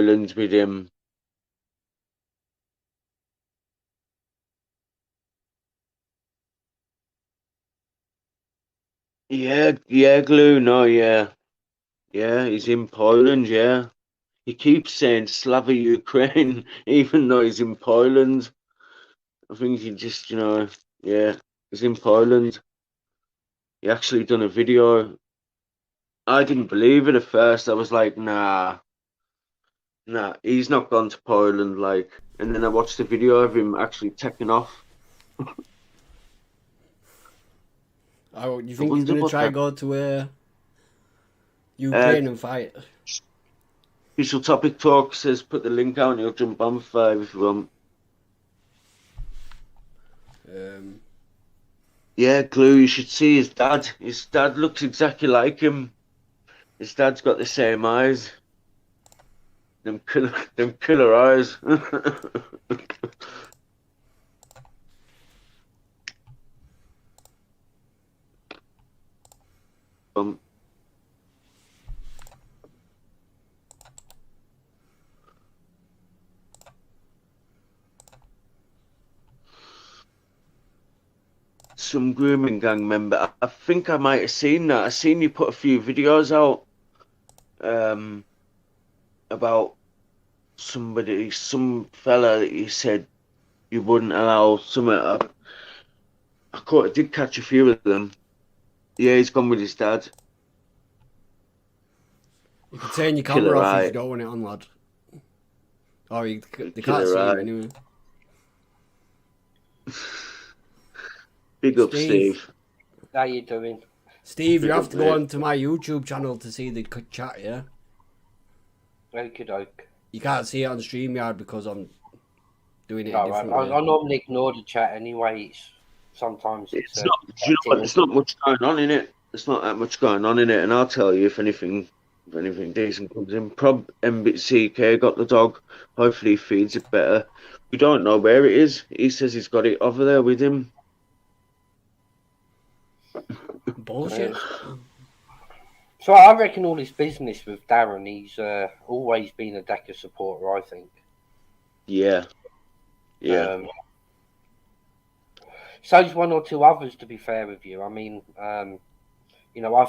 Poland with him. Yeah, Glue, no, yeah. Yeah, he's in Poland, yeah. He keeps saying Slava Ukraine, even though he's in Poland. I think he just, yeah, he's in Poland. He actually done a video. I didn't believe it at first. I was like, nah, he's not gone to Poland, like. And then I watched the video of him actually taking off. Oh, you I think he's wonder gonna what try that. go to Uh, Ukraine and fight? Official Topic Talk says put the link out and you'll jump on 5 if you want. Um, Yeah, Glue, you should see his dad. His dad looks exactly like him. His dad's got the same eyes. Them killer eyes. um, some grooming gang member. I think I might have seen that. I seen you put a few videos out about some fella that you said you wouldn't allow some. I did catch a few of them. Yeah, he's gone with his dad. you can turn your camera Killer off if you eye. don't want it on, lad. Oh, they can't Killer see you eye. anyway. Big up, Steve, Steve. How you doing? Steve, you Big have up, to go mate. onto my YouTube channel to see the chat. Yeah, Okie doke. you can't see it on StreamYard because I'm doing it a All right. different way. I normally ignore the chat anyway. Sometimes it's It's not. You know what? There's not much going on in it. There's not that much going on in it, and I'll tell you if anything decent comes in. Prob MBCK got the dog. Hopefully, he feeds it better. We don't know where it is. He says he's got it over there with him. Bullshit. So I reckon all his business with Darren, he's always been a Decca supporter, I think. Yeah, yeah, So's one or two others, to be fair with you. I mean, I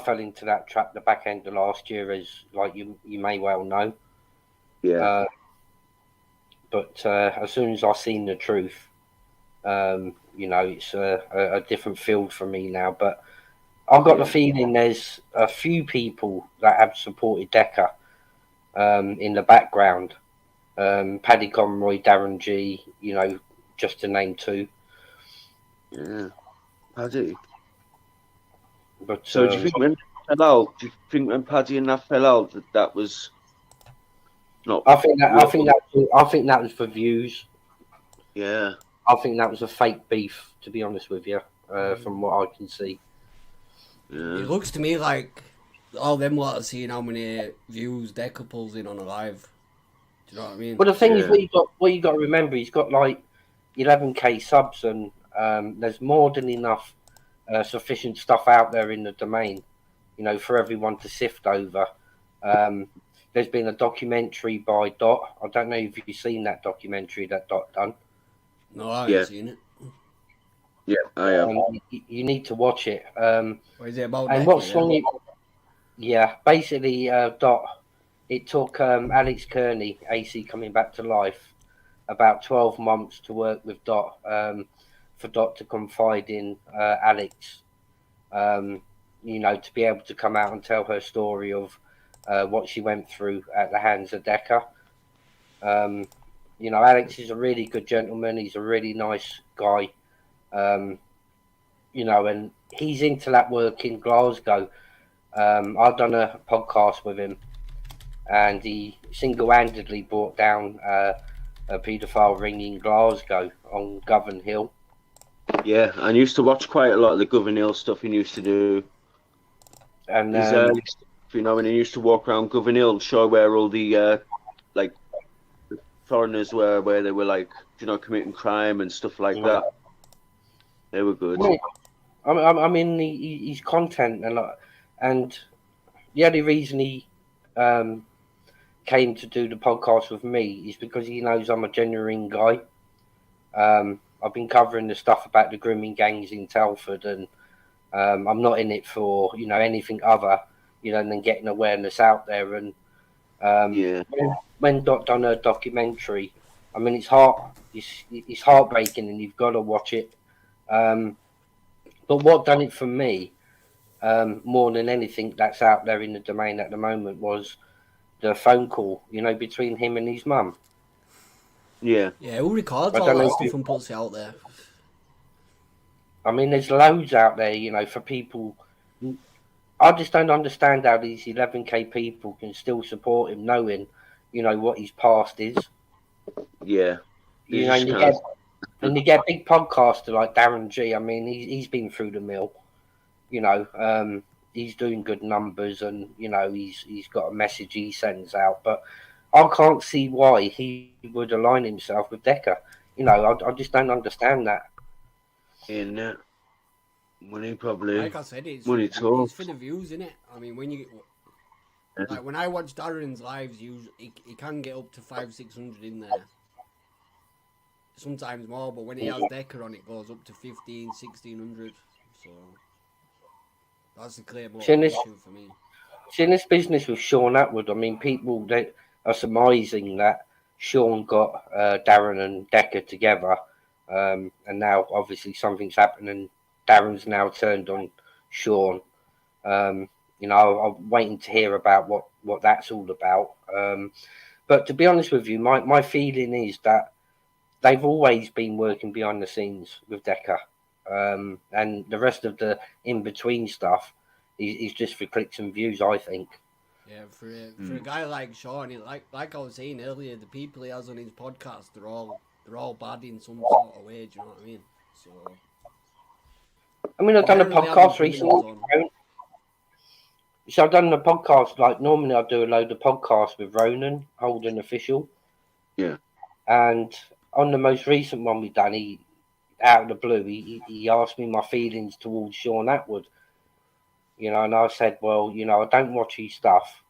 fell into that trap the back end of last year, as like you may well know. yeah. But as soon as I seen the truth, it's a different field for me now. But I've got the feeling there's a few people that have supported Decca in the background. Paddy Conroy, DARRENGEE, just to name two. Yeah, Paddy. But So do you think when they fell out? Do you think when Paddy and that fell out that was not? I think that was for views. Yeah, I think that was a fake beef, to be honest with you, from what I can see. yeah. It looks to me like all them lot are seeing how many views Decker pulls in on a live. Do you know what I mean? But the thing is, Yeah. what you got to remember, he's got like 11K subs, and there's more than enough sufficient stuff out there in the domain, for everyone to sift over. There's been a documentary by Dot. I don't know if you've seen that documentary that Dot done. No, I haven't Yeah. seen it. Yeah, I have. You need to watch it. What is it about? And Decker, what's yeah? wrong? Yeah, basically, Dot. It took Alex Kearney, AC, coming back to life, about 12 months to work with Dot, for Dot to confide in Alex, to be able to come out and tell her story of what she went through at the hands of Decca. Alex is a really good gentleman. He's a really nice guy, and he's into that work in Glasgow. I've done a podcast with him, and he single-handedly brought down a paedophile ring in Glasgow on Govan Hill. Yeah, I used to watch quite a lot of the Govan Hill stuff he used to do. And His early stuff, when he used to walk around Govan Hill, show where all the like the foreigners were, where they were like, committing crime and stuff like that. They were good. I mean, he's content and the only reason he came to do the podcast with me is because he knows I'm a genuine guy. I've been covering the stuff about the grooming gangs in Telford, and I'm not in it for anything other than getting awareness out there. And Yeah. when Dot done her documentary, I mean it's heartbreaking, and you've got to watch it. But what done it for me more than anything that's out there in the domain at the moment was the phone call, between him and his mum. Yeah, who records all that stuff and puts it out there? I mean, there's loads out there, for people. I just don't understand how these 11K people can still support him, knowing, what his past is. Yeah. And you get a big podcaster like DARRENGEE. I mean, he's been through the mill. He's doing good numbers, and he's got a message he sends out. But I can't see why he would align himself with Decca. I just don't understand that. In that, when he probably, like I said, it's for the views, isn't it? I mean, when I watch Darren's lives, he can get up to 500-600 in there. Sometimes more, but when he has Decca on, it goes up to 1,500-1,600. So that's a clear motivation for me. See, in this business with Sean Atwood, I mean, people that are surmising that Sean got Darren and Decca together, and now obviously something's happened, and Darren's now turned on Sean. I'm waiting to hear about what that's all about. But to be honest with you, my feeling is that they've always been working behind the scenes with Decca, and the rest of the in-between stuff is just for clicks and views, I think. Yeah, for a guy like Sean, like I was saying earlier, the people he has on his podcast, they're all bad in some sort of way. Do you know what I mean? So, I mean, I've done a podcast recently. So I've done a podcast, like normally I do a load of podcasts with Ronan, Holden Official. Yeah. And on the most recent one we've done, he out of the blue, he asked me my feelings towards Sean Atwood. And I said, well, I don't watch his stuff.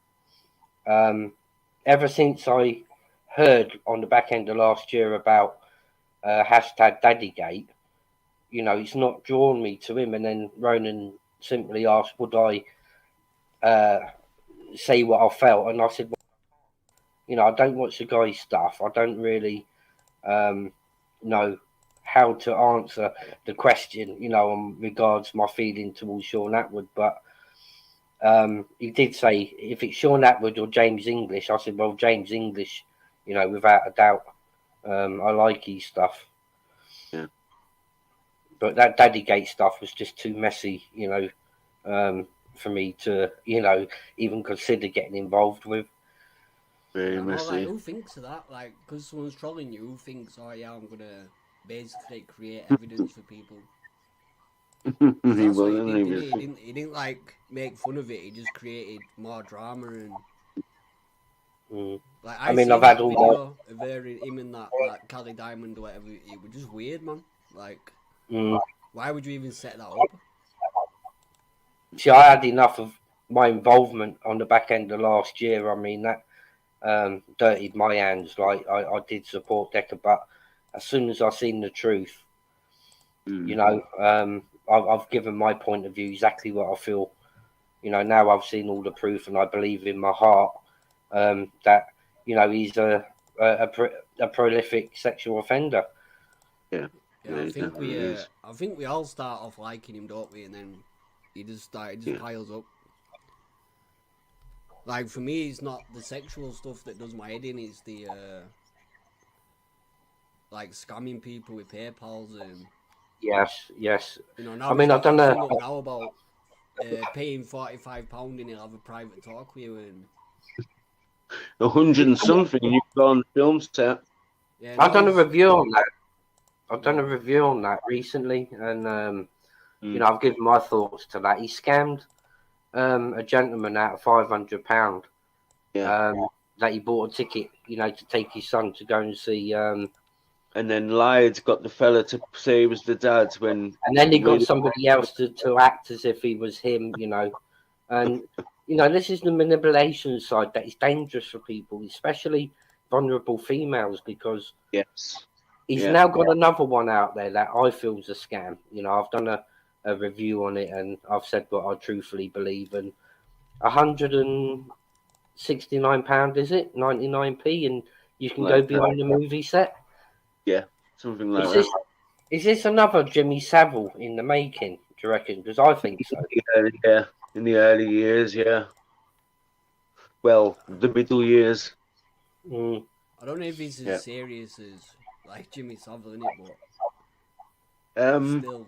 Ever since I heard on the back end of last year about #DaddyGate, it's not drawn me to him. And then Ronan simply asked, would I say what I felt? And I said, well, I don't watch the guy's stuff. I don't really know how to answer the question, in regards my feeling towards Sean Atwood. But he did say, if it's Sean Atwood or James English, I said, well, James English, without a doubt. I like his stuff. Yeah. But that Daddygate stuff was just too messy, for me to, even consider getting involved with. Very messy. Like, who thinks of that? Like, because someone's trolling you, who thinks, oh yeah, I'm gonna basically create evidence for people? That's what he didn't like make fun of it. He just created more drama and. Like I mean, I've had all video of him and that Cali Diamond or whatever. It was just weird, man. Like, why would you even set that up? See, I had enough of my involvement on the back end of last year. I mean, that dirtied my hands. Like, I did support Decca, but as soon as I seen the truth, I've given my point of view, exactly what I feel. Now I've seen all the proof, and I believe in my heart that he's a prolific sexual offender. Yeah. I think we all start off liking him, don't we? And then he just piles up. Like, for me, it's not the sexual stuff that does my head in. It's the like scamming people with PayPals and. Yes. Now I mean, I've done a now about paying £45 and he'll have a private talk with you and 100 and something. You've gone film set. Yeah, I've done a review on that. I've done a review on that recently, and I've given my thoughts to that. He scammed a gentleman out of £500. That he bought a ticket, to take his son to go and see. And then lied, got the fella to say he was the dad when. And then he got somebody else to act as if he was him, And you know, this is the manipulation side that is dangerous for people, especially vulnerable females, because Yes. he's Yeah. now got another one out there that I feel is a scam. You know, I've done a review on it and I've said what I truthfully believe. And £169, is it? 99p, and you can go Like behind the movie set. yeah, something like Is that. this another Jimmy Savile in the making? Do you reckon? Because I think so. Yeah, in the early years, yeah. Well, the middle years. Mm. I don't know if he's as serious as like Jimmy Savile in it, but still.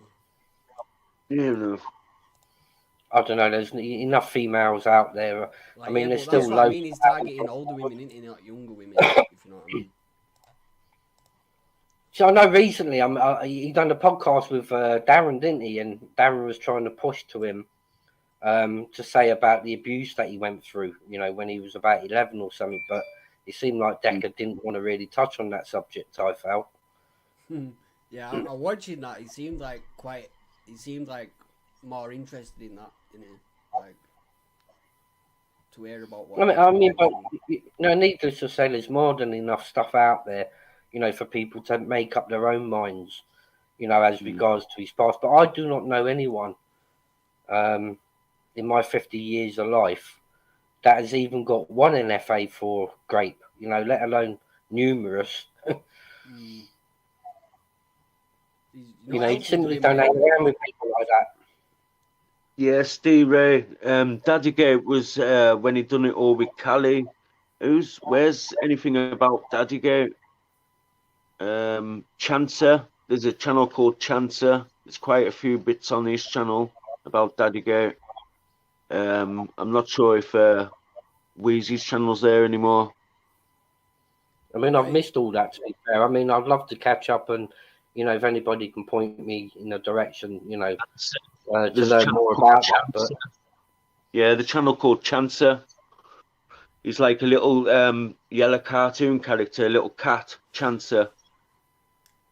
You know. I don't know. There's enough females out there. Like, I mean, yeah, there's but that's still what I loads. mean. He's targeting older women, not younger women. If you know what I mean. So I know recently, he done a podcast with Darren, didn't he? And Darren was trying to push to him to say about the abuse that he went through. You know, when he was about 11 or something. But it seemed like Decca didn't want to really touch on that subject. I felt. Yeah, I'm watching that. He seemed like more interested in that, like to hear about what. I mean, but you know, needless to say, there's more than enough stuff out there, you know, for people to make up their own minds, you know, as regards to his past. But I do not know anyone, in my 50 years of life, that has even got one NFA for grape, you know, let alone numerous. You know, you simply don't hang around with people like that. Yeah, Steve Ray. Daddygate was when he done it all with Callie. Where's anything about Daddygate? Chancer. There's a channel called Chancer. There's quite a few bits on his channel about Daddygate. I'm not sure if Wheezy's channel's there anymore. I mean, I've missed all that, to be fair. I mean, I'd love to catch up and, you know, if anybody can point me in a direction, you know, to learn more about that. But yeah, the channel called Chancer. He's like a little yellow cartoon character, a little cat, Chancer.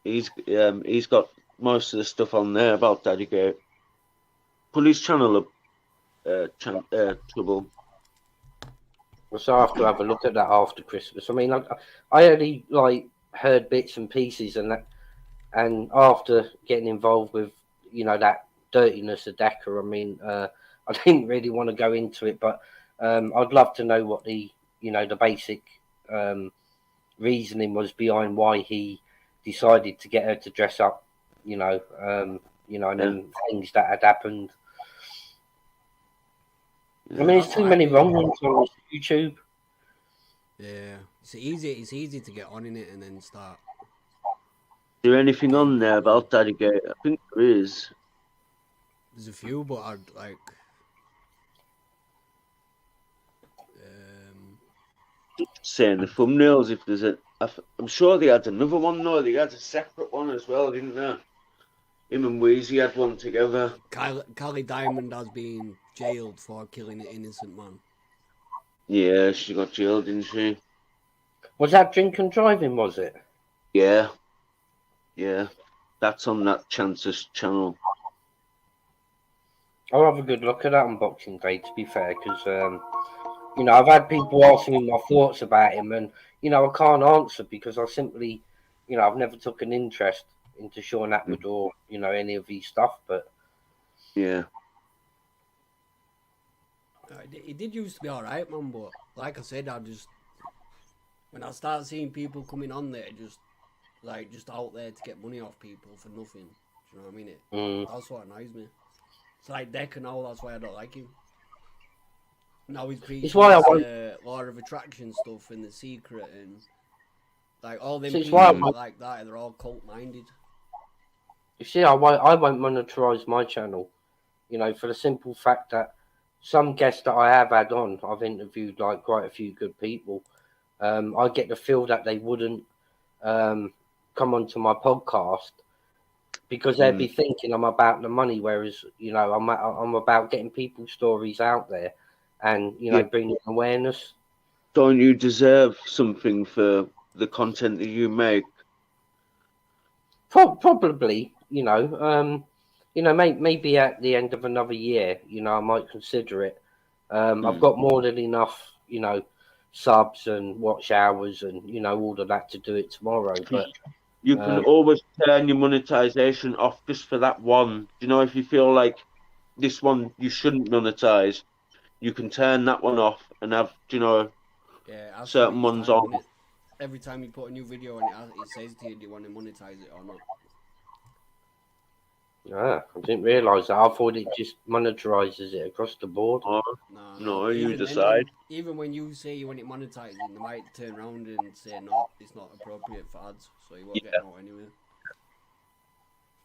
He's got most of the stuff on there about Daddygate. Put his channel up, Trouble. So I have to have a look at that after Christmas. I mean, I only like heard bits and pieces, and after getting involved with, you know, that dirtiness of Decca, I mean, I didn't really want to go into it, but I'd love to know what the basic reasoning was behind why he decided to get her to dress up, and then things that had happened. I mean, there's too many wrong ones on YouTube. Yeah, it's easy to get on in it and then start. Is there anything on there about Daddygate? I think there is. There's a few, but I'd like. Saying the thumbnails, if there's I'm sure they had another one though. They had a separate one as well, didn't they? Him and Wheezy had one together. Kylie Diamond has been jailed for killing an innocent man. Yeah, she got jailed, didn't she? Was that drink and driving, was it? Yeah. Yeah. That's on that Chance's channel. I'll have a good look at that on Boxing Day, to be fair, because, I've had people asking me my thoughts about him, and, I can't answer because I simply, I've never took an interest into Sean Atwood or, any of his stuff, but... Yeah. It did used to be alright, man, but like I said, when I start seeing people coming on there, just out there to get money off people for nothing, do you know what I mean? That's what annoys me. It's like Deck and all, that's why I don't like him. Now he's preaching law of attraction stuff and The Secret and like all them people like that, they're all cult-minded. You see, I won't monetize my channel, for the simple fact that some guests that I have had on, I've interviewed like quite a few good people. I get the feel that they wouldn't come onto my podcast because they'd be thinking I'm about the money, whereas I'm about getting people's stories out there and bringing awareness. Don't you deserve something for the content that you make? Probably, maybe at the end of another year, I might consider it. I've got more than enough, you know, subs and watch hours and, you know, all of that to do it tomorrow. But you can always turn your monetization off just for that one. You know, if you feel like this one you shouldn't monetize, you can turn that one off and have, you know, Yeah, certain ones on. Every time you put a new video on it says to you, do you want to monetize it or not? I didn't realise that. I thought it just monetizes it across the board. No, you Even decide. even when you say you want it monetized, they might turn around and say no, it's not appropriate for ads, so you won't get no anyway.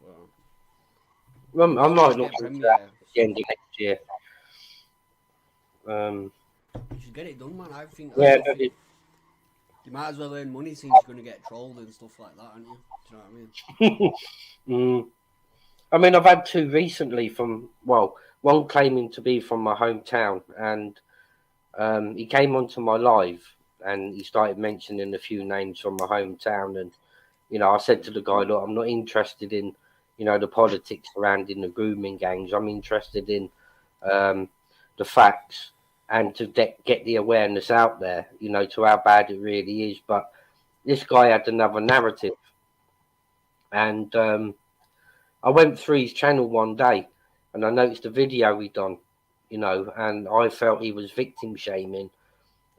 So I might look into that at the end of next year. You should get it done, man. I think. Yeah, You might as well earn money since you're going to get trolled and stuff like that, aren't you? Do you know what I mean? I mean, I've had two recently from, well, one claiming to be from my hometown, and he came onto my live and he started mentioning a few names from my hometown. And, you know, I said to the guy, look, I'm not interested in, you know, the politics surrounding the grooming gangs. I'm interested in the facts and to get the awareness out there, you know, to how bad it really is. But this guy had another narrative. And I went through his channel one day and I noticed the video he done, you know, and I felt he was victim shaming,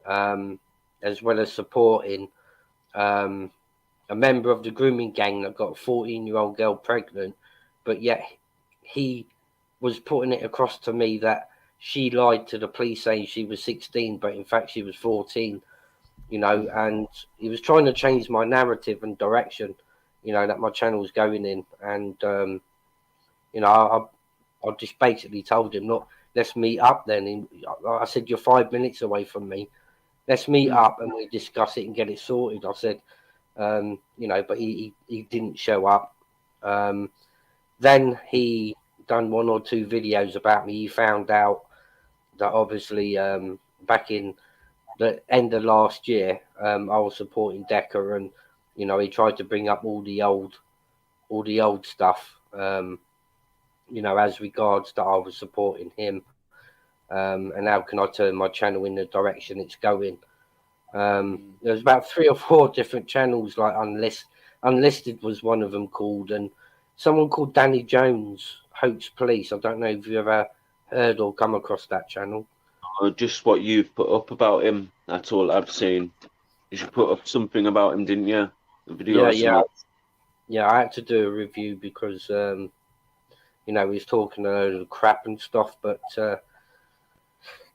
as well as supporting a member of the grooming gang that got a 14-year-old girl pregnant, but yet he was putting it across to me that she lied to the police saying she was 16, but in fact she was 14, you know, and he was trying to change my narrative and direction, you know, that my channel was going in. And, you know, I just basically told him, look, let's meet up then. I said, you're 5 minutes away from me. Let's meet up and we discuss it and get it sorted. I said, you know, but he didn't show up. Then he done one or two videos about me. He found out that obviously back in the end of last year, I was supporting DECCA, and, you know, he tried to bring up all the old stuff, you know, as regards that I was supporting him, and how can I turn my channel in the direction it's going. There's about 3 or 4 different channels, like Unlisted was one of them called, and someone called Danny Jones Hoax Police. I don't know if you ever heard or come across that channel. Just what you've put up about him. That's all I've seen. You should put up something about him, didn't you? A video. Yeah. I had to do a review because you know, he's talking a load of crap and stuff, but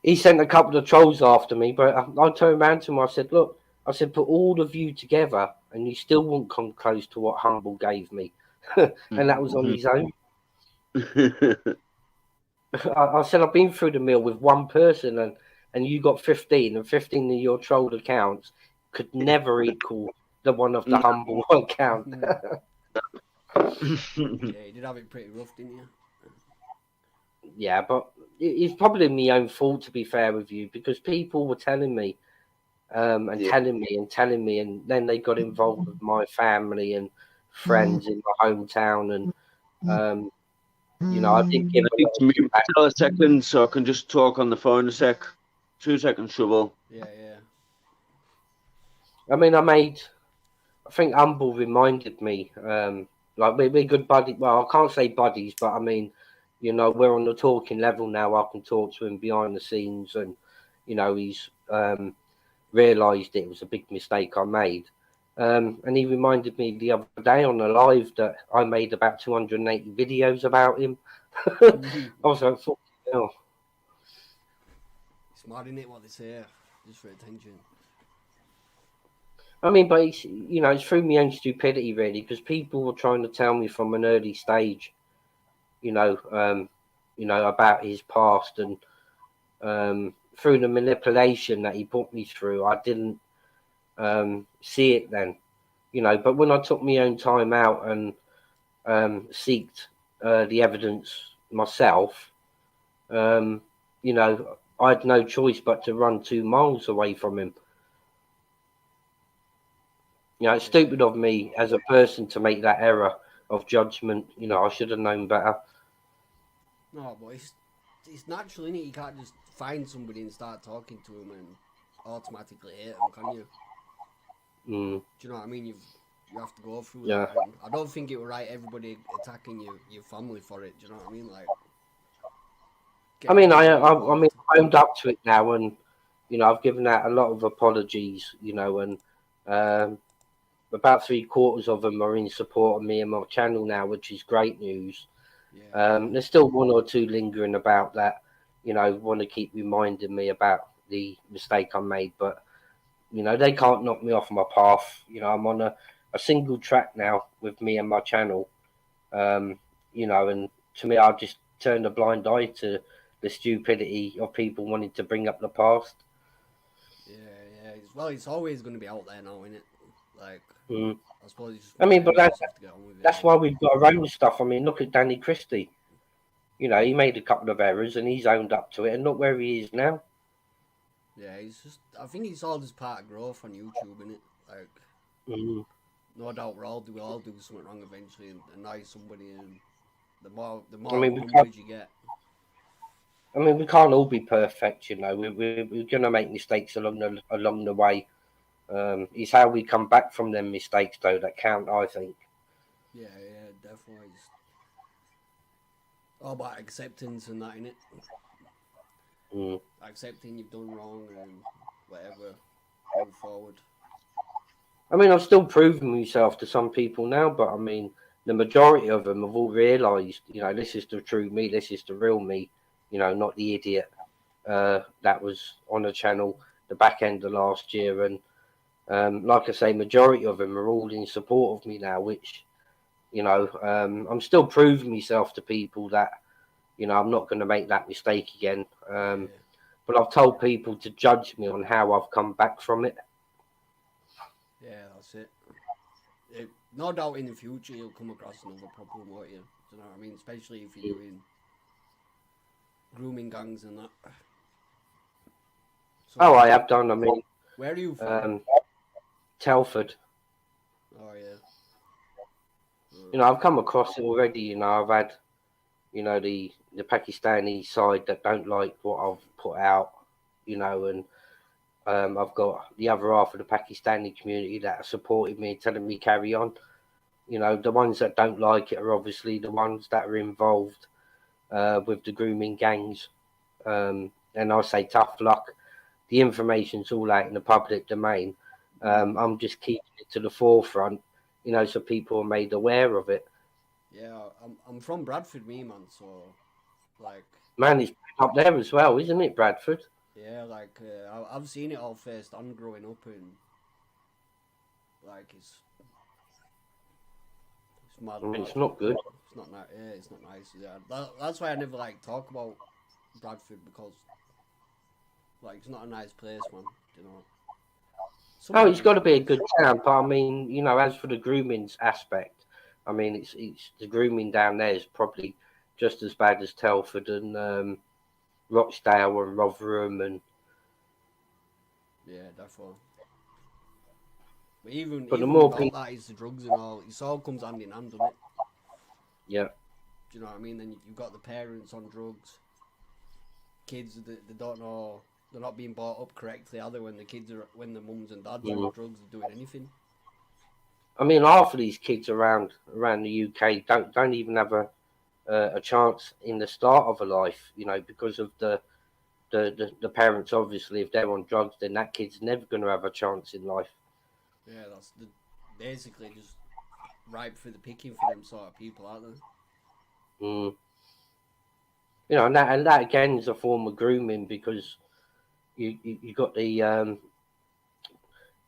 he sent a couple of trolls after me. But I turned around to him. I said, look, I said, put all of you together and you still won't come close to what Humble gave me. And that was on his own. I said, I've been through the mill with one person and you got 15, and 15 of your trolled accounts could never equal the one of the Humble account. Yeah, you did have it pretty rough, didn't you? Yeah, but it's probably my own fault, to be fair with you, because people were telling me telling me, and then they got involved with my family and friends in my hometown, and you know, I did give a second so I can just talk on the phone a sec. 2 seconds, Trouble. Yeah. I mean, I think Humble reminded me, like we're good buddies. Well, I can't say buddies, but I mean, you know, we're on the talking level now. I can talk to him behind the scenes, and, you know, he's realised it was a big mistake I made. And he reminded me the other day on the live that I made about 280 videos about him. I was like, fuck, hell. It's mad, isn't it, what they say, just for attention. I mean, but it's, you know, it's through my own stupidity, really, because people were trying to tell me from an early stage, you know, about his past, and through the manipulation that he put me through, I didn't see it then, you know. But when I took my own time out and seeked the evidence myself, you know, I had no choice but to run 2 miles away from him. You know, it's stupid of me as a person to make that error of judgment. You know, I should have known better. No, but it's it's natural, innit? You can't just find somebody and start talking to them and automatically hate them, can you? Mm. Do you know what I mean? You have to go through Yeah. that. And I don't think it was right everybody attacking your family for it. Do you know what I mean? Like, I mean, I involved. mean, I owned up to it now, and you know, I've given out a lot of apologies, you know, and about 3/4 of them are in support of me and my channel now, which is great news. Yeah. There's still one or two lingering about that, you know, want to keep reminding me about the mistake I made, but you know, they can't knock me off my path. You know, I'm on a single track now with me and my channel. You know, and to me, I've just turned a blind eye to the stupidity of people wanting to bring up the past. Yeah. Well, it's always going to be out there now, innit? Like, Mm. I suppose it's just I mean, but you just have to get on with it. that's why we've got our own stuff. I mean, look at Danny Christie. You know, he made a couple of errors and he's owned up to it, and look where he is now. Yeah, it's just. I think it's all just part of growth on YouTube, innit? Like, no doubt we'll all do something wrong eventually, and annoy somebody, and the more I mean, numbers you get. I mean, we can't all be perfect, you know. We're going to make mistakes along the way. It's how we come back from them mistakes, though, that count, I think. Yeah, definitely. Just all about acceptance and that, innit? Accepting you've done wrong and whatever, move forward. I mean, I've still proven myself to some people now, but I mean, the majority of them have all realised, you know, this is the true me, this is the real me, you know, not the idiot that was on the channel the back end of last year. And like I say, majority of them are all in support of me now, which, you know, I'm still proving myself to people that, you know, I'm not going to make that mistake again. But I've told people to judge me on how I've come back from it. Yeah, that's it. No doubt in the future you'll come across another problem, won't you? Do you know what I mean? Especially if you're doing grooming gangs and that. So, oh, I have done. I mean, where are you from? Telford. Oh yeah. You know, I've come across it already. You know, I've had, you know, the Pakistani side that don't like what I've put out. You know, and I've got the other half of the Pakistani community that are supporting me, telling me carry on. You know, the ones that don't like it are obviously the ones that are involved with the grooming gangs. And I say tough luck. The information's all out in the public domain. I'm just keeping it to the forefront, you know, so people are made aware of it. Yeah, I'm from Bradford, me man. So, like, Man, it's up there as well, isn't it, Bradford? yeah, like I've seen it all firsthand growing up, and like it's mad. I mean, it's not good. It's not nice. Yeah, it's not nice. Yeah, that's why I never like talk about Bradford, because like it's not a nice place, man. You know. Oh, it's got to be a good town, but I mean, you know, as for the grooming aspect, I mean, it's the grooming down there is probably just as bad as Telford and Rochdale and Rotherham and. Yeah, definitely. But even the even more without that, it's the drugs and all. It all comes hand in hand, doesn't it? Yeah. Do you know what I mean? Then you've got the parents on drugs. Kids, they don't know. They're not being brought up correctly, either when the mums and dads are on drugs or doing anything. I mean, half of these kids around the UK don't even have a chance in the start of a life, you know, because of the parents. Obviously, if they're on drugs, then that kid's never going to have a chance in life. Yeah, that's basically just ripe for the picking for them sort of people, aren't they? You know, and that again is a form of grooming, because you got the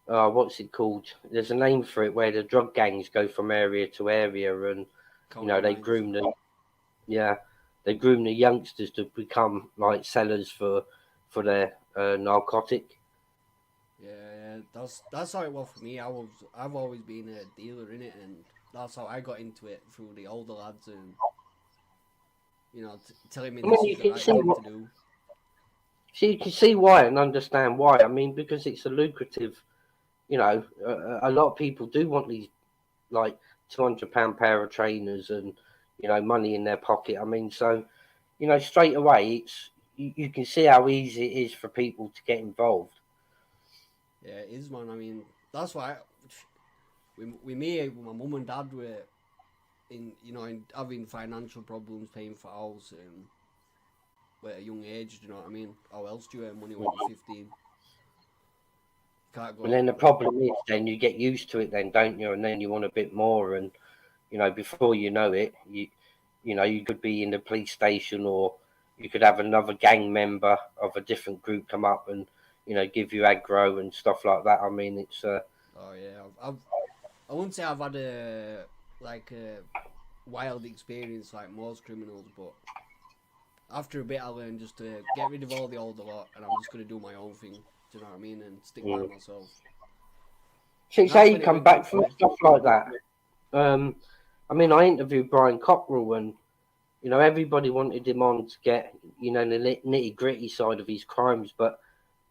what's it called? There's a name for it, where the drug gangs go from area to area, and you know, they groom them. Yeah, they groom the youngsters to become like sellers for their narcotic. Yeah, that's how it was for me. I've always been a dealer in it, and that's how I got into it, through the older lads, and you know, telling me this is the right thing to do. So you can see why and understand why. I mean, because it's a lucrative. You know, a lot of people do want these like £200 pair of trainers and, you know, money in their pocket. I mean, so you know, straight away, you can see how easy it is for people to get involved. Yeah, it is, man. I mean, that's why with me, my mum and dad were in having financial problems, paying for house, at a young age. Do you know what I mean? How else do you earn money when you're 15? Can't And go. then the problem is, then you get used to it, then don't you? And then you want a bit more, and you know, before you know it, you know, you could be in the police station, or you could have another gang member of a different group come up and, you know, give you aggro and stuff like that. I mean, it's Oh yeah, I wouldn't say I've had a wild experience like most criminals, but after a bit, I learned just to get rid of all the older lot, and I'm just gonna do my own thing. Do you know what I mean? And stick by myself. so it's how you come back from stuff like that. I mean, I interviewed Brian Cockrell, and you know, everybody wanted him on to get, you know, the nitty gritty side of his crimes, but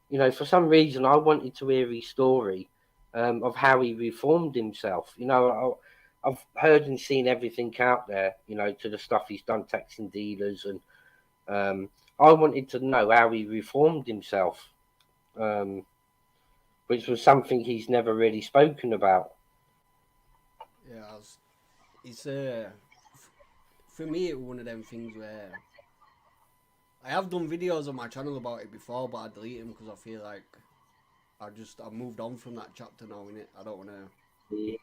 you know, for some reason, I wanted to hear his story of how he reformed himself. You know, I've heard and seen everything out there, you know, to the stuff he's done, taxing dealers, and I wanted to know how he reformed himself, which was something he's never really spoken about. Yeah, it's for me, it was one of them things where I have done videos on my channel about it before, but I delete them because I feel like I've moved on from that chapter now, innit? I don't want to.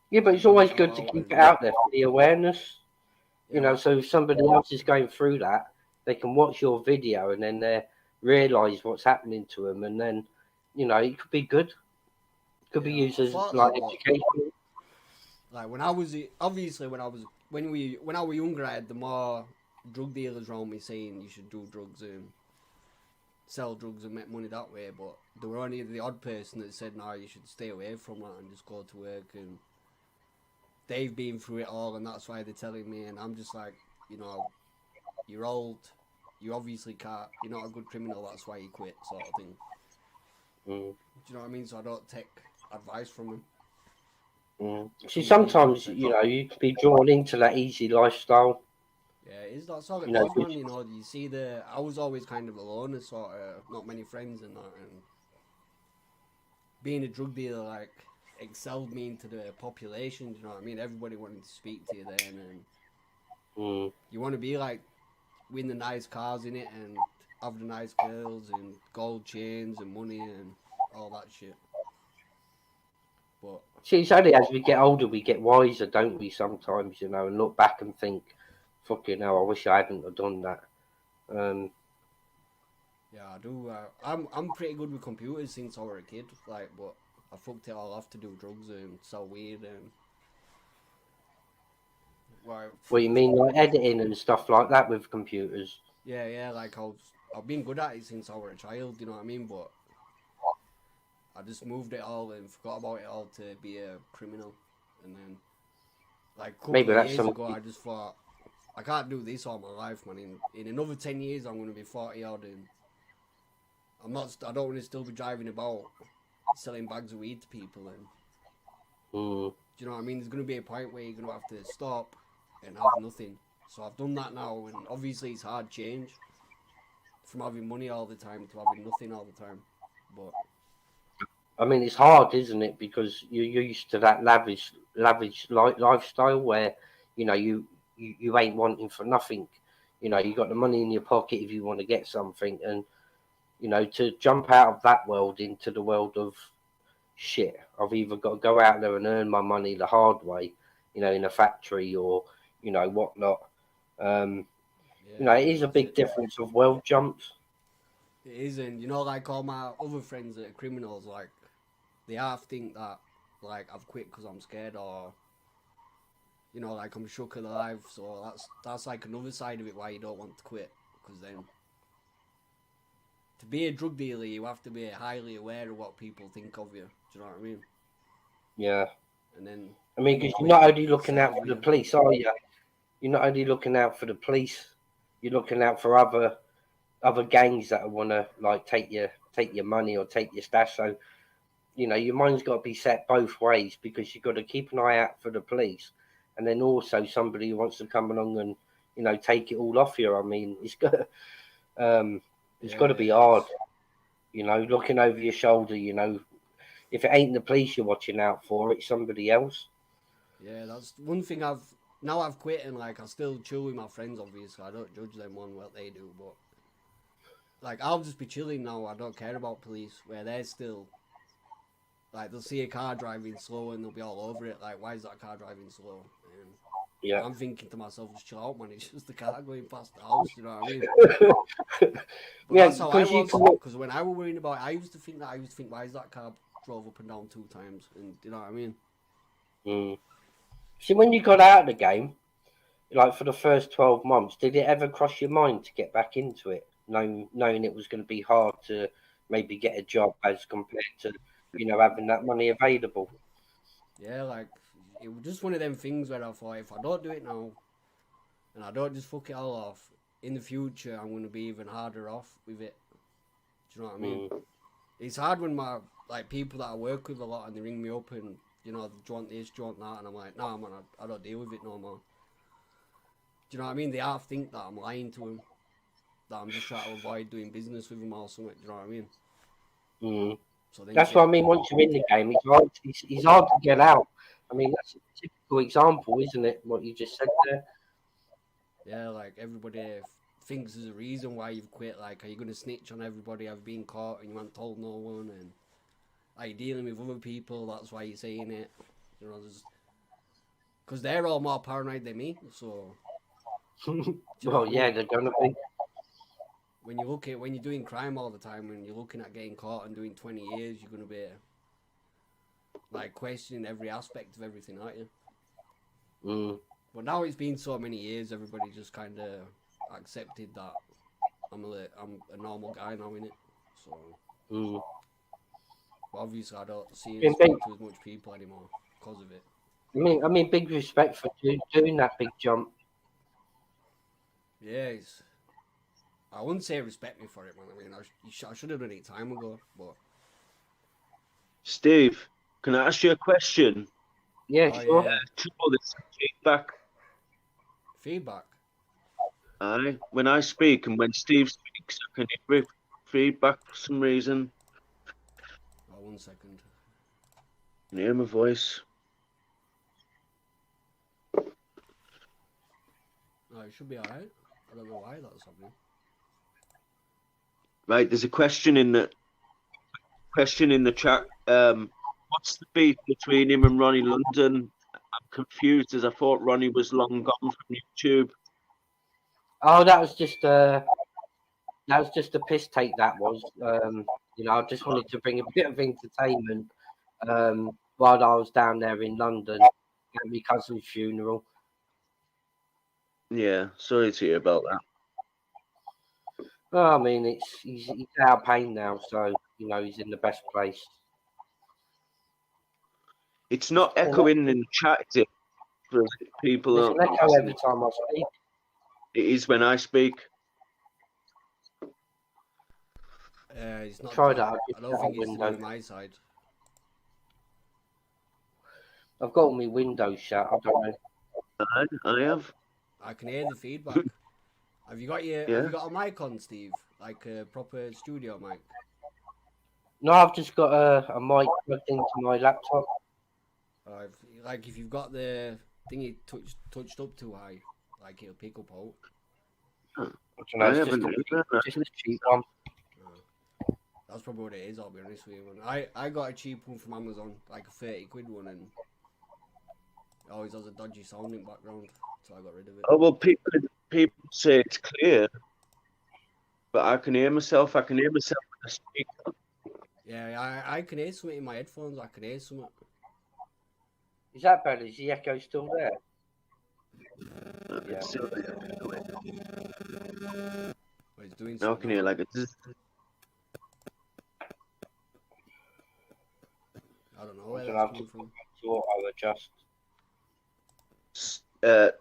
Yeah, but it's always good to keep it out there for the awareness. Yeah, you know, so if somebody else is going through that, they can watch your video and then they realise what's happening to them, and then, you know, it could be good. It could be used as like education. Like when I was obviously when I was younger, I had the more drug dealers around me saying you should do drugs and sell drugs and make money that way. But there were only the odd person that said, "No, you should stay away from that and just go to work." And they've been through it all, and that's why they're telling me. And I'm just like, you know, you're old. You obviously can't. You're not a good criminal. That's why you quit, sort of thing. Do you know what I mean? So I don't take advice from them. See, sometimes, you know, you can be drawn into that easy lifestyle. Yeah, that's all it was, man. You know, you see I was always kind of alone and sort of not many friends and that, and being a drug dealer, like, excelled me into the population, you know what I mean? Everybody wanted to speak to you then, and you want to be like, win the nice cars in it and have the nice girls and gold chains and money and all that shit. But see, it's only as we get older we get wiser, don't we? Sometimes, you know, and look back and think, "Fucking hell, I wish I hadn't have done that." Yeah, I do. I'm pretty good with computers since I was a kid, like, but I fucked it all off to do drugs and sell weed and. What you mean, like editing and stuff like that with computers? Yeah, like I've been good at it since I was a child, you know what I mean? But I just moved it all and forgot about it all to be a criminal. And then, like, a couple of years ago, I just thought, I can't do this all my life, man. In another 10 years, I'm going to be 40 odd, and I don't want to still be driving about selling bags of weed to people. And do you know what I mean? There's going to be a point where you're going to have to stop and have nothing. So I've done that now, and obviously it's hard change from having money all the time to having nothing all the time. But I mean, it's hard, isn't it? Because you're used to that lavish lifestyle where, you know, you ain't wanting for nothing. You know, you got the money in your pocket if you want to get something, and you know, to jump out of that world into the world of shit, I've either got to go out there and earn my money the hard way, you know, in a factory or, you know, whatnot. You know, it is a big difference of world jumps. It is, and you know, like all my other friends that are criminals, like, they half think that, like, I've quit because I'm scared, or, you know, like, I'm shook alive. So that's like another side of it why you don't want to quit, because then to be a drug dealer, you have to be highly aware of what people think of you. Do you know what I mean? Yeah. And then, I mean, because you're not only looking out for the police, are you? You're not only looking out for the police, you're looking out for other gangs that want to, like, take your money or take your stash. So, you know, your mind's got to be set both ways, because you've got to keep an eye out for the police, and then also somebody who wants to come along and, you know, take it all off you. I mean, it's got to be Yeah, hard, you know, looking over your shoulder. You know, if it ain't the police you're watching out for, it's somebody else. Yeah, that's one thing I've quit, and like I still chill with my friends. Obviously, I don't judge them on what they do, but like I'll just be chilling now. I don't care about police, where they're still like they'll see a car driving slow and they'll be all over it. Like, why is that car driving slow? And Yeah. I'm thinking to myself, just chill out, man. It's just the car going past the house. You know what I mean? But Yeah, that's how I was. can... Because when I was worrying about it, I used to think, why is that car drove up and down 2 times? And you know what I mean? See, when you got out of the game, like for the first 12 months, did it ever cross your mind to get back into it, knowing it was going to be hard to maybe get a job as compared to, you know, having that money available? Yeah, like it was just one of them things where I thought, if I don't do it now and I don't just fuck it all off, in the future I'm going to be even harder off with it. Do you know what I mean? It's hard when my people that I work with a lot and they ring me up and, you know, do you want this, do you want that? And I'm like, nah, man, I don't deal with it no more. Do you know what I mean? They half think that I'm lying to them, that I'm just trying to avoid doing business with them or something. Do you know what I mean? So That's what I mean. Once you're in the game, it's hard to get out. I mean, that's a typical example, isn't it? What you just said there. Yeah, like everybody thinks there's a reason why you've quit. Like, are you going to snitch on everybody? I've been caught and you haven't told no one. And are you dealing with other people? That's why you're saying it. You know, because they're all more paranoid than me. So, well, yeah, they're gonna be. When you're doing crime all the time and you're looking at getting caught and doing 20 years, you're gonna be like questioning every aspect of everything, aren't you? But now it's been so many years, everybody just kind of accepted that I'm a normal guy now, innit? So, but obviously I don't speak to as much people anymore because of it. I mean, big respect for doing that big jump. Yeah, I wouldn't say respect me for it, man. I mean, I should have done it time ago, but... Steve, can I ask you a question? Yeah, sure. Yeah. This feedback. Feedback? Aye. When I speak and when Steve speaks, I can hear feedback for some reason. Oh, 1 second. Can you hear my voice? No, it should be alright. I don't know why that's happening. Right, there's a question in the chat. What's the beef between him and Ronnie London? I'm confused as I thought Ronnie was long gone from YouTube. Oh, that was just a piss take. That was, you know, I just wanted to bring a bit of entertainment while I was down there in London at my cousin's funeral. Yeah, sorry to hear about that. Well, I mean, he's out of pain now, so you know he's in the best place. It's not echoing in the chat, is it? For people. There's an echo every time I speak. It is when I speak. It's not. Try that. I don't think it's on my side. I've got all my windows shut. I don't know. I have. I can hear the feedback. Have you got a mic on, Steve? Like a proper studio mic? No, I've just got a mic plugged into my laptop. If you've got the thingy touched up too high, like it'll pick up out. I don't know, it's just a cheap one. That's probably what it is, I'll be honest with you. I got a cheap one from Amazon, like a 30 quid one, and it always has a dodgy sound in the background, so I got rid of it. Oh, well, people say it's clear, but I can hear myself. I can hear myself when I speak. Yeah, I can hear something in my headphones. I can hear something. Is that better? Is the echo still there? Yeah. It's still there. But it's doing now I can hear like a... I don't know where that's coming from. I'll adjust.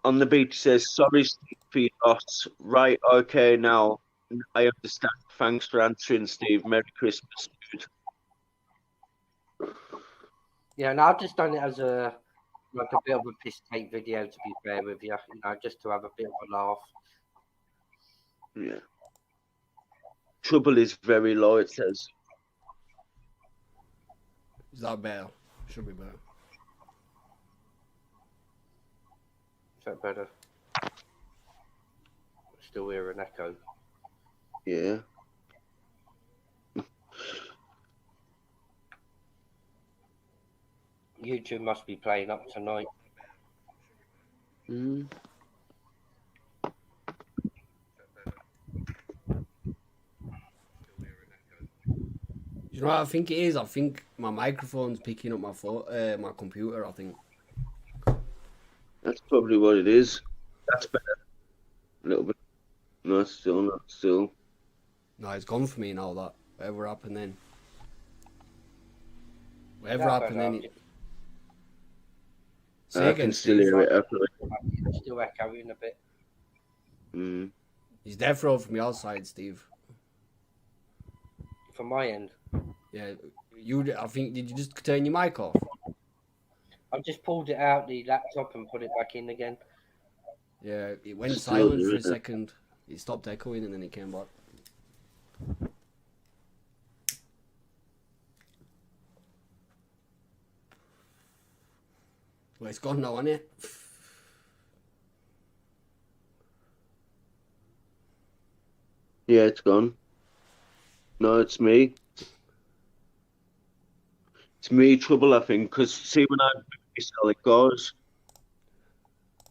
On the beach says, sorry Steve for your loss. Right, okay, now I understand. Thanks for answering, Steve. Merry Christmas, dude. Yeah, and I've just done it as a like a bit of a piss take video, to be fair with you, you know, just to have a bit of a laugh. Yeah. Trouble is very low, it says. Is that better? Should be better. Is that better? Still hear an echo. Yeah. YouTube must be playing up tonight. Mm. You know what I think it is? I think my microphone's picking up my computer, I think. That's probably what it is. That's better. A little bit. No, still, not still. No, it's gone for me now, that. Whatever happened then. Whatever Yeah, happened then. I Again, can still Steve. hear it. It's still echoing a bit. Mm. He's death row from the outside, Steve. From my end. Yeah, I think, did you just turn your mic off? I've just pulled it out the laptop and put it back in again. Yeah, it went Still silent for doing a it. second. It stopped echoing and then it came back. Well, it's gone now, isn't it? Yeah, it's gone. No, it's me. It's me, Trouble, I think, because see, when I sell it goes.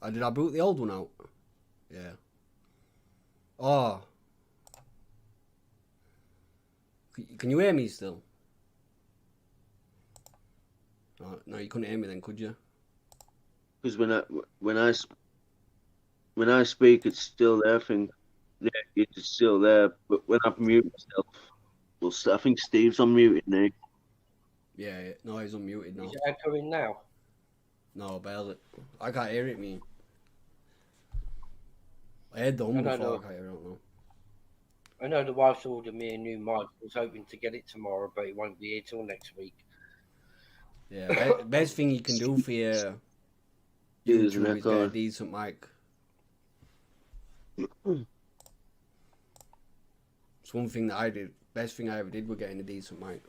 Did I boot the old one out? Yeah. Oh. Can you hear me still? Oh, no, you couldn't hear me then, could you? Because when I speak, it's still there. I think, yeah, it's still there. But when I mute myself, well, I think Steve's unmuted now. Yeah, no, he's unmuted now. Is it echoing now? No, barely. I can't hear it, me. I heard the hum before, I can't hear it, I don't know. I know the wife's ordered me a new mic. I was hoping to get it tomorrow, but it won't be here till next week. Yeah, best thing you can do for your YouTube is get a decent mic. It's one thing that I did. Best thing I ever did was getting a decent mic.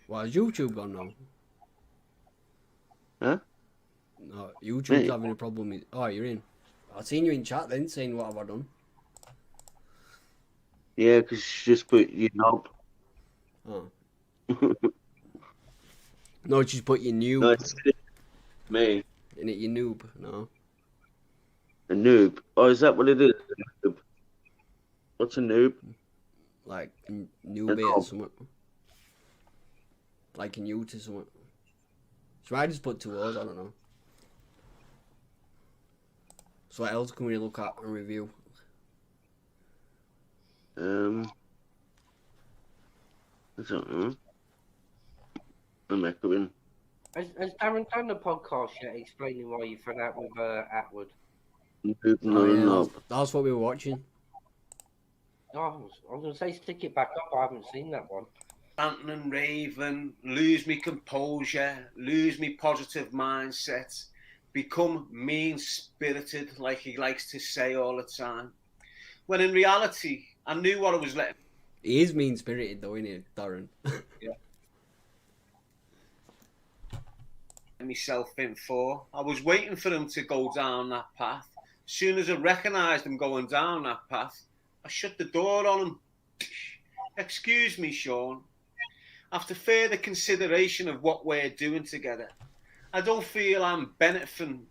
Well, is YouTube gone now? Huh? No, YouTube's having a problem with... Oh, you're in. I seen you in chat then, saying what have I done? Yeah, because you just put your knob. Oh. No, just put your noob. No, it's me. In it, your noob. No. A noob. Oh, is that what it is? A noob. What's a noob? Like, newbie or something. Like a new to something. So I just put 2 O's, I don't know. So what else can we look at and review? I don't know. I'm echoing. Has Darren done the podcast yet explaining why you fell out with Attwood? Noob, no, no. That's what we were watching. Oh, I was going to say stick it back up. I haven't seen that one. Ranting and raving, lose me composure, lose me positive mindset, become mean-spirited, like he likes to say all the time. When in reality, I knew what I was letting. He is mean-spirited though, isn't he, Darren? Yeah. Myself in for. I was waiting for him to go down that path. As soon as I recognised him going down that path, I shut the door on him. Excuse me, Sean. After further consideration of what we're doing together, I don't feel I'm benefiting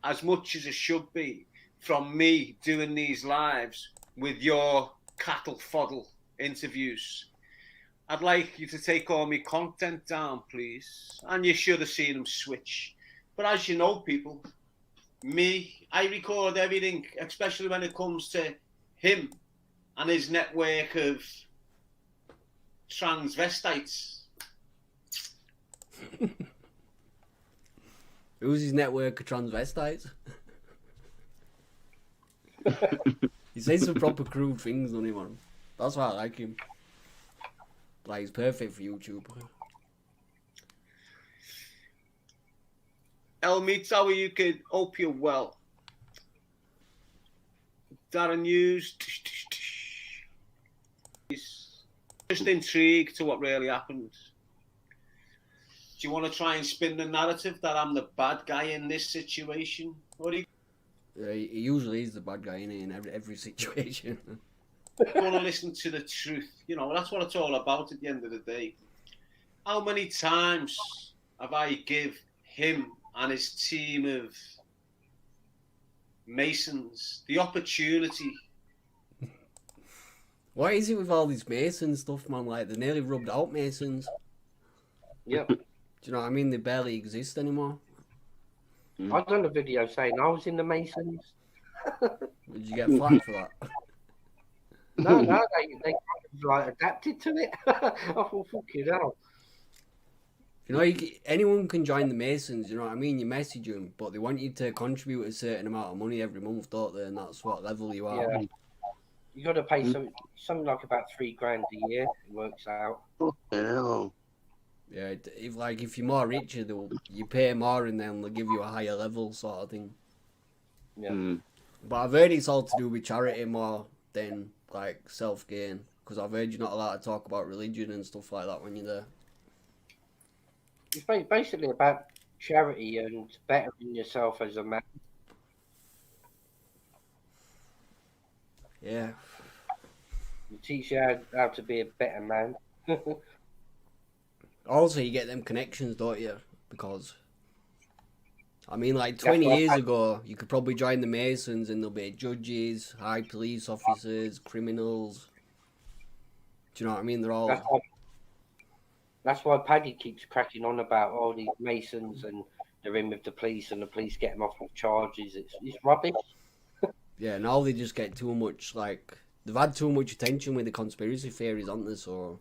as much as I should be from me doing these lives with your cattle fodder interviews. I'd like you to take all my content down, please. And you should have seen him switch. But as you know, people, I record everything, especially when it comes to him and his network of transvestites. Who's his network of transvestites? He says some proper crude things, doesn't he, man? That's why I like him. Like, he's perfect for YouTube. Elmeets, how are you, kid? Hope you're well. Darren News. He's just intrigued to what really happened. Do you want to try and spin the narrative that I'm the bad guy in this situation? What do you He usually is the bad guy in every situation. want to listen to the truth? You know, that's what it's all about at the end of the day. How many times have I give him and his team of Masons the opportunity? What is it with all these Mason stuff, man? Like, they're nearly rubbed out Masons. Yep. Do you know what I mean? They barely exist anymore. I've done a video saying I was in the Masons. Did you get flack for that? No, they kind of like adapted to it. I thought, fuck you know. You know, anyone can join the Masons, you know what I mean? You message them, but they want you to contribute a certain amount of money every month, don't they? And that's what level you are. Yeah. You got to pay something like about $3 grand a year. It works out. Hell. Yeah, if you're more richer, you pay more and then they'll give you a higher level sort of thing. Yeah. But I've heard it's all to do with charity more than like self-gain, because I've heard you're not allowed to talk about religion and stuff like that when you're there. It's basically about charity and bettering yourself as a man. Yeah. You teach you how to be a better man. Also, you get them connections, don't you? Because, I mean, like 20 years ago, you could probably join the Masons and there'll be judges, high police officers, criminals. Do you know what I mean? They're all... That's why Paddy keeps cracking on about all these Masons and they're in with the police and the police get them off of charges. It's rubbish. Yeah, now they just get too much, like... They've had too much attention with the conspiracy theories, aren't they? So...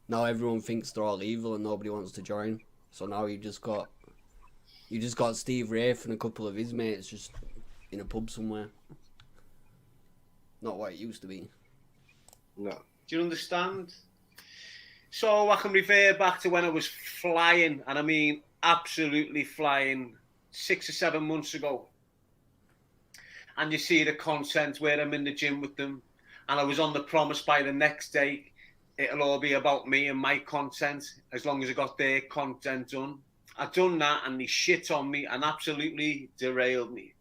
Now everyone thinks they're all evil and nobody wants to join. So now you just got Steve Rafe and a couple of his mates just in a pub somewhere. Not what it used to be. No. Do you understand? So I can refer back to when I was flying, and I mean absolutely flying, 6 or 7 months ago. And you see the content where I'm in the gym with them, and I was on the promise by the next day it'll all be about me and my content, as long as I got their content done. I've done that, and they shit on me and absolutely derailed me.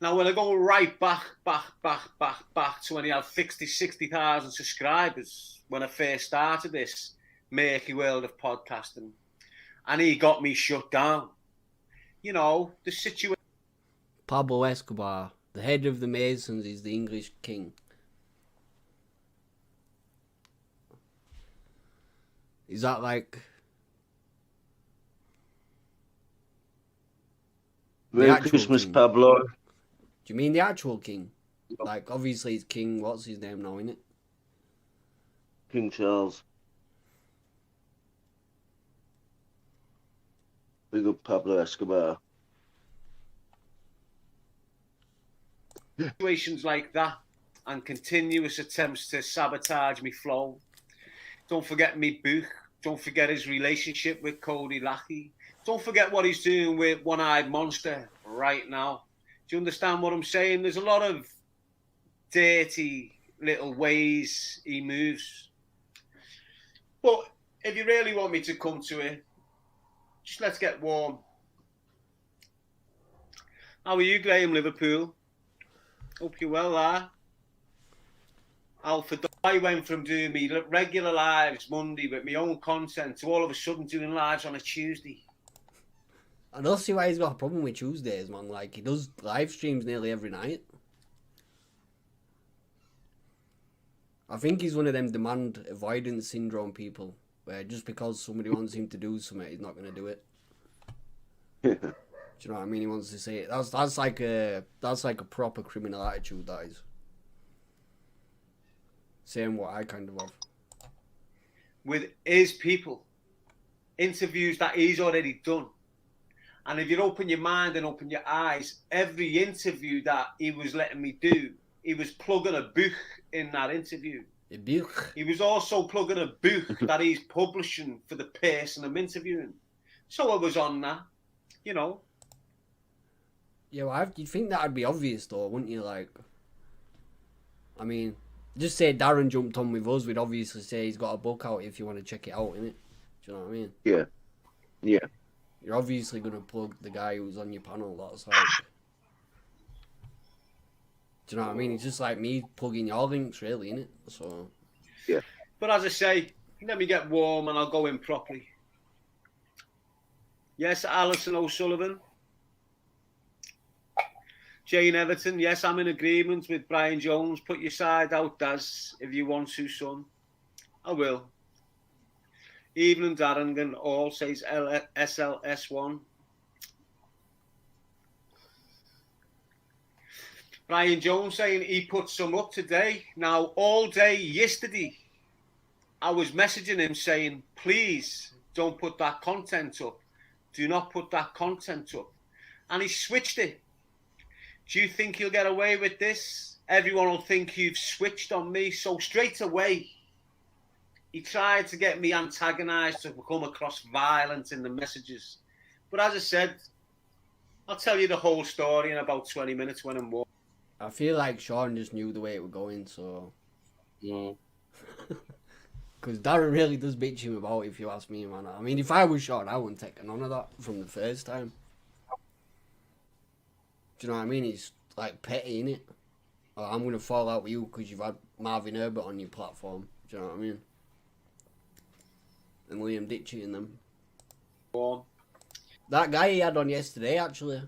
Now, when I go right back to when he had 60,000 subscribers, when I first started this murky world of podcasting, and he got me shut down. You know, the situation... Pablo Escobar, the head of the Masons, is the English king. Is that like... Merry Christmas, king? Pablo. Do you mean the actual king? Like, obviously it's King... What's his name now, innit? King Charles. Big up Pablo Escobar. Situations like that and continuous attempts to sabotage me flow. Don't forget me book. Don't forget his relationship with Cody Lackey. Don't forget what he's doing with One-Eyed Monster right now. Do you understand what I'm saying? There's a lot of dirty little ways he moves. But if you really want me to come to it, just let's get warm. How are you, Graham, Liverpool? Hope you're well there. Alfred, I went from doing me regular lives Monday with my own content to all of a sudden doing lives on a Tuesday. I don't see why he's got a problem with Tuesdays, man. Like, he does live streams nearly every night. I think he's one of them demand avoidance syndrome people, where just because somebody wants him to do something, he's not going to do it. Do you know what I mean? He wants to say it. That's like a proper criminal attitude, that is. Saying what I kind of have. With his people, interviews that he's already done, And if you open your mind and open your eyes, every interview that he was letting me do, he was plugging a book in that interview. A book? He was also plugging a book that he's publishing for the person I'm interviewing. So I was on that, you know. Yeah, well, you'd think that'd be obvious though, wouldn't you? Like, I mean, just say Darren jumped on with us, we'd obviously say he's got a book out if you want to check it out, innit? Do you know what I mean? Yeah. Yeah. You're obviously going to plug the guy who's on your panel, that's like... Do you know what I mean? It's just like me plugging your links, really, innit? So... Yeah. But as I say, let me get warm and I'll go in properly. Yes, Alison O'Sullivan. Jane Everton, yes, I'm in agreement with Brian Jones. Put your side out, Daz, if you want to, son. I will. Evelyn Darringen all says SLS1. Brian Jones saying he put some up today. Now, all day yesterday, I was messaging him saying, please don't put that content up. Do not put that content up. And he switched it. Do you think he'll get away with this? Everyone will think you've switched on me. So straight away, he tried to get me antagonised to come across violent in the messages. But as I said, I'll tell you the whole story in about 20 minutes when I'm walking. I feel like Sean just knew the way it was going, so... Yeah. Because Darren really does bitch him about it, if you ask me, man. I mean, if I was Sean, I wouldn't take none of that from the first time. Do you know what I mean? It's like petty, innit? Or I'm going to fall out with you because you've had Marvin Herbert on your platform. Do you know what I mean? And Liam Ditchy and them. Warm. That guy he had on yesterday, actually.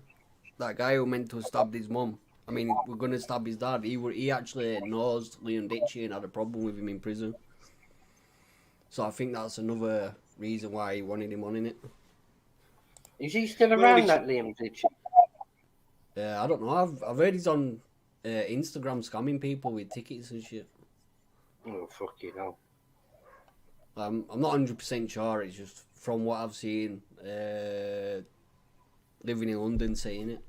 That guy who meant to have stabbed his mum. I mean, we're going to stab his dad. He actually knows Liam Ditchy and had a problem with him in prison. So I think that's another reason why he wanted him on, innit? Is he still around, that Liam Ditchy? I don't know. I've heard he's on Instagram scamming people with tickets and shit. Oh, fucking hell. I'm not 100% sure. It's just from what I've seen, living in London, saying it.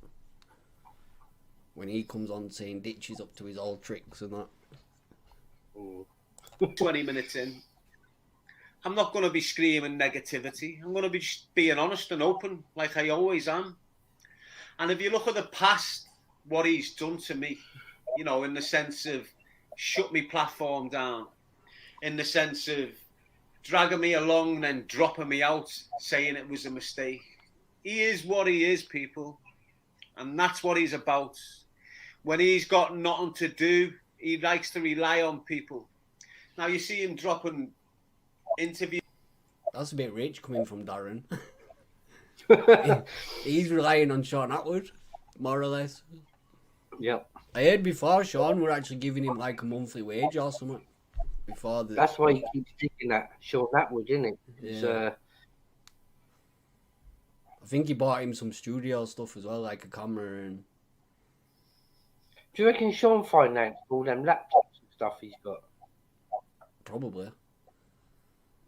When he comes on saying Ditchy's up to his old tricks and that. Mm. 20 minutes in. I'm not going to be screaming negativity. I'm going to be just being honest and open like I always am. And if you look at the past, what he's done to me, you know, in the sense of shut me platform down, in the sense of dragging me along and then dropping me out, saying it was a mistake. He is what he is, people. And that's what he's about. When he's got nothing to do, he likes to rely on people. Now, you see him dropping interviews. That's a bit rich coming from Darren. He's relying on Sean Atwood, more or less. Yep. I heard before Sean were actually giving him like a monthly wage or something. Before the... That's why he keeps thinking that Sean Atwood, isn't it? Yeah. I think he bought him some studio stuff as well, like a camera and... Do you reckon Sean financed all them laptops and stuff he's got? Probably.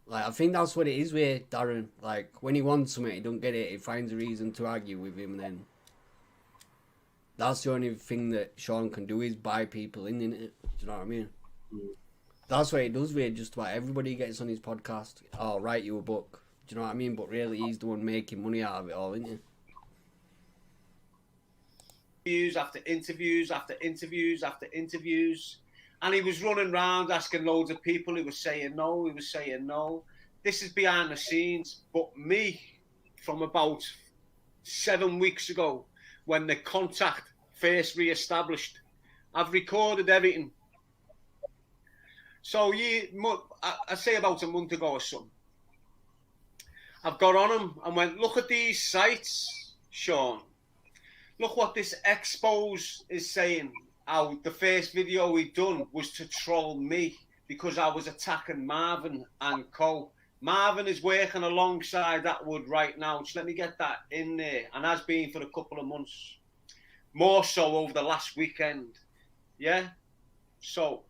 Like, I think that's what it is with Darren. Like, when he wants something, he don't get it, he finds a reason to argue with him, and then... That's the only thing that Sean can do is buy people in it. Do you know what I mean? Mm. That's what he does with just about everybody he gets on his podcast. I'll write you a book. Do you know what I mean? But really, he's the one making money out of it all, isn't he? Interviews after interviews after interviews after interviews. And he was running around asking loads of people. He was saying no, he was saying no. This is behind the scenes. But me, from about 7 weeks ago, when the contact first re-established, I've recorded everything. So I say about a month ago or something, I've got on him and went, look at these sites, Sean. Look what this expose is saying. How the first video we done was to troll me because I was attacking Marvin and co. Marvin is working alongside Attwood right now. Just let me get that in there. And has been for a couple of months. More so over the last weekend. Yeah? So,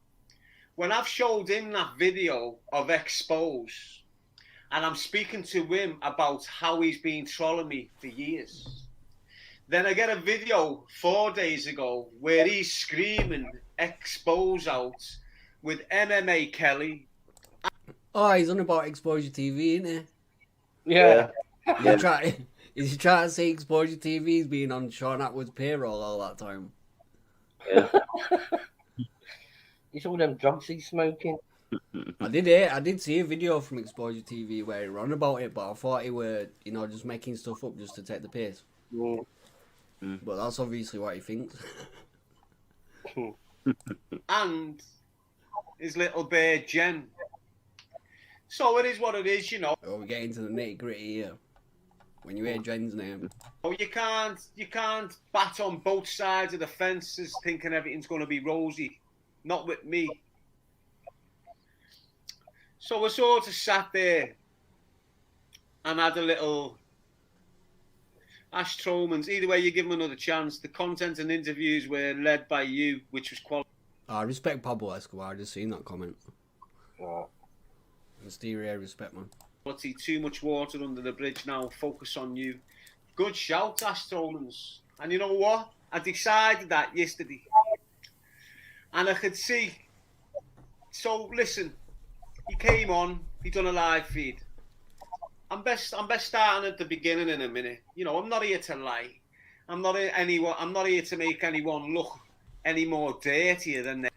when I've showed him that video of expose, and I'm speaking to him about how he's been trolling me for years. Then I get a video 4 days ago where he's screaming expose out with MMA Kelly. Oh, he's on about Exposure TV, isn't Yeah. he? Is he trying to say Exposure TV's been on Sean Atwood's payroll all that time? Yeah. It's all them drugs he's smoking. I did see a video from Exposure TV where he ran about it, but I thought he were, you know, just making stuff up just to take the piss. Mm. But that's obviously what he thinks. And his little bear Jen. So it is what it is, you know. Oh, we're getting to the nitty gritty here. When you hear Jen's name, Oh, you can't bat on both sides of the fences thinking everything's going to be rosy. Not with me. So we sort of sat there and had a little Ash Trollman's. Either way, you give him another chance. The content and interviews were led by you, which was quality. I respect Pablo Escobar. I just seen that comment. Oh. Mysterio, respect, man. Too much water under the bridge now. Focus on you. Good shout, Ash Trollman's. And you know what? I decided that yesterday. And I could see. So listen, he came on. He done a live feed. I'm best starting at the beginning in a minute. You know, I'm not here to lie. I'm not here to make anyone look any more dirtier than they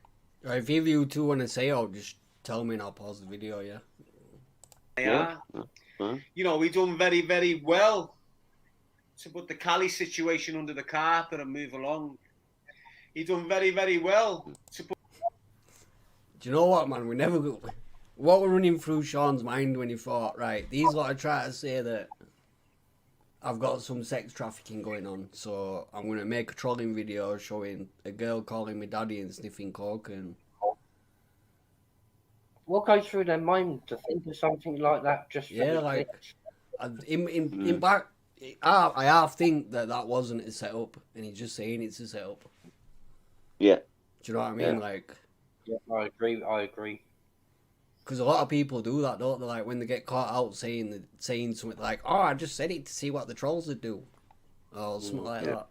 Right, if either of you two want to say, oh, just tell me and I'll pause the video. Yeah. are. You know, we done very, very well to put the Cali situation under the carpet and move along. He done very, very well to put. Do you know what, man? What were running through Sean's mind when he thought, right, these lot are trying to say that I've got some sex trafficking going on, so I'm going to make a trolling video showing a girl calling me daddy and sniffing coke and... What goes through their mind to think of something like that just for the like, clicks? in back, I half think that wasn't a setup, and he's just saying it's a setup. Yeah. Do you know what I mean? Yeah. Like... Yeah, I agree. Because a lot of people do that, don't they? Like, when they get caught out saying something like, oh, I just said it to see what the trolls would do. Or something like that.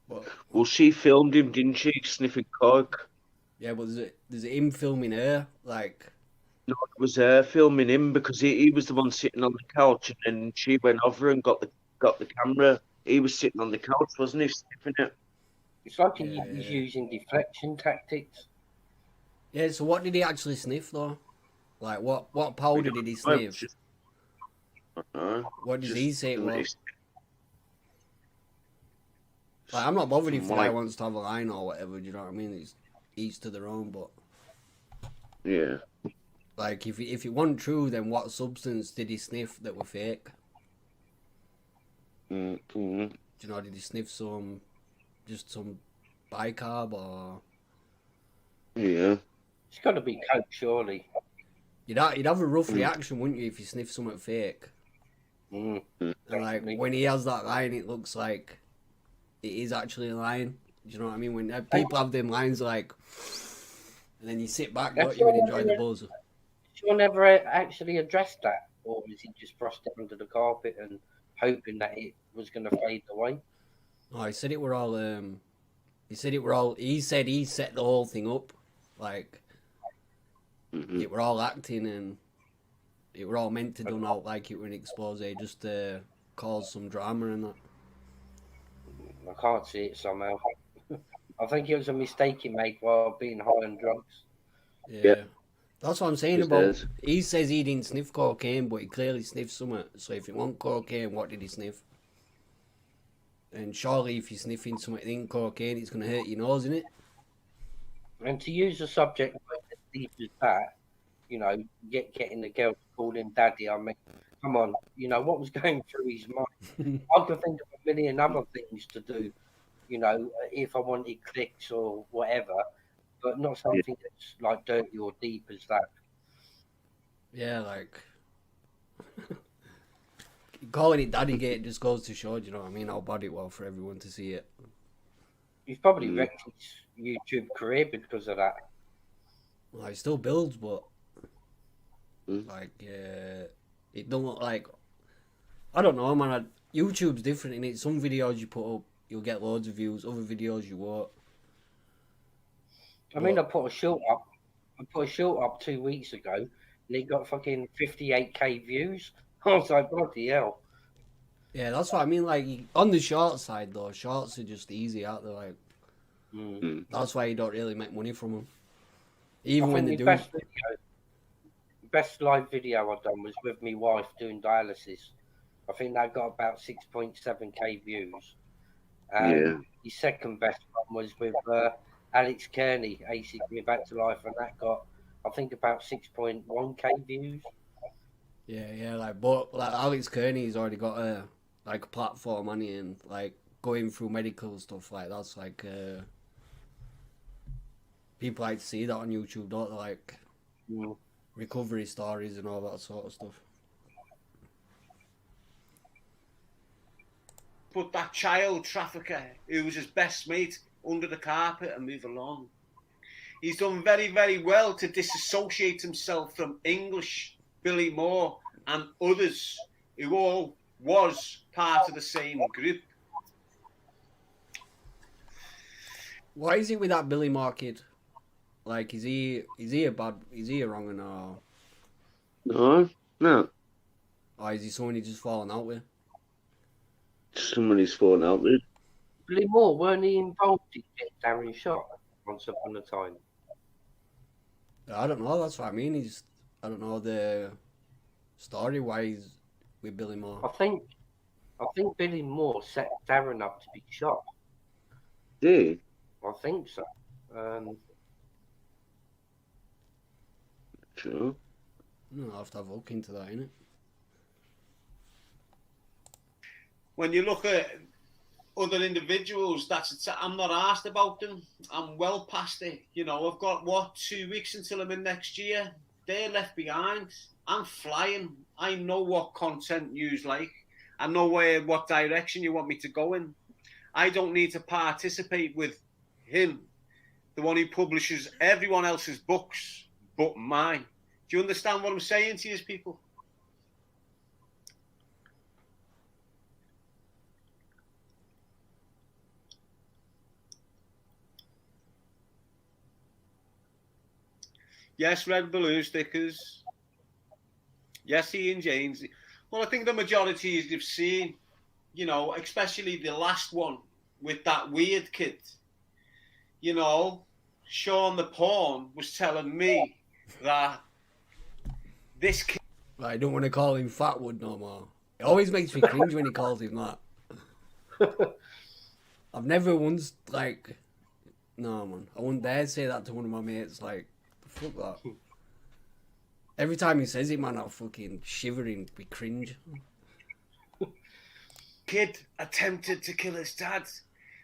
But, Well, she filmed him, didn't she? Sniffing coke. yeah, but there's him filming her, like... No, it was her filming him because he was the one sitting on the couch, and then she went over and got the camera. He was sitting on the couch, wasn't he, sniffing it? It's like he's using deflection tactics. Yeah, so what did he actually sniff, though? Like, what powder did he sniff? What did he say it was? Like, I'm not bothered if the guy wants to have a line or whatever, do you know what I mean? It's each to their own, but... Yeah. Like, if it wasn't true, then what substance did he sniff that were fake? Mm-hmm. Do you know, did he sniff just some bicarb or... Yeah. It's got to be coke, surely. You'd have a rough reaction, wouldn't you, if you sniff something fake? Mm. And like, when he has that line, it looks like it is actually a line. Do you know what I mean? When people have them lines like... And then you sit back, don't you, and enjoy the buzz. Sean never actually addressed that, or was he just brushed it under the carpet and hoping that it was going to fade away? Oh, he said it were all. He said he set the whole thing up, like it were all acting and it were all meant to done out like it were an expose just to cause some drama and that. I can't see it somehow. I think it was a mistake he made while being high on drugs. Yeah. That's what I'm saying about... He says he didn't sniff cocaine, but he clearly sniffed something. So if it wasn't cocaine, what did he sniff? And surely if you're sniffing something in cocaine, it's going to hurt your nose, innit? And to use a subject like as deep as that, you know, getting the girl to call him daddy, I mean, come on, you know, what was going through his mind? I could think of a million other things to do, you know, if I wanted clicks or whatever, but not something that's like dirty or deep as that. Yeah, like... Calling it Daddy Gate just goes to show, do you know what I mean, how bad it was for everyone to see it. He's probably wrecked his YouTube career because of that. Well, he still builds, but... Like, it don't look like... I don't know, man. YouTube's different in it. Some videos you put up, you'll get loads of views. Other videos you won't. I mean, I put a short up 2 weeks ago, and it got fucking 58k views. I was like, bloody hell. Yeah, that's what I mean. Like, on the short side, though, shorts are just easy out there. Like, that's why you don't really make money from them. Even when they do. Best live video I've done was with my wife doing dialysis. I think that got about 6.7k views. And the second best one was with Alex Kearney, basically Back to Life, and that got, I think, about 6.1k views. Yeah, but Alex Kearney's already got a platform on it, and like going through medical stuff like that's like people like to see that on YouTube, don't they? Like recovery stories and all that sort of stuff. Put that child trafficker who was his best mate under the carpet and move along. He's done very, very well to disassociate himself from English, Billy Moore, and others who all was part of the same group. Why is it with that Billy Moore kid? Like, is he a wrong and No. Or is he someone he's just fallen out with? Somebody's fallen out with. Billy Moore, weren't he involved in getting Darren shot once upon a time? I don't know, that's what I mean. I don't know the story why he's with Billy Moore. I think Billy Moore set Darren up to be shot. Did he? I think so. Sure. No, I'll have to have a look into that, innit? When you look at other individuals, I'm not asked about them. I'm well past it. You know, I've got 2 weeks until I'm in next year. They're left behind. I'm flying. I know what content you like. I know what direction you want me to go in. I don't need to participate with him, the one who publishes everyone else's books but mine. Do you understand what I'm saying to you people? Yes, red balloon stickers. Yes, Ian James. Well, I think the majority is you've seen, you know, especially the last one with that weird kid. You know, Sean the Pawn was telling me that this kid... I don't want to call him Fatwood no more. It always makes me cringe when he calls him that. I've never once, like... No, man. I wouldn't dare say that to one of my mates, like... Fuck that. Every time he says it, man, I'll fucking shivering, be cringe. Kid attempted to kill his dad.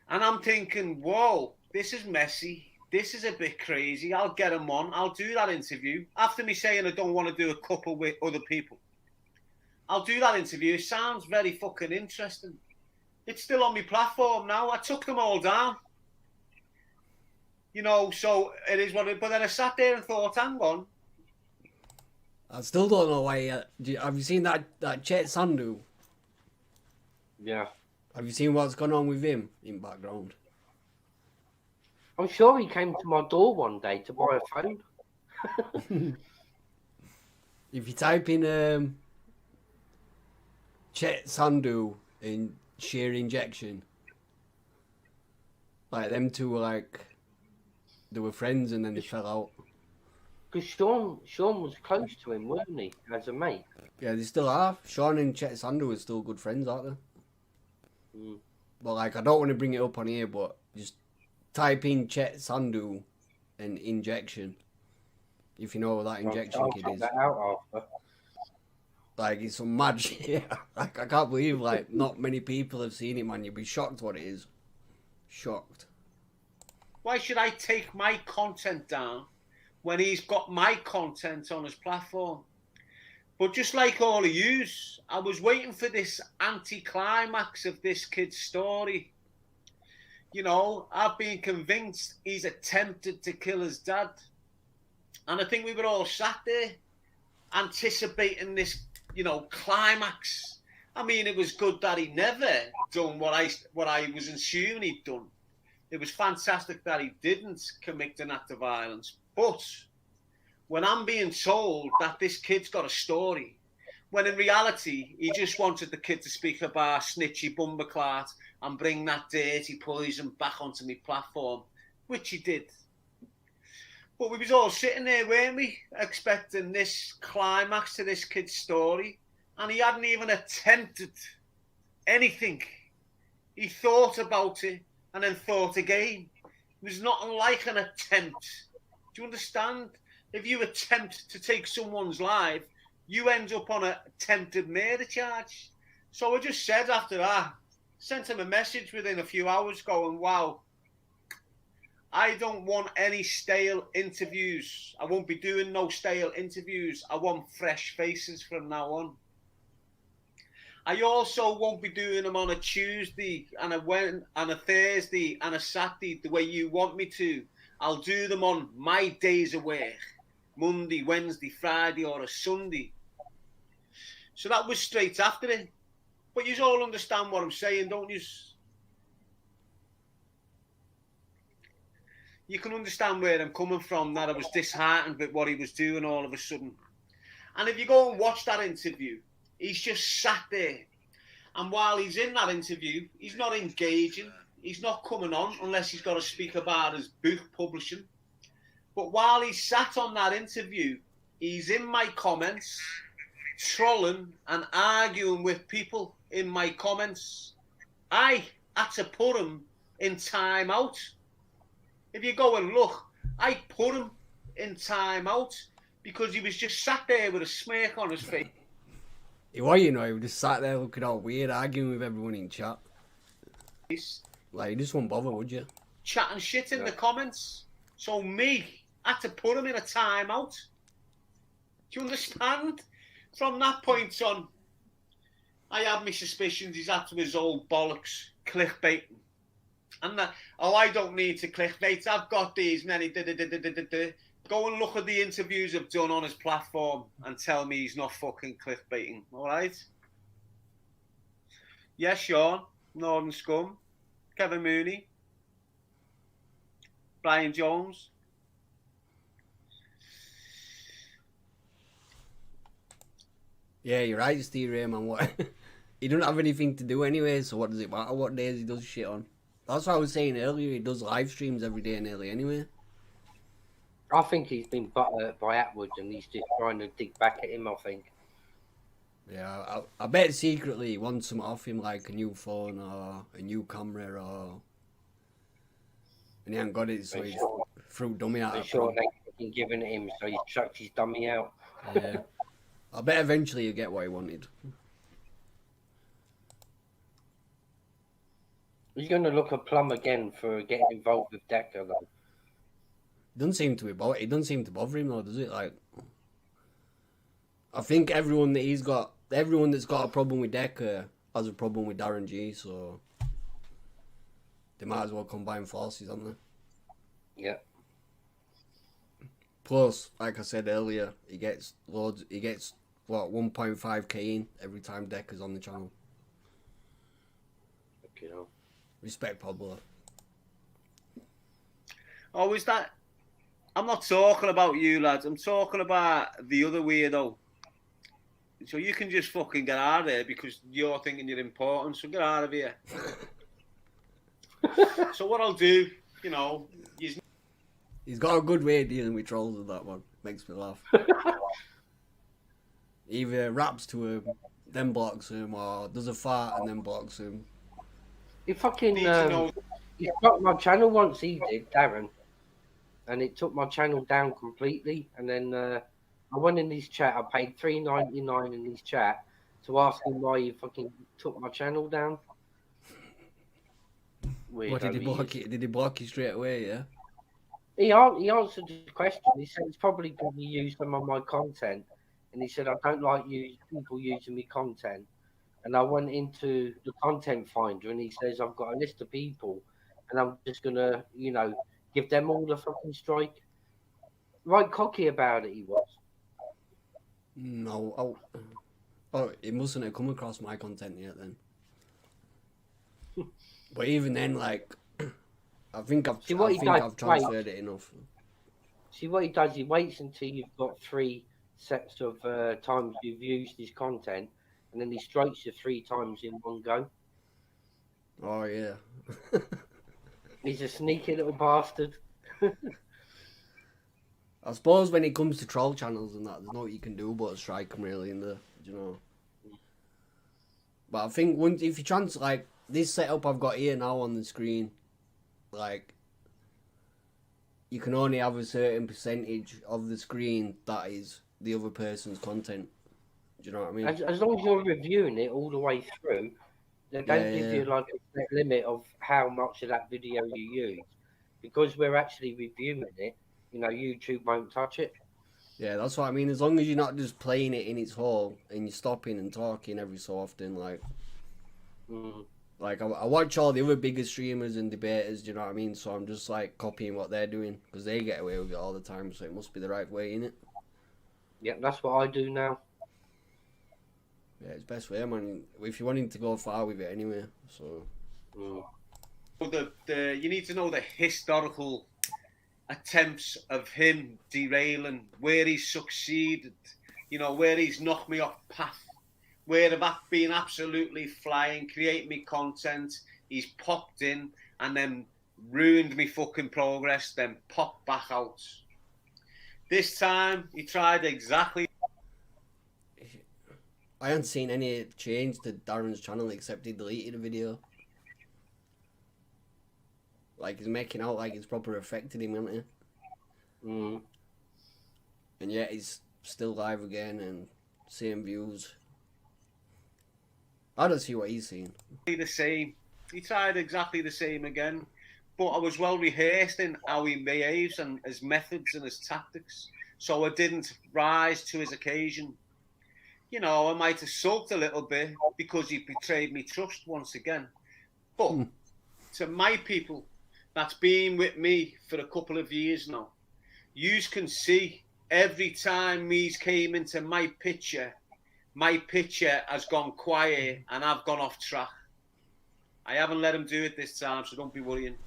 And I'm thinking, whoa, this is messy. This is a bit crazy. I'll get him on. I'll do that interview. After me saying I don't want to do a couple with other people, I'll do that interview. It sounds very fucking interesting. It's still on my platform now. I took them all down. You know, so it is what it... But then I sat there and thought, hang on. I still don't know why... have you seen that Chet Sandu? Yeah. Have you seen what's gone on with him in background? I'm sure he came to my door one day to buy a phone. If you type in Chet Sandu in sheer injection, like them two were like... They were friends and then they fell out. Because Sean was close to him, wasn't he, as a mate? Yeah, they still are. Sean and Chet Sandu are still good friends, aren't they? Mm. But like, I don't want to bring it up on here, but just type in Chet Sandu and injection. If you know what that injection kid is. That out after. Like, it's some mad shit. Like, I can't believe, like, not many people have seen it, man. You'd be shocked what it is. Shocked. Why should I take my content down when he's got my content on his platform? But just like all of yous, I was waiting for this anticlimax of this kid's story. You know, I've been convinced he's attempted to kill his dad. And I think we were all sat there anticipating this, you know, climax. I mean, it was good that he never done what I was assuming he'd done. It was fantastic that he didn't commit an act of violence. But when I'm being told that this kid's got a story, when in reality he just wanted the kid to speak about snitchy bumperclart and bring that dirty poison back onto my platform, which he did. But we was all sitting there, weren't we, expecting this climax to this kid's story, and he hadn't even attempted anything. He thought about it and then thought again. It was not unlike an attempt. Do you understand? If you attempt to take someone's life, you end up on an attempted murder charge. So I just said after that, sent him a message within a few hours going, wow, I don't want any stale interviews. I won't be doing no stale interviews. I want fresh faces from now on. I also won't be doing them on a Tuesday and a Thursday and a Saturday the way you want me to. I'll do them on my days of work, Monday, Wednesday, Friday, or a Sunday. So that was straight after it. But you all understand what I'm saying, don't you? You can understand where I'm coming from, that I was disheartened with what he was doing all of a sudden. And if you go and watch that interview, he's just sat there. And while he's in that interview, he's not engaging. He's not coming on unless he's got to speak about his book publishing. But while he's sat on that interview, he's in my comments, trolling and arguing with people in my comments. I had to put him in time out. If you go and look, I put him in time out because he was just sat there with a smirk on his face. Well, you know, he just sat there looking all weird, arguing with everyone in chat. Like, you just won't bother, would you? Chatting shit in the comments. So me, I had to put him in a timeout. Do you understand? From that point on, I had my suspicions he's after his old bollocks, clickbaiting. And that, oh, I don't need to clickbait. I've got these many. Go and look at the interviews I've done on his platform and tell me he's not fucking clickbaiting. All right? Yes, Sean, Northern Scum, Kevin Mooney, Brian Jones. Yeah, you're right, Steve Rayman. What? He don't have anything to do anyway, so what does it matter what days he does shit on? That's what I was saying earlier. He does live streams every day nearly anyway. I think he's been buttered by Attwood and he's just trying to dig back at him, I think. Yeah, I bet secretly he wants something off him, like a new phone or a new camera or... And he hasn't got it, so he's threw dummy out. I'm sure they've been giving it him, so he's chucked his dummy out. Yeah. I bet eventually he'll get what he wanted. He's going to look a plum again for getting involved with Decca, though. It doesn't seem to bother him though, does it? Like, I think everyone that's got a problem with Decca has a problem with DARRENGEE, so they might as well combine forces, haven't they? Yeah. Plus, like I said earlier, he gets what, 1.5k in every time Decca's on the channel. You know. Respect Pablo. Oh, is that? I'm not talking about you, lads. I'm talking about the other weirdo. So you can just fucking get out of there because you're thinking you're important. So get out of here. So what I'll do, you know, he's got a good way of dealing with trolls with that one. Makes me laugh. Either raps to him, then blocks him, or does a fart and then blocks him. He fucking he blocked my channel once. He did, Darren, and it took my channel down completely. And then I went in his chat. I paid $3.99 in his chat to ask him why he fucking took my channel down. What did he block it? Did he block you straight away? Yeah. He answered the question. He said it's probably because you use some of my content, and he said I don't like people using my content. And I went into the content finder and he says, I've got a list of people and I'm just going to, you know, give them all the fucking strike. Right cocky about it, he was. No. Oh, it mustn't have come across my content yet then. But even then, like, I think I've transferred it enough. See what he does. He waits until you've got 3 sets of times you've used his content, and then he strikes you 3 times in one go. Oh yeah. He's a sneaky little bastard. I suppose when it comes to troll channels and that, there's no what you can do but strike them really in the, you know. But I think once if you like this setup I've got here now on the screen, like you can only have a certain percentage of the screen that is the other person's content. Do you know what I mean? As long as you're reviewing it all the way through, they don't give you like a set limit of how much of that video you use. Because we're actually reviewing it, you know, YouTube won't touch it. Yeah, that's what I mean. As long as you're not just playing it in its whole and you're stopping and talking every so often, like, like I watch all the other bigger streamers and debaters. Do you know what I mean? So I'm just like copying what they're doing because they get away with it all the time. So it must be the right way, innit? Yeah, that's what I do now. Yeah, it's best way, man. If you're wanting to go far with it, anyway. So. You need to know the historical attempts of him derailing, where he's succeeded, you know, where he's knocked me off path, where I've been absolutely flying, creating me content, he's popped in and then ruined me fucking progress, then popped back out. This time, he tried exactly... I haven't seen any change to Darren's channel except he deleted a video. Like, he's making out like it's proper affected him, isn't it? And yet he's still live again and same views. I don't see what he's seeing. The same. He tried exactly the same again. But I was well rehearsed in how he behaves and his methods and his tactics. So I didn't rise to his occasion. You know, I might have sulked a little bit because he betrayed me trust once again. But to my people that's been with me for a couple of years now, you can see every time he's came into my picture has gone quiet and I've gone off track. I haven't let him do it this time, so don't be worrying.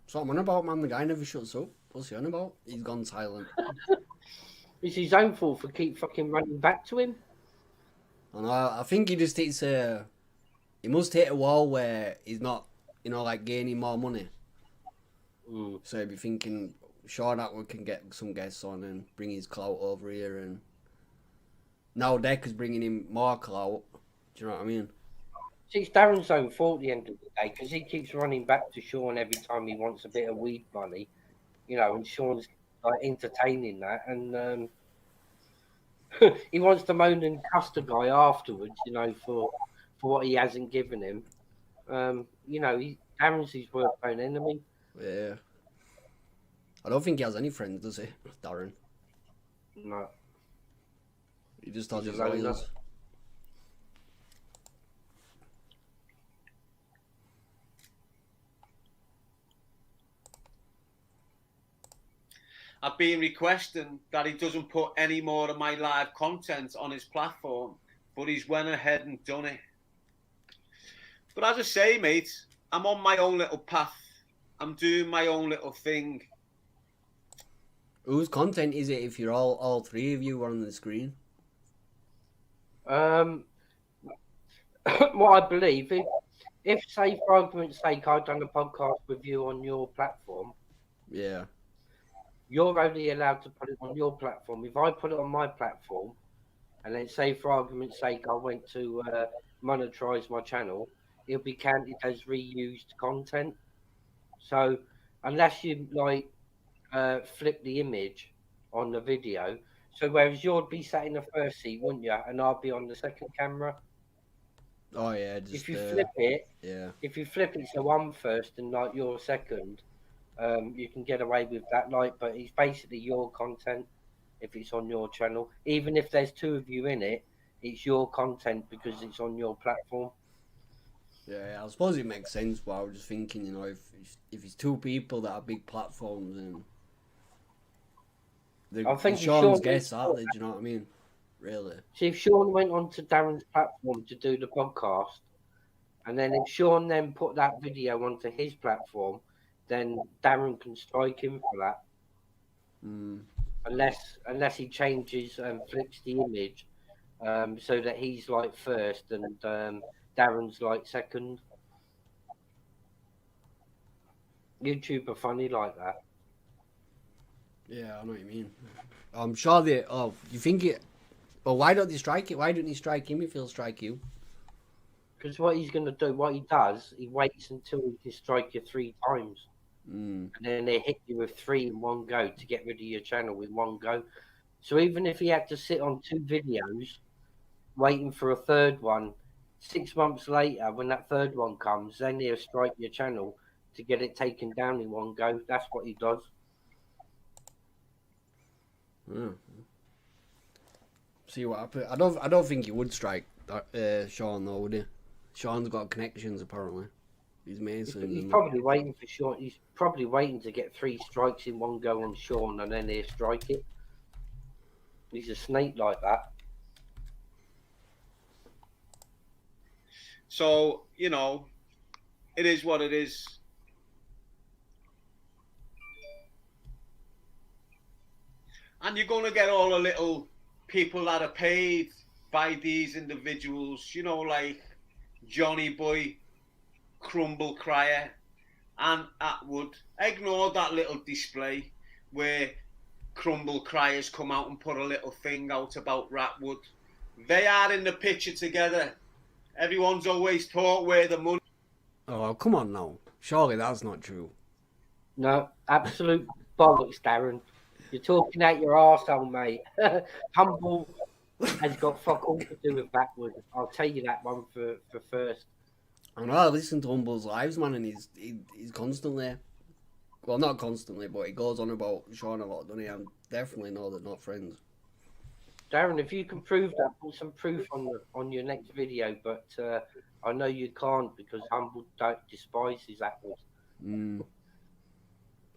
So I'm on about, man. The guy never shuts up. What's he on about? He's gone silent. It's his own fault for keep fucking running back to him. And I think he just hits a... He must hit a wall where he's not, you know, like gaining more money. So he'd be thinking Sean Atwood can get some guests on and bring his clout over here, and now Deck is bringing him more clout. Do you know what I mean? See, it's Darren's own fault at the end of the day because he keeps running back to Sean every time he wants a bit of weed money, you know, and Sean's like entertaining that, and he wants to moan and cuss the guy afterwards, you know, for what he hasn't given him. You know, Darren's his worst own enemy. Yeah. I don't think he has any friends, does he, Darren? No. He just has his lawyers. I've been requesting that he doesn't put any more of my live content on his platform, but he's went ahead and done it. But as I say, mate, I'm on my own little path. I'm doing my own little thing. Whose content is it if you're all three of you are on the screen? What I believe, if say for argument's sake, I've done a podcast with you on your platform. Yeah. You're only allowed to put it on your platform. If I put it on my platform, and then say for argument's sake, I went to monetize my channel, it'll be counted as reused content. So unless you like flip the image on the video, so whereas you'd be sat in the first seat, wouldn't you? And I'll be on the second camera. Oh yeah. Just, if you flip it, yeah. If you flip it, so I'm first and like you're second, you can get away with that. Like, but it's basically your content if it's on your channel. Even if there's two of you in it, it's your content because it's on your platform. Yeah, I suppose it makes sense. But I was just thinking, you know, if it's two people that have big platforms and I think Sean's guess that, do you know what I mean? Really. See, if Sean went onto Darren's platform to do the podcast, and then if Sean then put that video onto his platform, then Darren can strike him for that. Unless he changes and flips the image so that he's like first and Darren's like second. YouTube are funny like that. Yeah, I know what you mean. I'm sure they. Oh, you think it? Well, why don't they strike it? Why don't they strike him if he'll strike you? Because what he's going to do, what he does, he waits until he can strike you 3 times. And then they hit you with 3 in one go to get rid of your channel with one go. So even if he had to sit on 2 videos waiting for a third one, 6 months later when that third one comes, then he'll strike your channel to get it taken down in one go. That's what he does. See what happens. I don't think he would strike Sean though, would he? Sean's got connections apparently. He's Mason. He's probably waiting for Sean. He's probably waiting to get 3 strikes in one go on Sean, and then he'll strike it. He's a snake like that. So, you know, it is what it is. And you're going to get all the little people that are paid by these individuals, you know, like Johnny Boy, Crumble Crier, and Attwood. Ignore that little display where Crumble Criers come out and put a little thing out about Attwood. They are in the picture together. Everyone's always taught where the money. Oh, come on now. Surely that's not true. No, absolute bollocks, Darren. You're talking out your arsehole, mate. Humble has got fuck all to do with Attwood. I'll tell you that one for first. I know, I listen to Humble's lives, man, and he's constantly, well, not constantly, but he goes on about Sean a lot, doesn't he? I definitely know they're not friends. Darren, if you can prove that, put some proof on your next video, but I know you can't because Humble despises Attwood.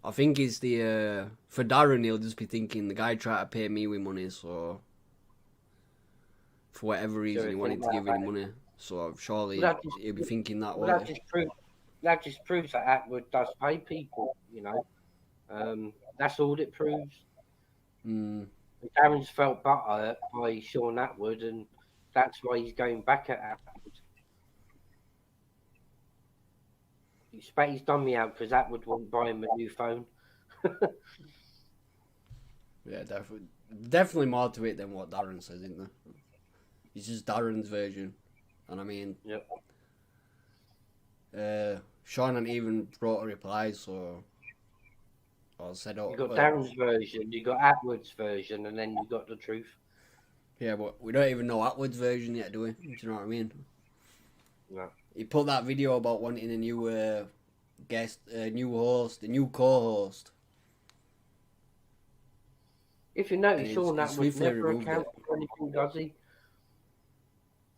I think it's the, for Darren, he'll just be thinking, the guy tried to pay me with money, so, for whatever reason, he wanted to give him money. So surely he'll be thinking that way. That just proves that Attwood does pay people, you know. That's all it proves. Darren's felt butthurt by Sean Atwood, and that's why he's going back at Attwood. He's done me out because Attwood won't buy him a new phone. Yeah, definitely more to it than what Darren says, isn't there? It's just Darren's version. And I mean, yep. Sean hadn't even brought a reply, so I said, "Oh." You got Darren's version, you got Attwood's version, and then you got the truth. Yeah, but we don't even know Attwood's version yet, do we? Do you know what I mean? No. He put that video about wanting a new guest, a new host, a new co-host. If you notice, Sean Atwood never accounts for anything, does he?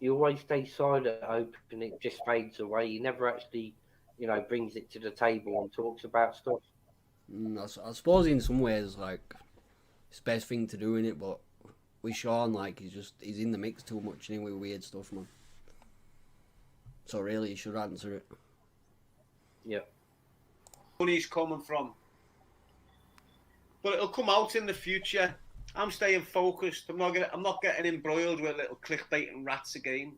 He always stays silent, open, it just fades away. He never actually, you know, brings it to the table and talks about stuff. I suppose in some ways, like, it's the best thing to do in it, but with Sean, like, he's in the mix too much anyway, weird stuff, man. So really, he should answer it. Yeah. Money's coming from. But it'll come out in the future. I'm staying focused. I'm not getting embroiled with little clickbait and rats again.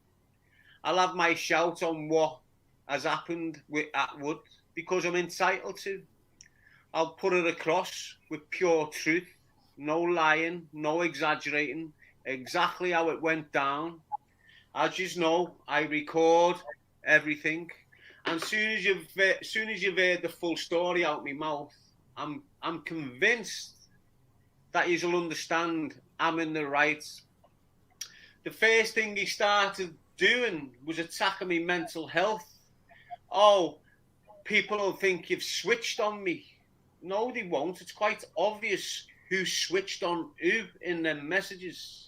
I'll have my shout on what has happened with Attwood because I'm entitled to. I'll put it across with pure truth, no lying, no exaggerating, exactly how it went down. As you know, I record everything, and soon as you've heard the full story out my mouth, I'm convinced that you'll understand I'm in the right. The first thing he started doing was attacking me mental health. Oh, people will think you've switched on me. No, they won't. It's quite obvious who switched on who in their messages.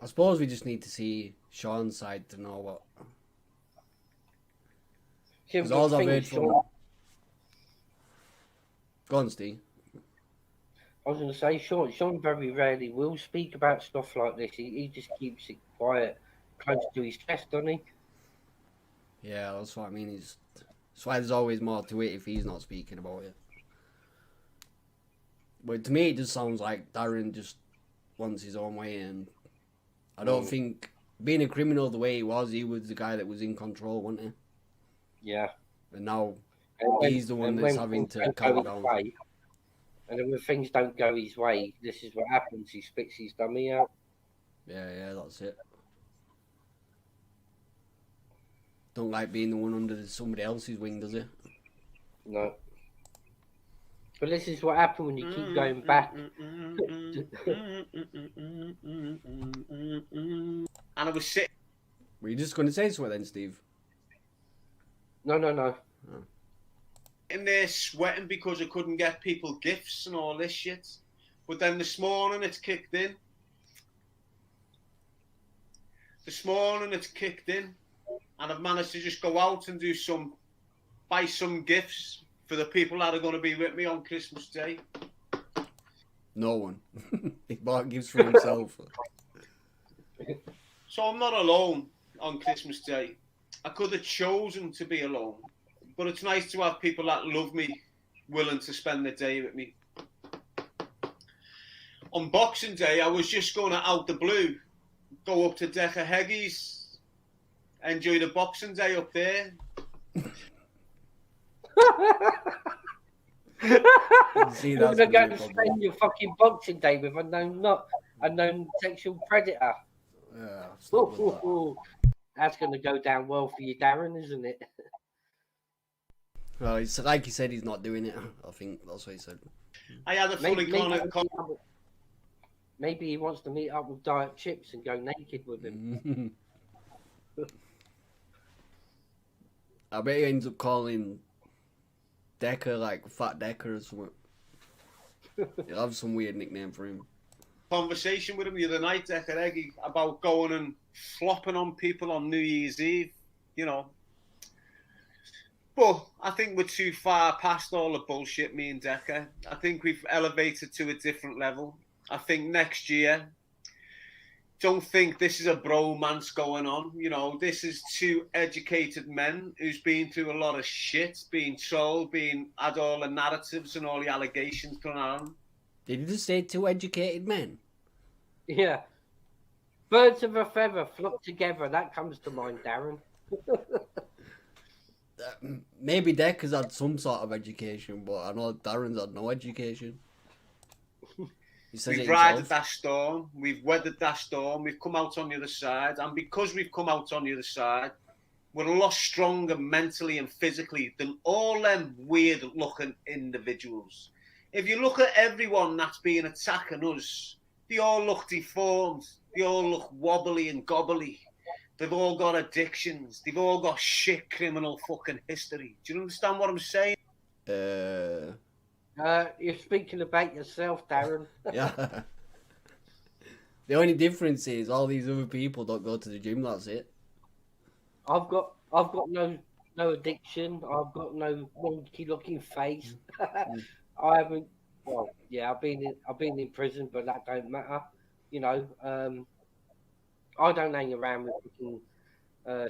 I suppose we just need to see Sean's side to know Because all I've heard from... Go on, Steve. I was going to say, Sean very rarely will speak about stuff like this. He just keeps it quiet, close to his chest, doesn't he? Yeah, that's what I mean. That's why there's always more to it if he's not speaking about it. But to me, it just sounds like Darren just wants his own way, and I don't think being a criminal the way he was the guy that was in control, wasn't he? Yeah. And now he's the one that's having to calm down. And then when things don't go his way, this is what happens. He spits his dummy out. Yeah, that's it. Don't like being the one under somebody else's wing, does he? No. But this is what happens when you keep going back. And I was sitting. Were you just going to say something then, Steve? No. Oh. In there sweating because I couldn't get people gifts and all this shit. But then this morning it's kicked in. And I've managed to just go out and buy some gifts for the people that are going to be with me on Christmas Day. No one. He bought gifts for himself. So I'm not alone on Christmas Day. I could have chosen to be alone. But it's nice to have people that love me willing to spend the day with me. On Boxing Day, I was just going to, out the blue, go up to DECCAHEGGIE's, enjoy the Boxing Day up there. You're going to go and spend your fucking Boxing Day with a known sexual predator. Yeah, that's going to go down well for you, Darren, isn't it? Well, it's like he said, he's not doing it. I think that's what he said. I had a funny maybe he wants to meet up with Diet Chips and go naked with him. I bet he ends up calling Decker like Fat Decker or something. He'll have some weird nickname for him. Conversation with him the other night, DECCAHEGGIE, about going and flopping on people on New Year's Eve, you know. But I think we're too far past all the bullshit, me and Decca. I think we've elevated to a different level. I think next year, don't think this is a bromance going on. You know, this is two educated men who's been through a lot of shit, being trolled, had all the narratives and all the allegations going on. Did you just say two educated men? Yeah. Birds of a feather flock together. That comes to mind, Darren. Maybe Decker's had some sort of education, but I know Darren's had no education. We've ridden that storm. We've weathered that storm. We've come out on the other side. And because we've come out on the other side, we're a lot stronger mentally and physically than all them weird-looking individuals. If you look at everyone that's been attacking us, they all look deformed. They all look wobbly and gobbly. They've all got addictions. They've all got shit criminal fucking history. Do you understand what I'm saying? You're speaking about yourself, Darren. Yeah. The only difference is all these other people don't go to the gym. That's it. I've got no addiction. I've got no wonky looking face. I haven't. Well, yeah, I've been in prison, but that don't matter. You know. I don't hang around with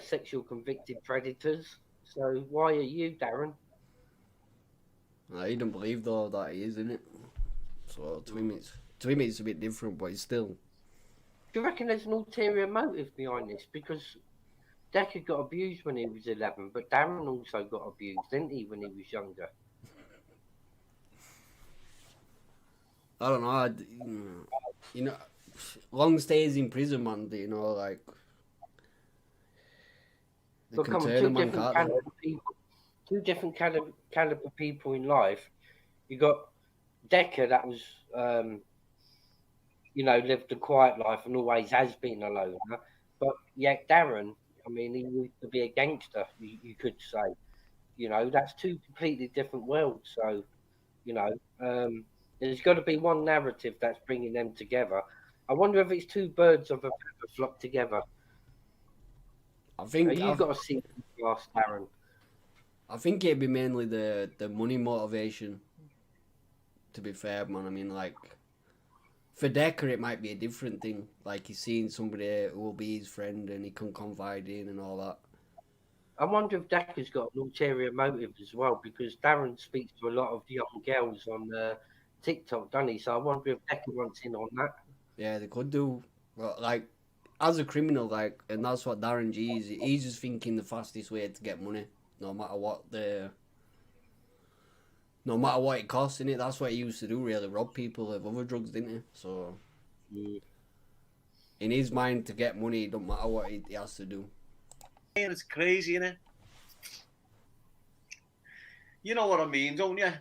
sexual convicted predators. So why are you, Darren? I don't believe though that he is, innit? So to him it's a bit different, but it's still. Do you reckon there's an ulterior motive behind this? Because Decker got abused when he was 11, but Darren also got abused, didn't he, when he was younger? I don't know. You know, long stays in prison, man. You know, like. But come on, two different caliber people in life. You got Decker that was, you know, lived a quiet life and always has been a loner. But yet Darren, I mean, he used to be a gangster, you could say. You know, that's two completely different worlds. So, you know, there's got to be one narrative that's bringing them together. I wonder if it's two birds of a feather flock together. I think you've got to see glass, Darren. I think it'd be mainly the money motivation. To be fair, man, I mean, like, for Decker, it might be a different thing. Like, he's seeing somebody who will be his friend and he can confide in and all that. I wonder if Decker's got an ulterior motive as well, because Darren speaks to a lot of young girls on TikTok, doesn't he? So I wonder if Decker wants in on that. Yeah, they could do. Well, like, as a criminal, like, and that's what DARRENGEE is. He's just thinking the fastest way to get money, no matter what it costs, innit? That's what he used to do, really, rob people of other drugs, didn't he? So, in his mind, to get money, it don't matter what he has to do. It's crazy, innit? You know what I mean, don't you?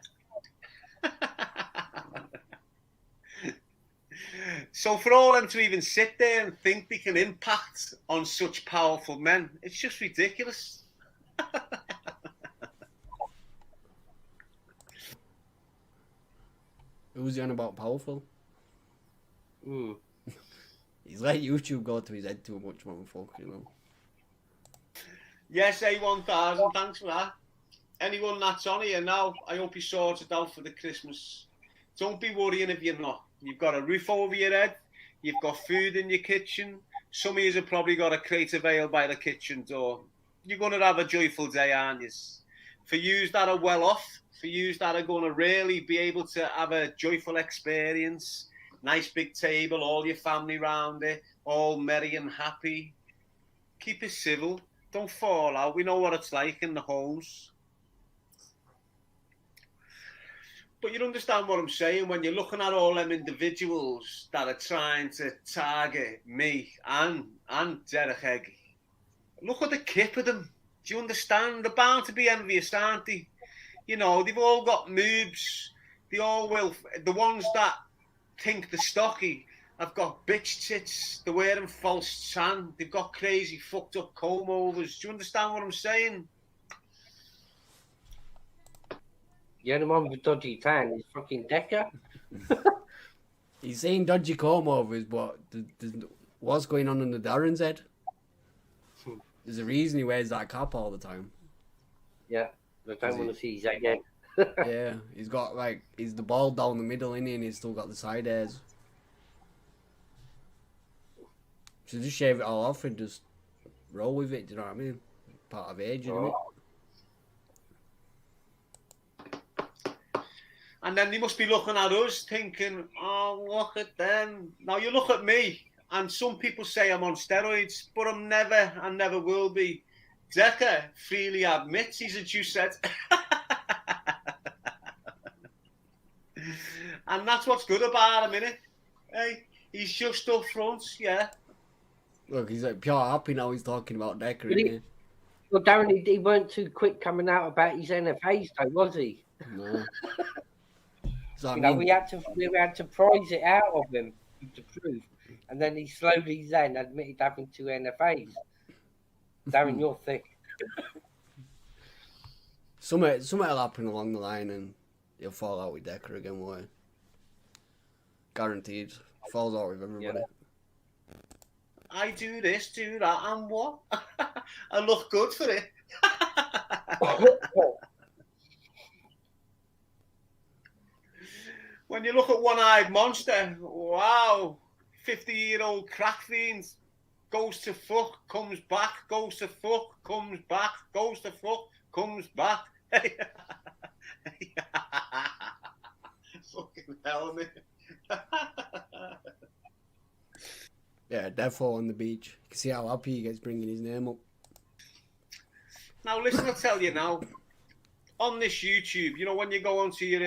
So for all them to even sit there and think they can impact on such powerful men, it's just ridiculous. Who's he on about powerful? Mm. He's let YouTube go to his head too much, motherfucker, you know. Yes, A1000, thanks for that. Anyone that's on here now, I hope you sorted out for the Christmas. Don't be worrying if you're not. You've got a roof over your head, you've got food in your kitchen. Some of you have probably got a crate of ale by the kitchen door. You're going to have a joyful day, aren't you? For yous that are well off, for yous that are going to really be able to have a joyful experience, nice big table, all your family round it, all merry and happy. Keep it civil. Don't fall out. We know what it's like in the homes. But you understand what I'm saying when you're looking at all them individuals that are trying to target me and DECCAHEGGIE. Look at the kip of them. Do you understand? They're bound to be envious, aren't they? You know, they've all got moves. They all will. The ones that think they're stocky have got bitch tits. They're wearing false tan. They've got crazy fucked up comb overs. Do you understand what I'm saying? The only one with dodgy tan is fucking Decker. He's saying dodgy comb overs, but what's going on in the Darren's head? There's a reason he wears that cap all the time. Yeah, I don't want to see his head again. Yeah, he's got like, he's the bald down the middle, innit, and he's still got the side hairs. So just shave it all off and just roll with it, do you know what I mean? Part of age, isn't it? And then they must be looking at us thinking, oh, look at them. Now you look at me, and some people say I'm on steroids, but I'm never and never will be. Decca freely admits he's a juicehead. And that's what's good about him, innit? Hey, he's just up front, yeah. Look, he's like pure happy now he's talking about Decker, isn't he? Well, Darren, he weren't too quick coming out about his NFAs, though, was he? No. So, you know, we had to prize it out of him to prove, and then he slowly then admitted having 2 NFAs. Darren, you're thick. Something will happen along the line, and he'll fall out with Decker again, won't he? Guaranteed. Falls out with everybody. Yeah. I do this, do that, and what? I look good for it. When you look at One-Eyed Monster, wow, 50-year-old crack fiend, goes to fuck, comes back, goes to fuck, comes back, goes to fuck, comes back. Fucking hell, man. Yeah, Defo on the beach. You can see how happy he gets bringing his name up. Now, listen, I'll tell you now, on this YouTube, you know, when you go onto your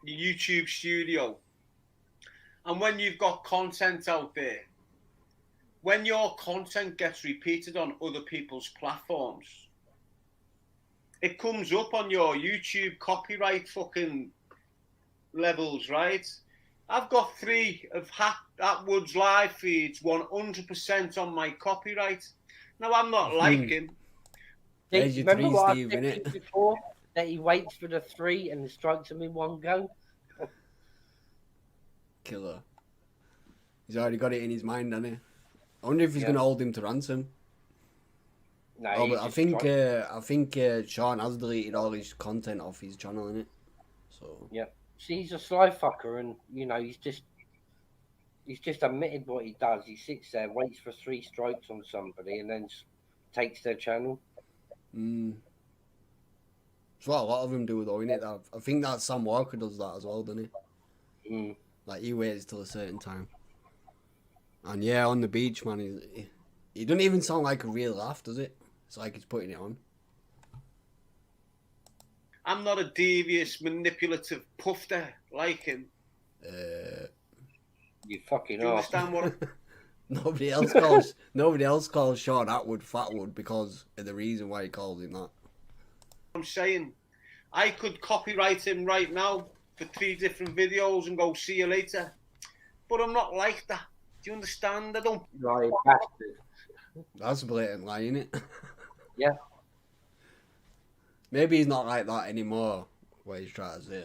YouTube studio, and when you've got content out there, when your content gets repeated on other people's platforms, it comes up on your YouTube copyright fucking levels, right? I've got 3 of Attwood's live feeds, 100% on my copyright. Now, I'm not like him. There's your Remember 3, what Steve, I said innit? before? That he waits for the 3 and strikes them in one go? Killer. He's already got it in his mind, hasn't he? I wonder if he's going to hold him to ransom. No, Oh, he but just I think Sean has deleted all his content off his channel, innit? So Yeah. See, he's a sly fucker, and you know he's just admitted what he does. He sits there, waits for 3 strikes on somebody, and then takes their channel. it's what a lot of them do, though, innit? I think that Sam Walker does that as well, doesn't he? Mm. Like he waits till a certain time. And yeah, on the beach, man, he doesn't even sound like a real laugh, does it? It's like he's putting it on. I'm not a devious, manipulative puffer like him. You fucking Do you are. understand what Nobody else calls Sean Atwood Fatwood because of the reason why he calls him that. I'm saying? I could copyright him right now for 3 different videos and go, see you later. But I'm not like that. Do you understand? I don't. Right, bastard. That's a blatant lie, innit? Yeah. Maybe he's not like that anymore, what he's trying to say.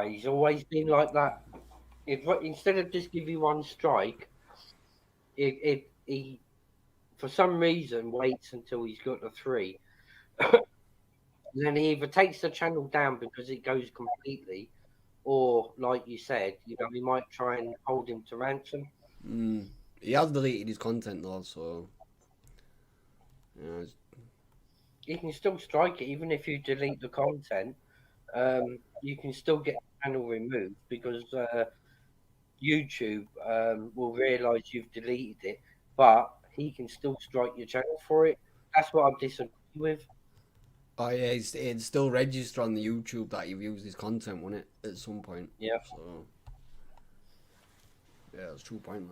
He's always been like that. Instead of just give you 1 strike, he for some reason waits until he's got the 3. Then he either takes the channel down because it goes completely, or like you said, you know, he might try and hold him to ransom. He has deleted his content though, so yeah. You can still strike it even if you delete the content. You can still get the channel removed because YouTube will realise you've deleted it, but he can still strike your channel for it. That's what I'm disagreeing with. Oh yeah, it'd still register on the YouTube that you've used his content, wouldn't it, at some point? Yeah. So yeah, that's true point.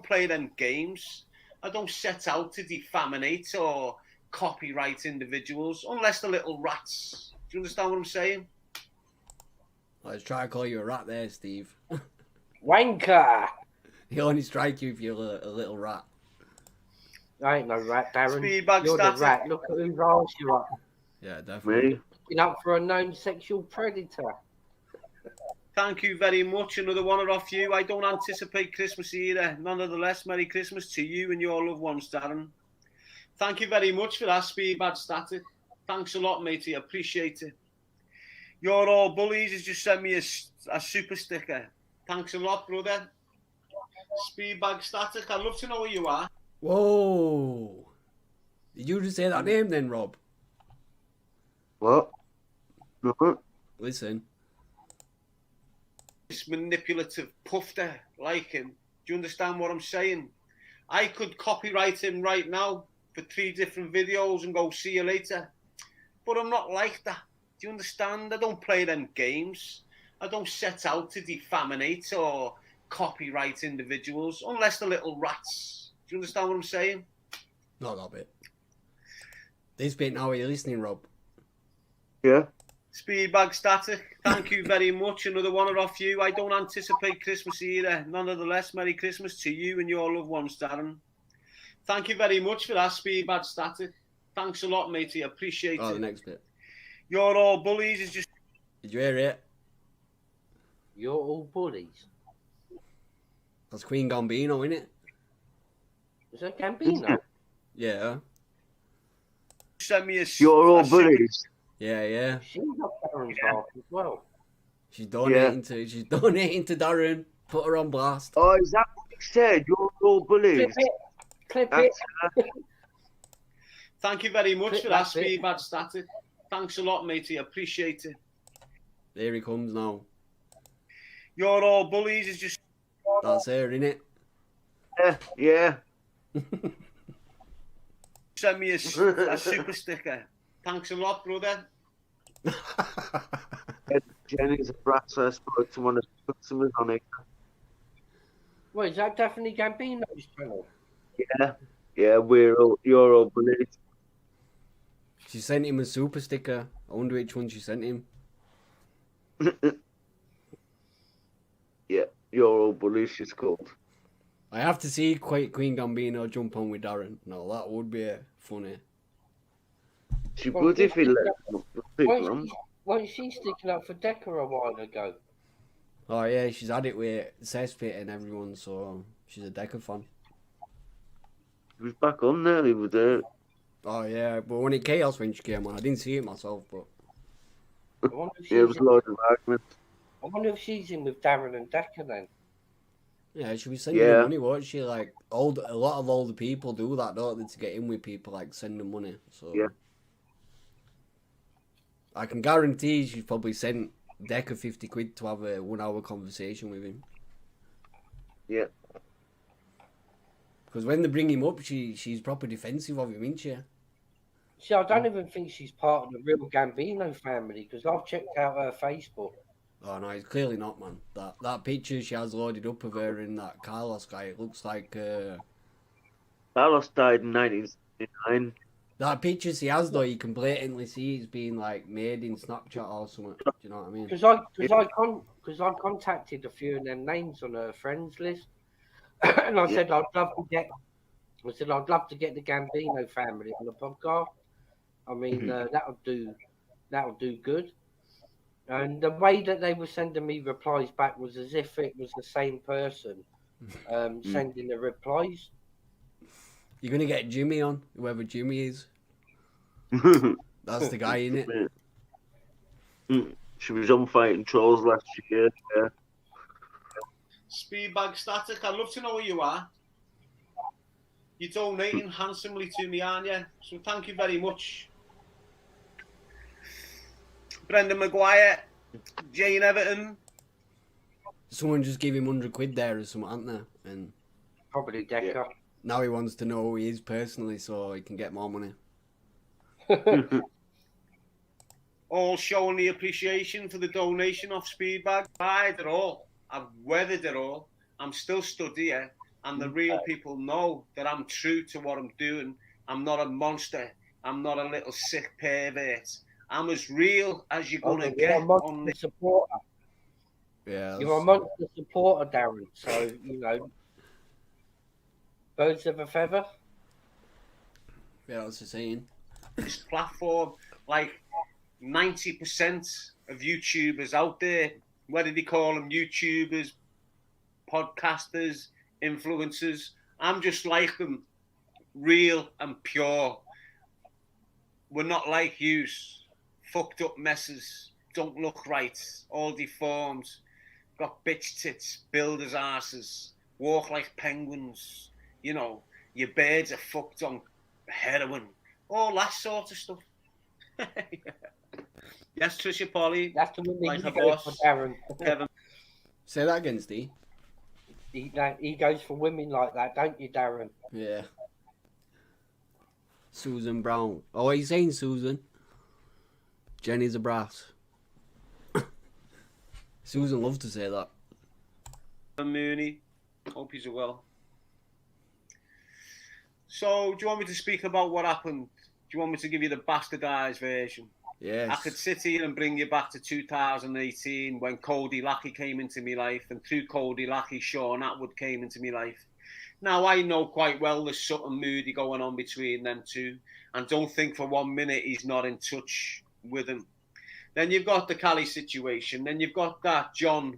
Play them games. I don't set out to defamate or copyright individuals unless they're little rats. Do you understand what I'm saying? I was trying to call you a rat there, Steve. Wanker! He only strike you if you're a little rat. I ain't no rat, Darren. Speedbag You're static. the rat. Look at whose arse you're up. Yeah, definitely. Me? Looking up for a known sexual predator. Thank you very much. Another one off you. I don't anticipate Christmas either. Nonetheless, Merry Christmas to you and your loved ones, Darren. Thank you very much for that, Speedbag Static. Thanks a lot, matey. I appreciate it. You're all bullies has just sent me a super sticker. Thanks a lot, brother. Speedbag Static. I'd love to know who you are. Whoa! Did you just say that name then, Rob? What? No. Listen. This manipulative puffer like him. Do you understand what I'm saying? I could copyright him right now for 3 different videos and go, see you later. But I'm not like that. Do you understand? I don't play them games. I don't set out to defamate or copyright individuals unless they're little rats. Do you understand what I'm saying? Not that bit. This bit now, are you listening, Rob? Yeah. Speedbag Static, thank you very much. Another one off you. I don't anticipate Christmas either. Nonetheless, Merry Christmas to you and your loved ones, Darren. Thank you very much for that, Speedbag Static. Thanks a lot, matey. I appreciate Oh, it. the next bit. You're all bullies is just... Did you hear it? You're all bullies. That's Queen Gambino, innit? Is that Gambino? Yeah. Send me a... You're all bullies. Yeah. She's got Darren's arse as well. She's donating to Darren. Put her on blast. Oh, is that what he said? You're all bullies. Clip it. Thank you very much Clip for that, that bit. Speedbag Static. Thanks a lot, matey. I appreciate it. There he comes now. You're all bullies is just... That's her, innit? Yeah. Send me a super sticker. Thanks a lot, brother. Jenny's a brat, so I spoke to one of the customers on it. Well, is that definitely Gambino's channel? Yeah. You're all bullies. She sent him a super sticker. I wonder which one she sent him. Yeah, you're all bullies, she's called. I have to see Queen Gambino jump on with Darren. No, that would be funny. She would if he let people on. Wasn't she sticking up for Decca a while ago? Oh yeah, she's had it with Cesspit and everyone, so she's a Decca fan. She was back on there the other day. Oh yeah, but when it chaos when she came on, I didn't see it myself, but I wonder if Yeah, it she's was in, loads of arguments. I wonder if she's in with Darren and Decca then. yeah, she was sending Yeah. them money, wasn't she? Like a lot of older people do that, don't they, to get in with people, like send them money. So Yeah. I can guarantee she's probably sent Decca 50 quid to have a 1 hour conversation with him. Yeah. Because when they bring him up, she's proper defensive of him, isn't she? See, I don't even think she's part of the real Gambino family because I've checked out her Facebook. Oh no, it's clearly not, man. That picture she has loaded up of her in that Carlos guy, it looks like Carlos died in 1979. that picture she has though. You can blatantly see it's being like made in Snapchat or something. Do you know what I mean? Because I contacted a few of them names on her friends list, and I said I'd love to get the Gambino family on the podcast. I mean that'll do good. And the way that they were sending me replies back was as if it was the same person sending the replies. You're gonna get Jimmy on, whoever Jimmy is. That's the guy, innit? She was on Fighting Trolls last year. Yeah. Speedbag Static, I'd love to know who you are. You're donating handsomely to me, aren't you? So thank you very much. Brendan Maguire, Jane Everton. Someone just gave him 100 quid there or something, aren't they? And Probably Decca. now he wants to know who he is personally so he can get more money. All showing the appreciation for the donation off Speedbag. I've tried it all. I've weathered it all. I'm still stood here, and the real people know that I'm true to what I'm doing. I'm not a monster. I'm not a little sick pervert. I'm as real as you're gonna get on this. Supporter. Yeah. You're a monster supporter, Darren. So you know, birds of a feather. Yeah, that's the saying. This platform, like 90% of YouTubers out there, whether they call them YouTubers, podcasters, influencers, I'm just like them, real and pure. We're not like yous, fucked up messes, don't look right, all deformed, got bitch tits, builders' asses, walk like penguins, you know, your birds are fucked on heroin, all that sort of stuff. Yes, Trisha Polly. That's the one like that her he goes boss, for, Darren. Kevin. Say that again, Steve. He goes for women like that, don't you, Darren? Yeah. Susan Brown. Oh, what are you saying, Susan? Jenny's a brass. Susan loves to say that. Mooney. Hope he's well. So, do you want me to speak about what happened? Do you want me to give you the bastardized version? Yes. I could sit here and bring you back to 2018 when Cody Lackey came into my life, and through Cody Lackey, Sean Atwood came into my life. Now, I know quite well there's something moody going on between them two, and don't think for 1 minute he's not in touch with him. Then you've got the Cali situation. Then you've got that John,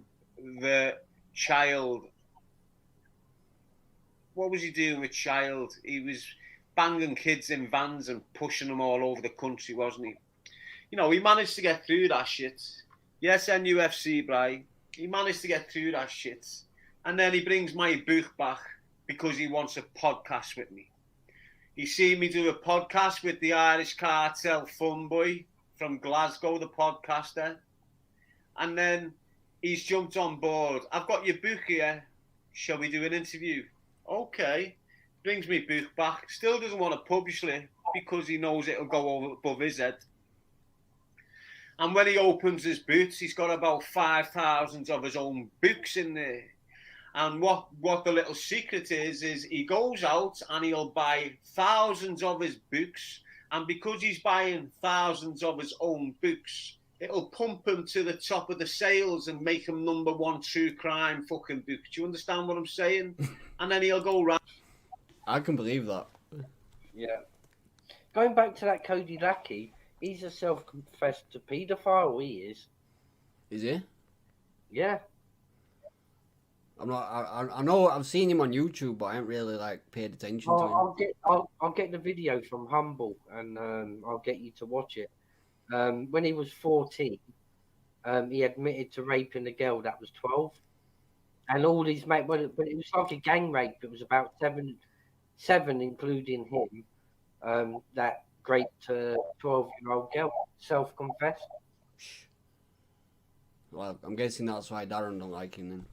the child. What was he doing with child? He was banging kids in vans and pushing them all over the country, wasn't he? You know, he managed to get through that shit. Yes, NUFC, Bri. He managed to get through that shit. And then he brings my book back because he wants a podcast with me. He seen me do a podcast with the Irish Cartel Fun Boy from Glasgow, the podcaster. And then he's jumped on board. I've got your book here. Shall we do an interview? Okay. Brings me book back. Still doesn't want to publish it because he knows it'll go over above his head. And when he opens his boots, he's got about 5,000 of his own books in there. And what the little secret is he goes out and he'll buy thousands of his books. And because he's buying thousands of his own books, it'll pump him to the top of the sales and make him #1 true crime fucking book. Do you understand what I'm saying? And then he'll go round. I can believe that. Yeah. Going back to that Cody Lackey, he's a self-confessed paedophile, he is. Is he? Yeah. I'm not. I know I've seen him on YouTube, but I haven't really like paid attention to him. I'll get the video from Humble, and I'll get you to watch it. When he was 14, he admitted to raping a girl that was 12, and all his mates. But it was like a gang rape. It was about seven, including him. That great 12-year-old girl self-confessed. Well, I'm guessing that's why Darren don't like him then.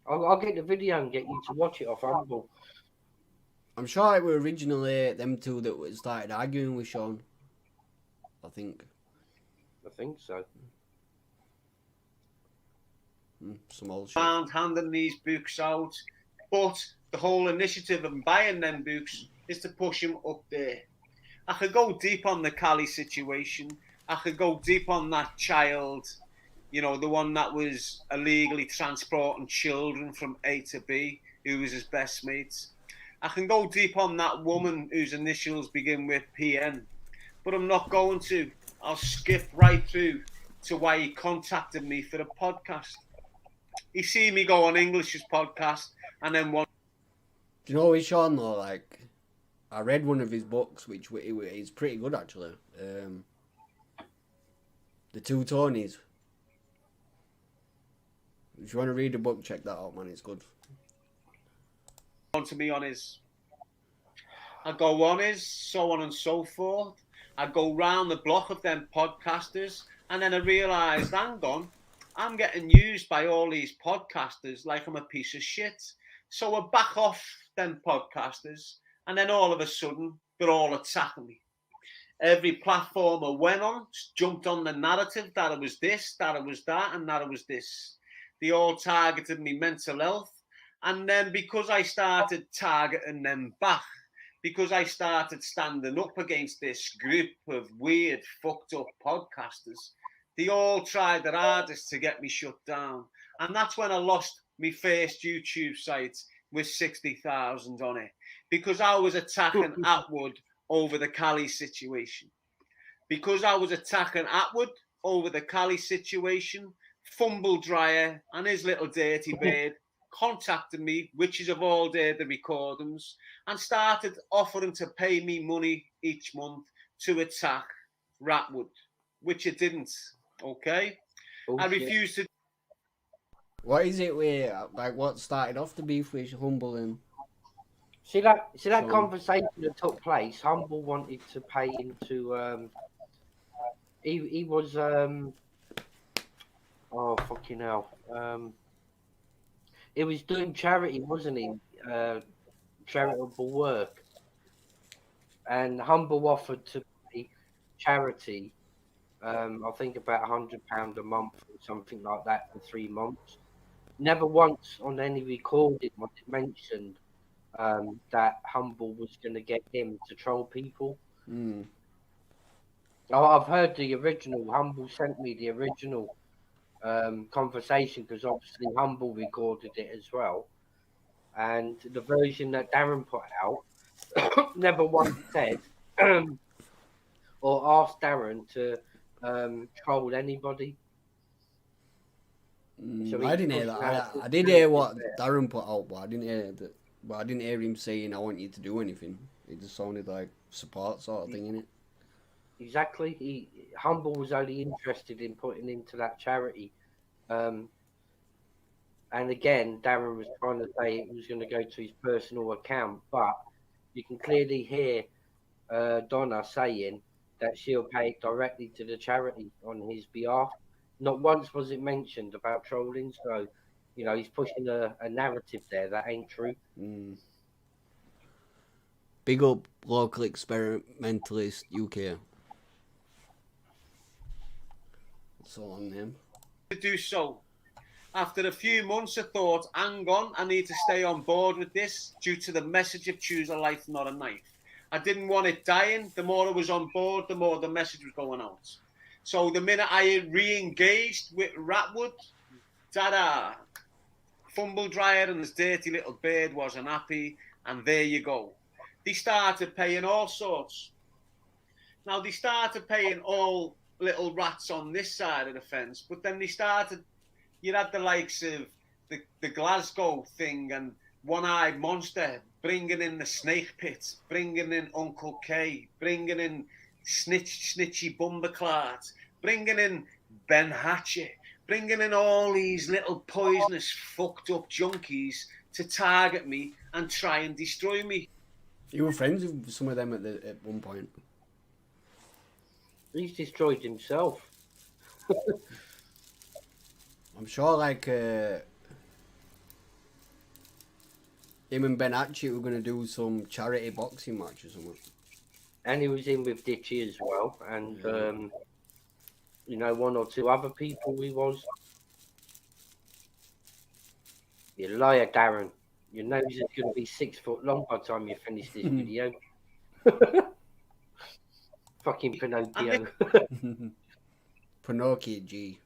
I'll get the video and get you to watch it off Humble. I'm sure it were originally them two that started arguing with Sean. I think so. Some old shit. Found handing these books out, but the whole initiative of buying them books is to push him up there. I could go deep on the Cali situation. I could go deep on that child, you know, the one that was illegally transporting children from A to B, who was his best mates. I can go deep on that woman whose initials begin with PN, but I'm not going to. I'll skip right through to why he contacted me for the podcast. He see me go on English's podcast, and then one. Do you know with Sean though? Like, I read one of his books, which is pretty good actually. The Two Tonys. If you want to read the book, check that out, man. It's good. On to me on his. I go on his, so on and so forth. I go round the block of them podcasters, and then I realised, hang on, I'm getting used by all these podcasters like I'm a piece of shit. So I back off them podcasters, and then all of a sudden, they're all attacking me. Every platform I went on jumped on the narrative that it was this, that it was that, and that it was this. They all targeted me mental health. And then because I started targeting them back, because I started standing up against this group of weird, fucked up podcasters, they all tried their hardest to get me shut down. And that's when I lost my first YouTube site with 60,000 on it, because I was attacking Attwood over the Cali situation. Because I was attacking Attwood over the Cali situation, Fumble Dryer and his little dirty bird contacted me, witches have all heard the recordings, and started offering to pay me money each month to attack Ratwood, which it didn't. Okay? I refused to. What is it with, like, what started off the beef with Humble and... See that conversation that took place. Humble wanted to pay into. He was. Oh fucking hell! He was doing charity, wasn't he? Charitable work, and Humble offered to pay charity. I think about £100 a month or something like that for 3 months. Never once on any recording was it mentioned that Humble was going to get him to troll people. I've heard the original. Humble sent me the original conversation, because obviously Humble recorded it as well. And the version that Darren put out never once said or asked Darren to troll anybody. So I didn't hear that. I did hear what Darren put out, but I didn't hear that. But I didn't hear him saying, "I want you to do anything." It just sounded like support sort of thing, innit? Exactly. Humble was only interested in putting into that charity. And again, Darren was trying to say it was going to go to his personal account, but you can clearly hear Donna saying that she'll pay it directly to the charity on his behalf. Not once was it mentioned about trolling, so, you know, he's pushing a narrative there that ain't true. Big up local experimentalist UK. That's a long name. To do so. After a few months, I thought, hang on, I need to stay on board with this due to the message of choose a life, not a knife. I didn't want it dying. The more I was on board, the more the message was going out. So the minute I re-engaged with Ratwood, Fumble Dryer and his dirty little bird wasn't happy, and there you go. They started paying all sorts. Now, they started paying all little rats on this side of the fence, but then they started, you had the likes of the Glasgow thing and One-Eyed Monster, bringing in the Snake Pit, bringing in Uncle K, bringing in Snitchy Bumberclart, bringing in Ben Hatchett, bringing in all these little poisonous, fucked up junkies to target me and try and destroy me. You were friends with some of them at one point. He's destroyed himself. I'm sure, like, him and Ben Hatchett were going to do some charity boxing match or something. And he was in with Ditchy as well. And, you know, one or two other people he was. You liar, Darren. Your nose is going to be 6 foot long by the time you finish this video. Fucking Pinocchio. Pinocchio G.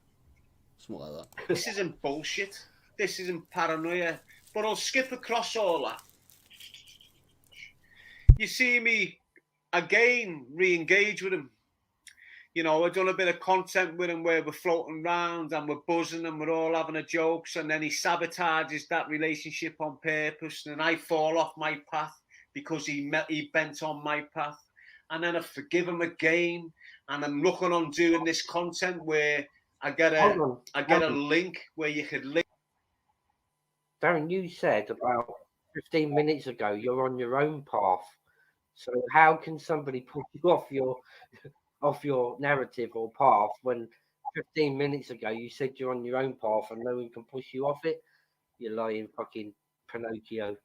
Something like that. This isn't bullshit. This isn't paranoia. But I'll skip across all that. You see me again re-engage with him. You know, I've done a bit of content with him where we're floating around and we're buzzing and we're all having a jokes, and then he sabotages that relationship on purpose, and I fall off my path because he bent on my path. And then I forgive him again, and I'm looking on doing this content where I get a link where you could link. Darren, you said about 15 minutes ago you're on your own path. So how can somebody pull you off your narrative or path when 15 minutes ago you said you're on your own path and no one can push you off it? You lying fucking Pinocchio.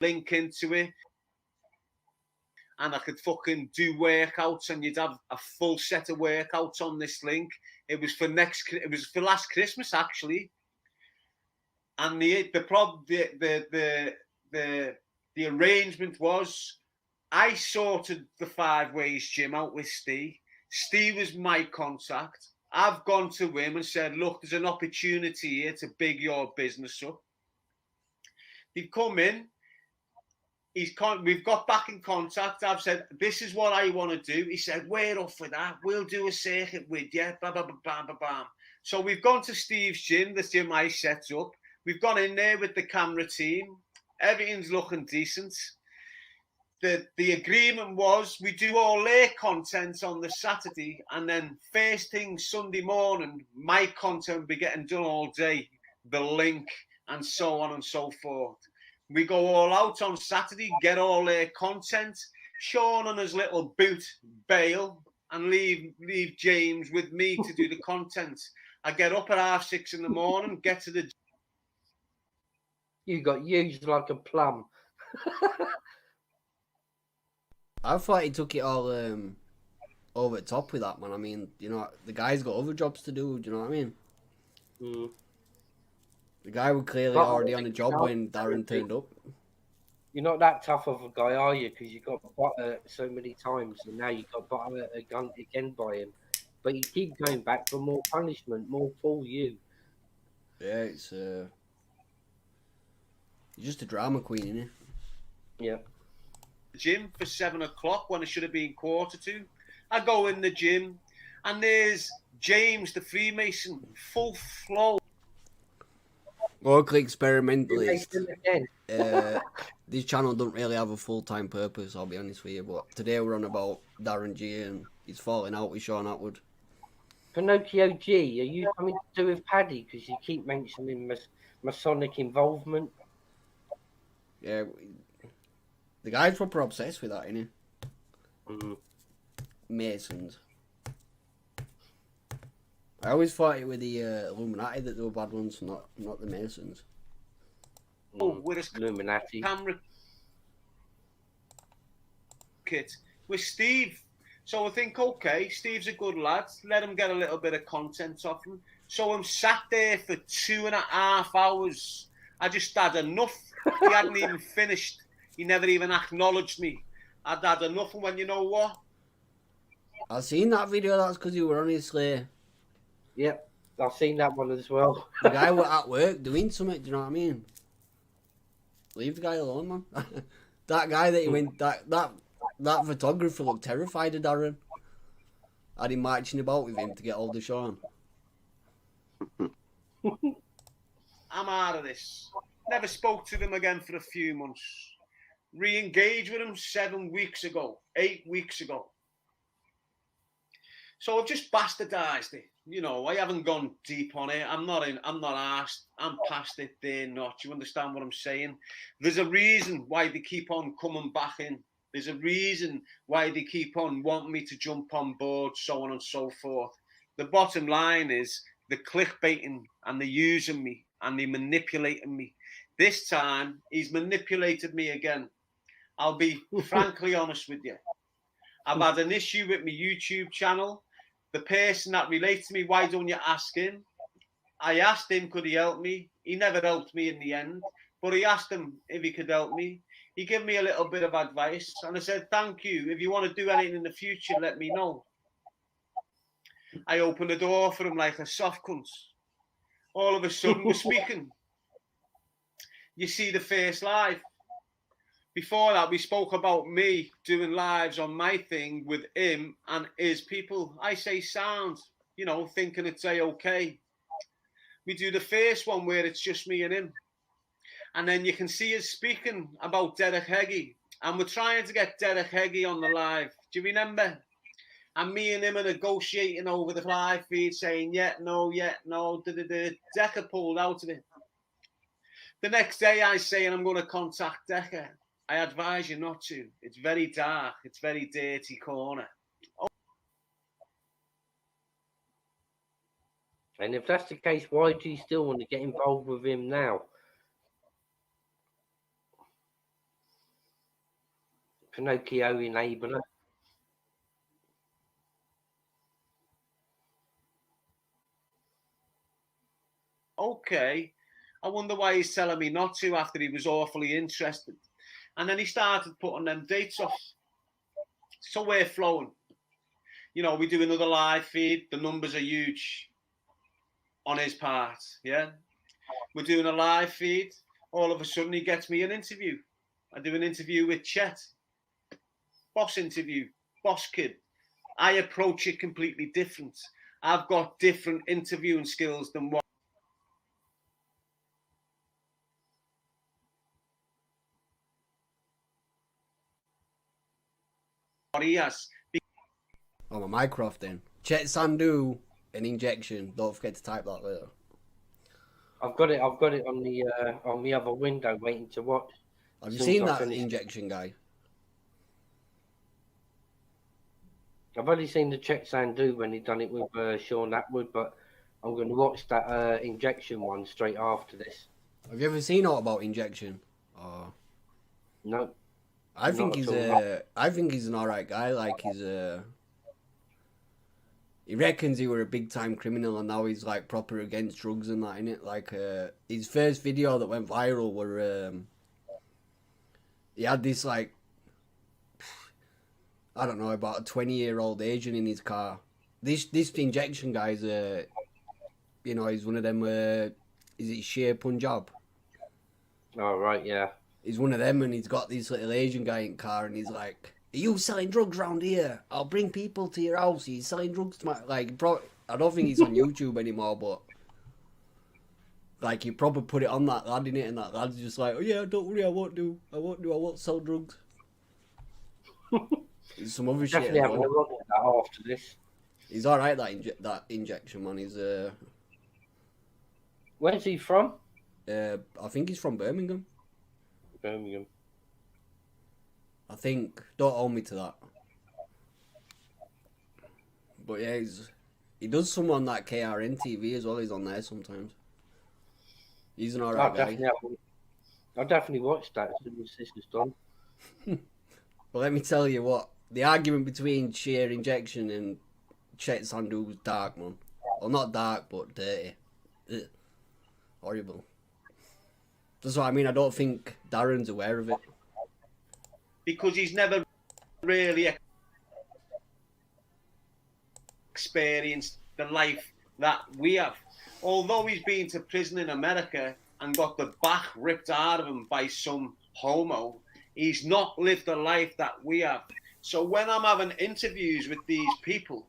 Link into it, and I could fucking do workouts, and you'd have a full set of workouts on this link. It was for last Christmas actually, and the arrangement was I sorted the 5 Ways gym out with Steve. Steve was my contact. I've gone to him and said, look, there's an opportunity here to big your business up. They've come in. We've got back in contact. I've said, this is what I want to do. He said, we're off with that. We'll do a circuit with you. Bam, bam, bam, bam, bam. So we've gone to Steve's gym, the gym I set up. We've gone in there with the camera team. Everything's looking decent. The agreement was we do all their content on the Saturday, and then first thing Sunday morning, my content will be getting done all day, the link, and so on and so forth. We go all out on Saturday, get all their content. Sean and his little boot bail and leave James with me to do the content. I get up at 6:30 in the morning, get to the... You got used like a plum. I thought he took it all over the top with that, man. I mean, you know, the guy's got other jobs to do, do you know what I mean? Mm. The guy was clearly already on a job when Darren turned up. You're not that tough of a guy, are you? Because you got butter so many times, and now you got butter again by him. But you keep going back for more punishment, more for you. Yeah, it's you're just a drama queen, isn't he? Yeah. Gym for 7 o'clock when it should have been 1:45. I go in the gym, and there's James, the Freemason, full flow. Local experimentalist. This channel don't really have a full-time purpose, I'll be honest with you, but today we're on about DARRENGEE and he's falling out with Sean Atwood. Pinocchio G, are you coming to do with Paddy? Because you keep mentioning Masonic involvement. Yeah, the guy's proper obsessed with that, isn't he? Mm. Masons. I always thought it were the Illuminati that they were bad ones, not the Masons. With his Illuminati camera kit with Steve. So I think, okay, Steve's a good lad. Let him get a little bit of content off him. So I'm sat there for 2.5 hours. I just had enough. He hadn't even finished. He never even acknowledged me. I'd had enough, and when you know what? I seen that video. That's because you were honestly. Yep, I've seen that one as well. The guy was at work doing something. Do you know what I mean? Leave the guy alone, man. That guy that he went, that photographer looked terrified of Darren. Had him marching about with him to get hold of Sean. I'm out of this. Never spoke to them again for a few months. Re-engaged with them 7 weeks ago, 8 weeks ago. So I've just bastardized it. You know, I haven't gone deep on it. I'm not asked. I'm past it. They're not. You understand what I'm saying? There's a reason why they keep on coming back in. There's a reason why they keep on wanting me to jump on board, so on and so forth. The bottom line is the clickbaiting, and they're using me and they're manipulating me. This time, he's manipulated me again. I'll be frankly honest with you. I've had an issue with my YouTube channel. The person that relates to me, why don't you ask him? I asked him, could he help me? He never helped me in the end, but he asked him if he could help me. He gave me a little bit of advice, and I said, thank you. If you want to do anything in the future, let me know. I opened the door for him like a soft cunt. All of a sudden, we're speaking. You see the first live. Before that, we spoke about me doing lives on my thing with him and his people. I say sound, you know, thinking it's okay. We do the first one where it's just me and him. And then you can see us speaking about DECCAHEGGIE. And we're trying to get DECCAHEGGIE on the live. Do you remember? And me and him are negotiating over the live feed, saying, yeah, no. Decca pulled out of it. The next day I say, and I'm going to contact Decca. I advise you not to. It's very dark. It's very dirty corner. And if that's the case, why do you still want to get involved with him now? Pinocchio enabler. Okay. I wonder why he's telling me not to after he was awfully interested. And then he started putting them dates off. So we're flowing. You know, we do another live feed. The numbers are huge on his part, yeah? We're doing a live feed. All of a sudden, he gets me an interview. I do an interview with Chet. Boss interview. Boss kid. I approach it completely different. I've got different interviewing skills than what he has. Oh, my Mycroft then. Chet Sandu, an injection. Don't forget to type that later. I've got it on the other window waiting to watch. Have you seen that injection guy? I've only seen the Chet Sandu when he done it with Sean Atwood, but I'm going to watch that injection one straight after this. Have you ever seen all about injection? No. I think he's an alright guy. Like he reckons he were a big time criminal and now he's like proper against drugs and that, innit? Like his first video that went viral were he had this like, I don't know, about a 20-year-old Asian in his car. This injection guy's you know, he's one of them is it Sher Punjab? Oh right, yeah. He's one of them, and he's got this little Asian guy in car, and he's like, "Are you selling drugs round here? I'll bring people to your house. He's selling drugs to my..." Like, I don't think he's on YouTube anymore, but like, you probably put it on that lad in it, and that lad's just like, "Oh yeah, don't worry, I won't sell drugs." There's some other shit. Definitely having a look at that after this. He's all right. That injection man. He's Where's he from? I think he's from Birmingham. Birmingham. I think. Don't hold me to that. But yeah, he does some on that KRN TV as well. He's on there sometimes. He's an alright guy. I'll definitely watch that as soon as this is done. But let me tell you what, the argument between Sheer Injection and Chet Sandu was dark, man. Well, not dark, but dirty. Ugh. Horrible. That's what I mean. I don't think Darren's aware of it. Because he's never really experienced the life that we have. Although he's been to prison in America and got the back ripped out of him by some homo, he's not lived the life that we have. So when I'm having interviews with these people,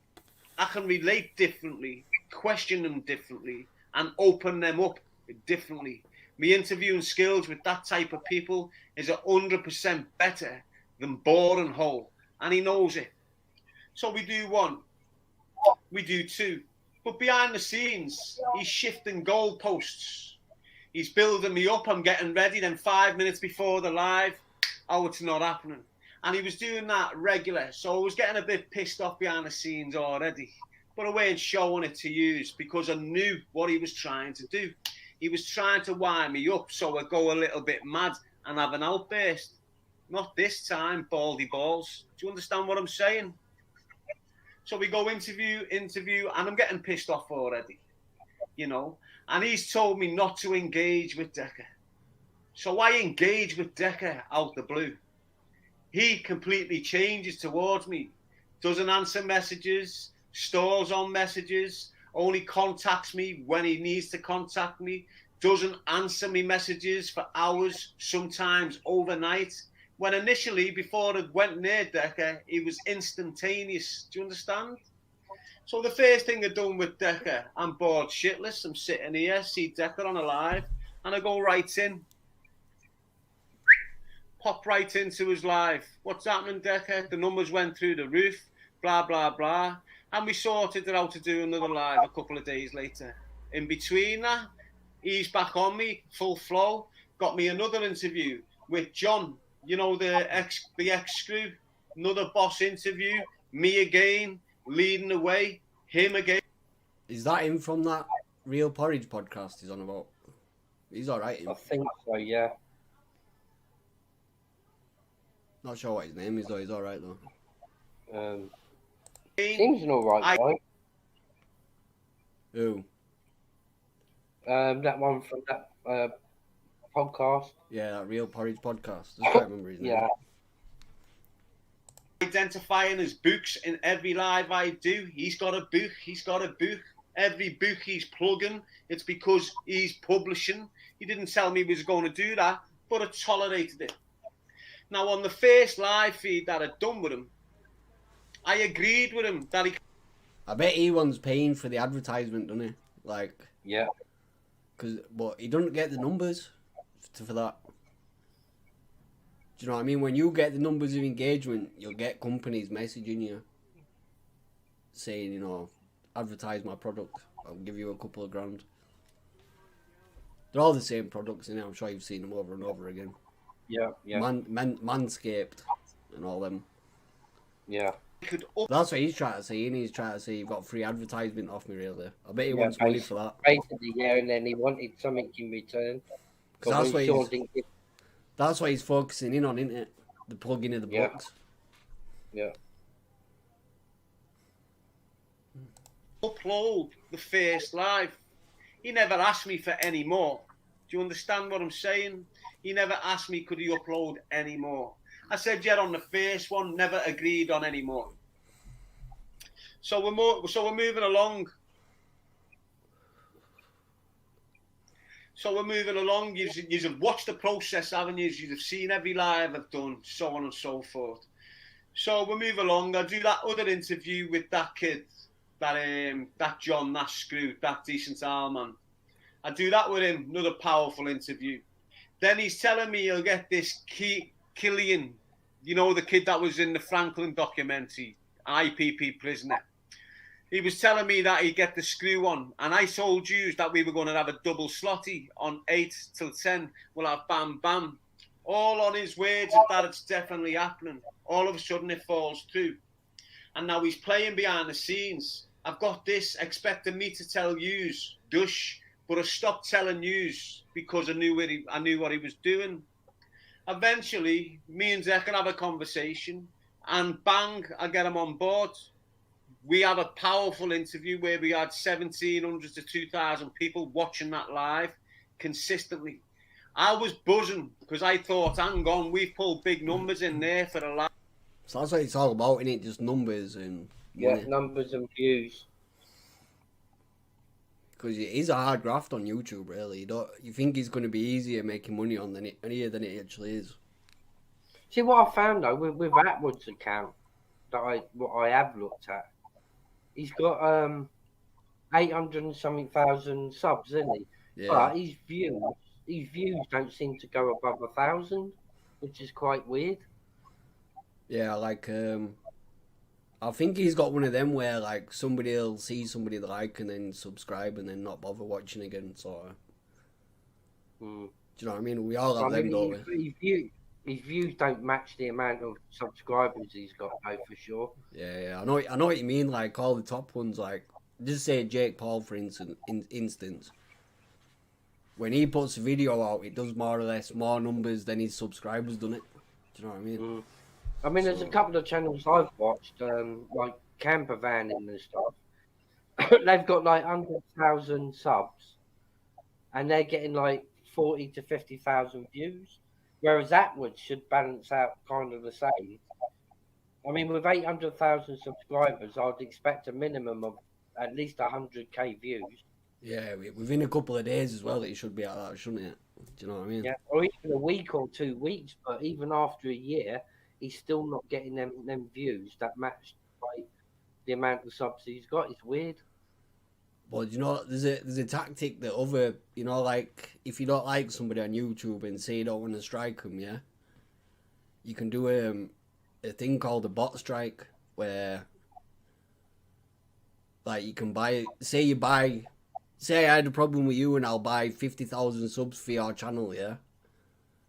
I can relate differently, question them differently, and open them up differently. My interviewing skills with that type of people is 100% better than boring whole, and he knows it. So we do one, we do two, but behind the scenes, he's shifting goalposts. He's building me up. I'm getting ready. Then 5 minutes before the live, oh, it's not happening. And he was doing that regular. So I was getting a bit pissed off behind the scenes already. But I weren't showing it to use because I knew what he was trying to do. He was trying to wind me up so I go a little bit mad and have an outburst. Not this time, baldy balls. Do you understand what I'm saying? So we go interview, and I'm getting pissed off already, you know. And he's told me not to engage with Decca. So I engage with Decca out the blue. He completely changes towards me, doesn't answer messages, stalls on messages, only contacts me when he needs to contact me, doesn't answer me messages for hours, sometimes overnight. When initially, before it went near Decca, he was instantaneous. Do you understand? So the first thing I done with Decca, I'm bored shitless. I'm sitting here, see Decca on a live, and I go right in. Pop right into his live. What's happening, Decca? The numbers went through the roof, blah, blah, blah. And we sorted it out to do another live a couple of days later. In between that, he's back on me, full flow. Got me another interview with John, you know, the ex-screw. Another boss interview. Me again, leading the way. Him again. Is that him from that Real Porridge podcast he's on about? He's alright. I think so, yeah. Not sure what his name is though. He's alright though. Seems an alright guy. Who? That one from that podcast. Yeah, that Real Porridge podcast. I can't remember his name. Yeah. Identifying his books in every live I do. He's got a book. He's got a book. Every book he's plugging, it's because he's publishing. He didn't tell me he was going to do that, but I tolerated it. Now, on the first live feed that I'd done with him, I agreed with him that he... I bet he one's paying for the advertisement, doesn't he? Like... Yeah. But he doesn't get the numbers for that. Do you know what I mean? When you get the numbers of engagement, you'll get companies messaging you saying, you know, advertise my product. I'll give you a couple of grand. They're all the same products, innit? I'm sure you've seen them over and over again. Yeah, yeah. Manscaped and all them. Yeah. That's what he's trying to say, and he's trying to say you've got free advertisement off me, really. I bet he wants money for that. Basically, yeah, and then he wanted something in return. That's what he's focusing in on, isn't it? The plugging of the books. Yeah. Upload the first live. He never asked me for any more. Do you understand what I'm saying? He never asked me could he upload any more. I said yeah on the first one, never agreed on any more. So we're moving along. So we're moving along. You've watched the process, haven't you? You've seen every live I've done, so on and so forth. So we move along. I do that other interview with that kid, that John, that screw, that decent man. I do that with him, another powerful interview. Then he's telling me he'll get this Killian, you know, the kid that was in the Franklin documentary, IPP prisoner. He was telling me that he'd get the screw on, and I told you that we were going to have a double slotty on 8 till 10. We'll have bam, bam. All on his words of that it's definitely happening. All of a sudden it falls through. And now he's playing behind the scenes. I've got this, expecting me to tell yous, dush, but I stopped telling yous because I knew what he was doing. Eventually, me and Zach can have a conversation, and bang, I get him on board. We have a powerful interview where we had 1,700 to 2,000 people watching that live consistently. I was buzzing because I thought, hang on, we've pulled big numbers in there for a live. So that's what it's all about, isn't it? Just numbers and money. Yeah, numbers and views. Because it is a hard graft on YouTube, really. You think it's going to be easier making money on than it actually is. See what I found though with Attwood's account that I have looked at. He's got 800 and something thousand subs, isn't he? Yeah. But his views don't seem to go above 1,000, which is quite weird. Yeah, like I think he's got one of them where like somebody will see somebody they like and then subscribe and then not bother watching again. So, do you know what I mean? We all have them, don't we? His views don't match the amount of subscribers he's got, though, for sure. Yeah, I know what you mean. Like all the top ones, like just say Jake Paul for instance. When he puts a video out, it does more or less more numbers than his subscribers, doesn't it? Do you know what I mean? I mean, there's a couple of channels I've watched, like camper vanning and stuff. They've got like 100,000 subs, and they're getting like 40 to 50,000 views. Whereas Attwood should balance out kind of the same. I mean, with 800,000 subscribers, I'd expect a minimum of at least 100k views. Yeah, within a couple of days as well, it should be like that, shouldn't it? Do you know what I mean? Yeah, or even a week or 2 weeks. But even after a year, he's still not getting them views that match like the amount of subs he's got. It's weird. But you know, there's a tactic that other, you know, like if you don't like somebody on YouTube and say you don't want to strike them, yeah, you can do a thing called a bot strike where, like, you can buy. Say I had a problem with you and I'll buy 50,000 subs for your channel, yeah.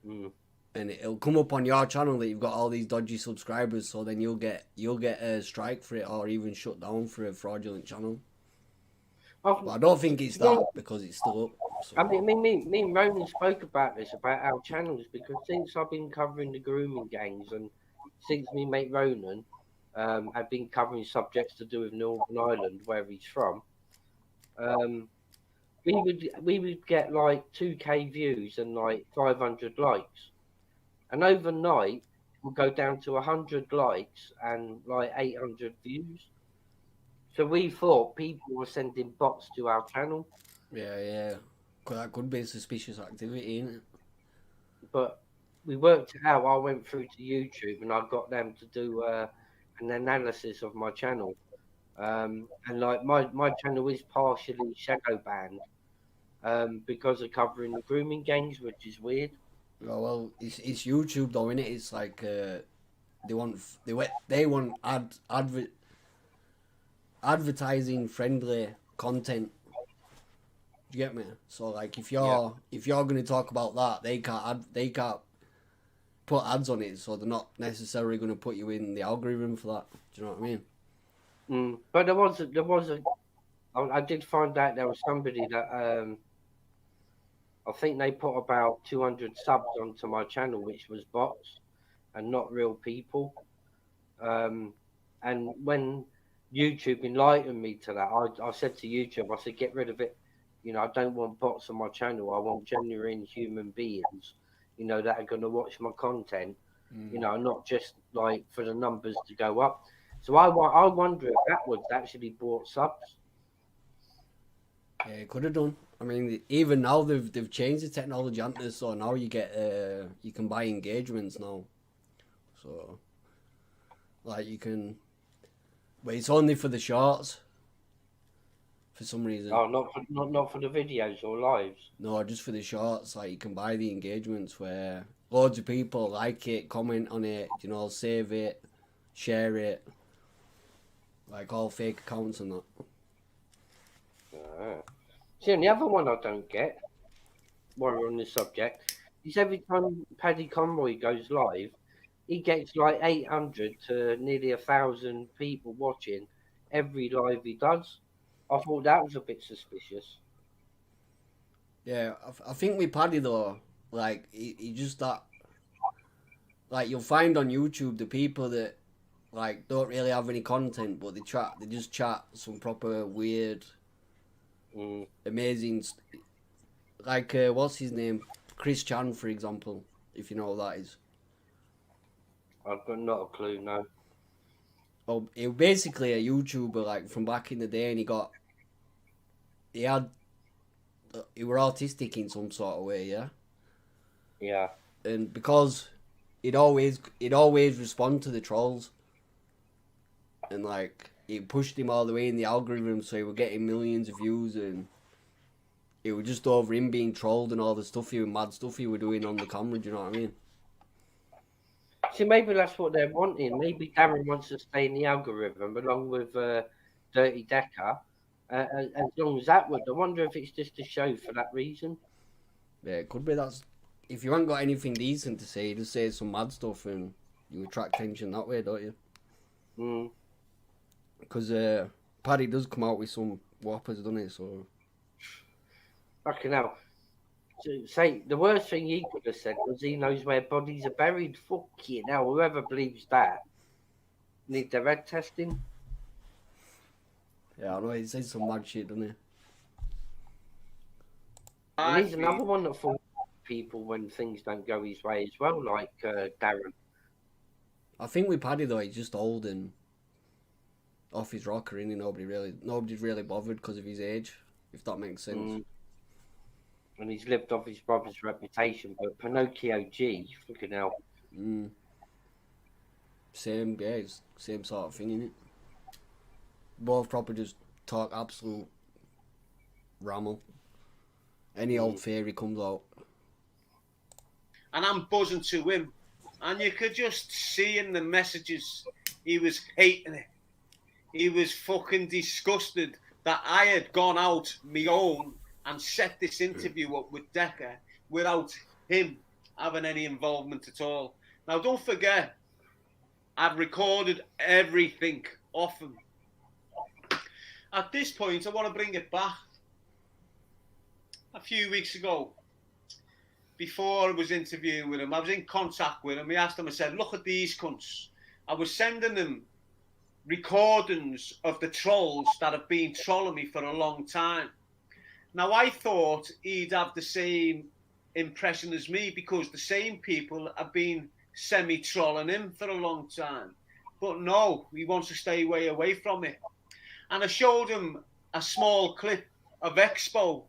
And it'll come up on your channel that you've got all these dodgy subscribers, so then you'll get a strike for it or even shut down for a fraudulent channel. But I don't think it's that because it's still up. So. I mean, me and Ronan spoke about this, about our channels, because since I've been covering the grooming gangs and since me mate Ronan I've been covering subjects to do with Northern Ireland, where he's from, we would get like 2k views and like 500 likes. And overnight, we'll go down to 100 likes and like 800 views. So we thought people were sending bots to our channel. Yeah. That could be suspicious activity, isn't it? But we worked it out. I went through to YouTube and I got them to do an analysis of my channel. And like my channel is partially shadow banned because of covering the grooming gangs, which is weird. Oh, well, it's YouTube though, innit? It's like they want advertising friendly content. Do you get me? So like if you're going to talk about that, they can't put ads on it, so they're not necessarily going to put you in the algorithm for that. Do you know what I mean? But I did find out there was somebody that I think they put about 200 subs onto my channel, which was bots and not real people. And when YouTube enlightened me to that, I said to YouTube, I said, get rid of it. You know, I don't want bots on my channel. I want genuine human beings, you know, that are going to watch my content, you know, not just like for the numbers to go up. So I wonder if Attwood's actually bought subs. Yeah, it could have done. I mean, even now they've changed the technology, haven't they? So now you get you can buy engagements now. So like you can, but it's only for the shorts. For some reason. Oh, not for the videos or lives. No, just for the shorts. Like you can buy the engagements where loads of people like it, comment on it, you know, save it, share it, like all fake accounts and that. See, and the other one I don't get, while we're on this subject, is every time Paddy Conroy goes live, he gets like 800 to nearly 1,000 people watching every live he does. I thought that was a bit suspicious. Yeah, I think with Paddy though, like he just that, like you'll find on YouTube the people that like don't really have any content, but they just chat some proper weird, amazing, like what's his name, Chris Chan for example, if you know what that is. I've got not a clue, no. Oh, he was basically a YouTuber like from back in the day, and he were autistic in some sort of way, yeah. Yeah. And because he'd always respond to the trolls, and like it pushed him all the way in the algorithm, so he was getting millions of views, and it was just over him being trolled and all the stuff mad stuff he was doing on the camera. Do you know what I mean? See, maybe that's what they're wanting. Maybe Darren wants to stay in the algorithm along with Dirty Decker, as long as Attwood. I wonder if it's just a show for that reason. Yeah, it could be. That's if you haven't got anything decent to say, just say some mad stuff and you attract attention that way, don't you? Mm. Because Paddy does come out with some whoppers, doesn't he? So Fucking hell. So, say the worst thing he could have said was he knows where bodies are buried. Fucking hell, whoever believes that need their head testing. yeah, I know he says some mad shit, doesn't he? And he's another one that falls people when things don't go his way as well, like Darren. I think with Paddy though, he's just old and off his rocker, and nobody's really bothered because of his age, if that makes sense. Mm. And he's lived off his brother's reputation, but Pinocchio G, fucking hell. Mm. Same, yeah, it's same sort of thing, innit? Both proper just talk absolute ramble. Any old theory comes out. And I'm buzzing to him. And you could just see in the messages, he was hating it. He was fucking disgusted that I had gone out my own and set this interview up with Decca without him having any involvement at all. Now, don't forget, I've recorded everything off him. At this point, I want to bring it back. A few weeks ago, before I was interviewing with him, I was in contact with him. I asked him, I said, look at these cunts. I was sending them recordings of the trolls that have been trolling me for a long time. Now, I thought he'd have the same impression as me because the same people have been semi-trolling him for a long time. But no, he wants to stay way away from it. And I showed him a small clip of Expo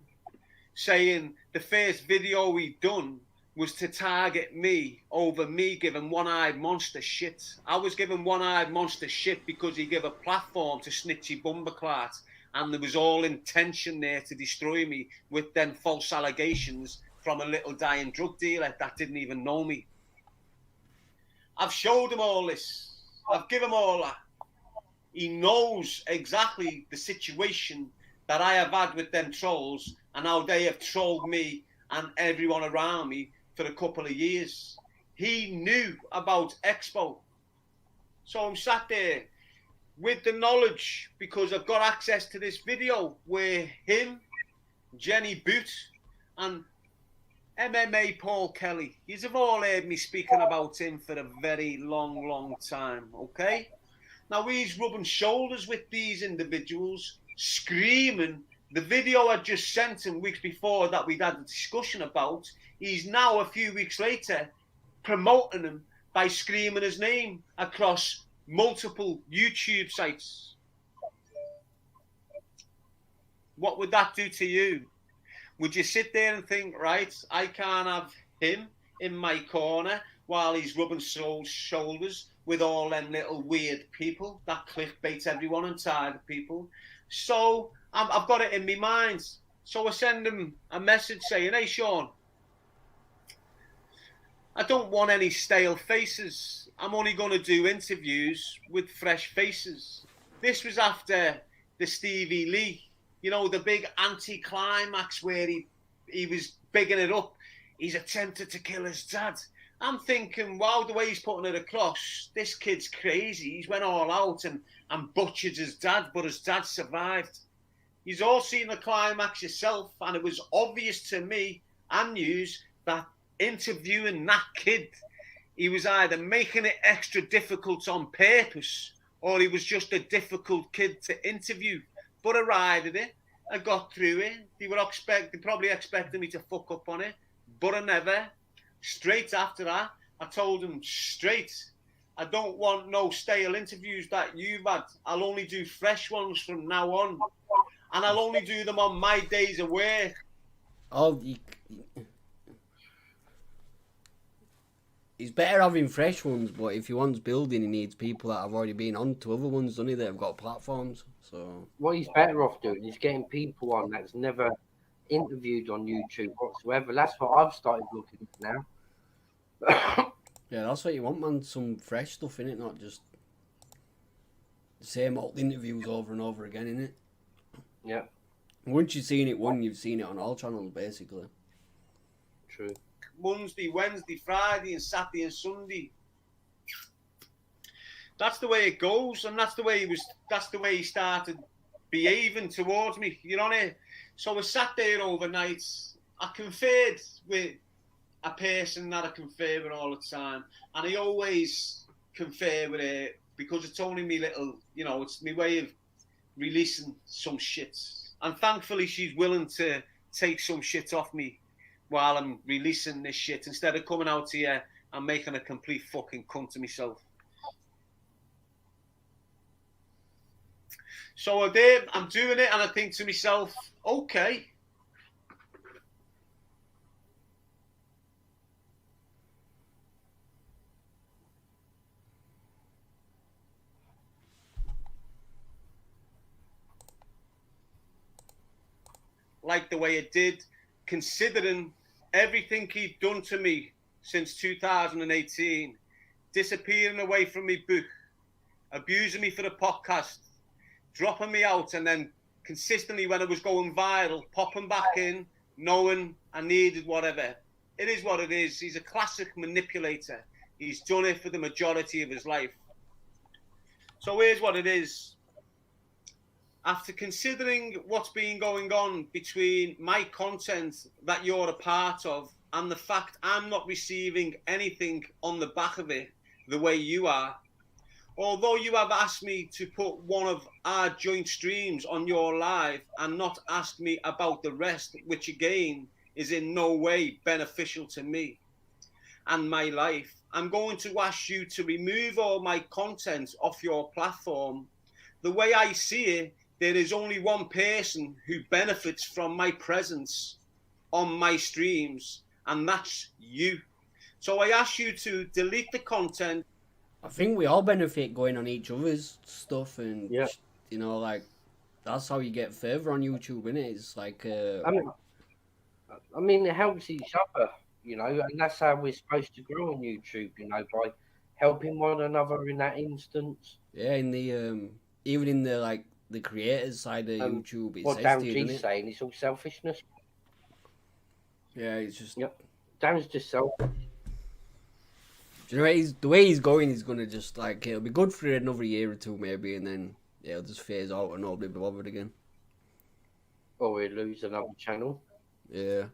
saying the first video he'd done was to target me over me giving One-Eyed Monster shit. I was giving One-Eyed Monster shit because he gave a platform to Snitchy Bumberclart, and there was all intention there to destroy me with them false allegations from a little dying drug dealer that didn't even know me. I've showed him all this. I've given him all that. He knows exactly the situation that I have had with them trolls and how they have trolled me and everyone around me for a couple of years. He knew about Expo. So I'm sat there with the knowledge, because I've got access to this video where him, Jenny Boot, and MMA Paul Kelly, you've all heard me speaking about him for a very long, long time, okay? Now he's rubbing shoulders with these individuals, screaming. The video I just sent him weeks before that we'd had a discussion about, he's now a few weeks later promoting him by screaming his name across multiple YouTube sites. What would that do to you? Would you sit there and think, right, I can't have him in my corner while he's rubbing shoulders with all them little weird people that clickbait everyone and tired people? So I've got it in my mind. So I send him a message saying, hey, Sean, I don't want any stale faces. I'm only going to do interviews with fresh faces. This was after the Stevie Lee, you know, the big anti-climax where he was bigging it up. He's attempted to kill his dad. I'm thinking, wow, the way he's putting it across, this kid's crazy. He's went all out and butchered his dad, but his dad survived. You've all seen the climax yourself, and it was obvious to me and news that interviewing that kid, he was either making it extra difficult on purpose or he was just a difficult kid to interview. But I ridered it. I got through it. They probably expected me to fuck up on it, but I never. Straight after that, I told him straight, I don't want no stale interviews that you've had. I'll only do fresh ones from now on. And I'll only do them on my days of work. He's better having fresh ones, but if he wants building, he needs people that have already been on to other ones, doesn't he? That have got platforms. So what he's better off doing is getting people on that's never interviewed on YouTube whatsoever. That's what I've started looking at now. yeah, that's what you want, man. Some fresh stuff in it, not just the same old interviews over and over again, innit? Yeah, Once you've seen it you've seen it on all channels, basically. true. Monday, Wednesday, Friday, and Saturday and Sunday. That's the way it goes, and that's the way he was. That's the way he started behaving towards me. You know what I mean? So I sat there overnight. I conferred with a person that I confer with all the time, and I always confer with her because it's only me little, you know, it's my way of releasing some shit. And thankfully, she's willing to take some shit off me while I'm releasing this shit instead of coming out here and making a complete fucking cunt of myself. So I'm doing it, and I think to myself, okay. Like the way it did, considering everything he'd done to me since 2018, disappearing away from me book, abusing me for the podcast, dropping me out, and then consistently when I was going viral, popping back in, knowing I needed whatever. It is what it is. He's a classic manipulator. He's done it for the majority of his life. So here's what it is. After considering what's been going on between my content that you're a part of and the fact I'm not receiving anything on the back of it the way you are, although you have asked me to put one of our joint streams on your live and not ask me about the rest, which again is in no way beneficial to me and my life, I'm going to ask you to remove all my content off your platform. The way I see it, there is only one person who benefits from my presence on my streams, and that's you. So I ask you to delete the content. I think we all benefit going on each other's stuff, and Yeah. you know, like that's how you get further on YouTube, innit? It's like I mean, it helps each other, you know, and that's how we're supposed to grow on YouTube, you know, by helping one another in that instance. yeah, in the even in the like the creators side of YouTube, it What says to you, DARRENGEE's doesn't it? saying, it's all selfishness. Yeah, it's just Yep. Darren's just selfish. do you know the way he's going, he's gonna just like it'll be good for another year or two maybe, and then it'll just phase out and nobody will be bothered again. Or he'll lose another channel. Yeah,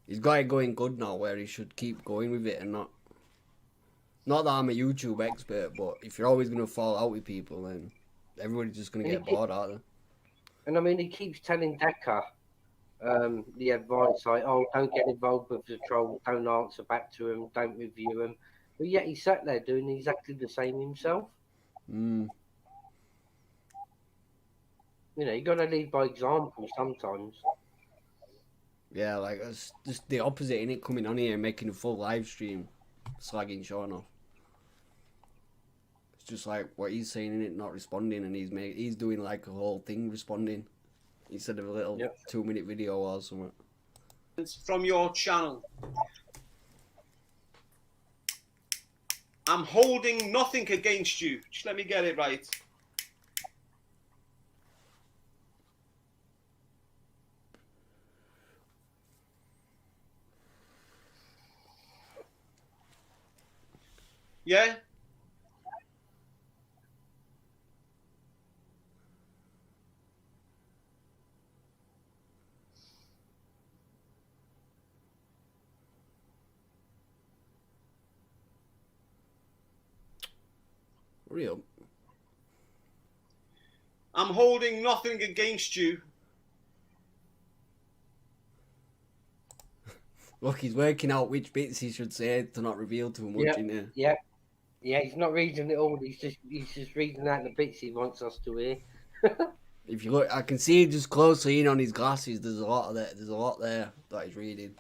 he's got it going good now, where he should keep going with it and not that I'm a YouTube expert, but if you're always gonna fall out with people, then everybody's just gonna get bored, aren't they? And I mean, he keeps telling Decca the advice, like, oh, don't get involved with the troll, don't answer back to him, don't review him. But yet he sat there doing exactly the same himself. Mm. You know, you got to lead by example sometimes. Yeah, like it's just the opposite, innit? Coming on here and making a full live stream, slagging Sean off. It's just like what he's saying, innit? Not responding, and he's doing like a whole thing responding instead of a little 2-minute video or something. From your channel. I'm holding nothing against you. Just let me get it right. Yeah? Hurry up. I'm holding nothing against you. Look, he's working out which bits he should say to not reveal too much, innit? Yeah. Yeah, he's not reading it all. He's just reading out the bits he wants us to hear. If you look, I can see just closely in on his glasses. There's a lot of that. There's a lot there that he's reading.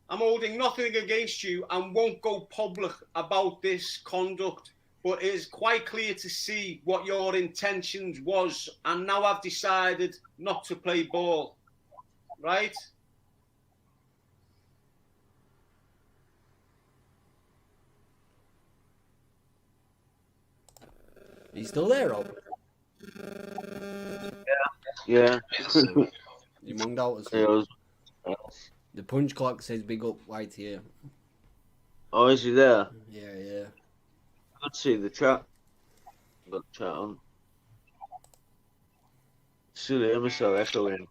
I'm holding nothing against you and won't go public about this conduct, but it is quite clear to see what your intentions was, and now I've decided not to play ball. Right? You still there, Rob? Yeah. You munged out as Yeah, well. The punch clock says big up right here. Oh, is he there? Yeah, yeah. Let's see the chat. Got the chat on. Still hear myself echoing.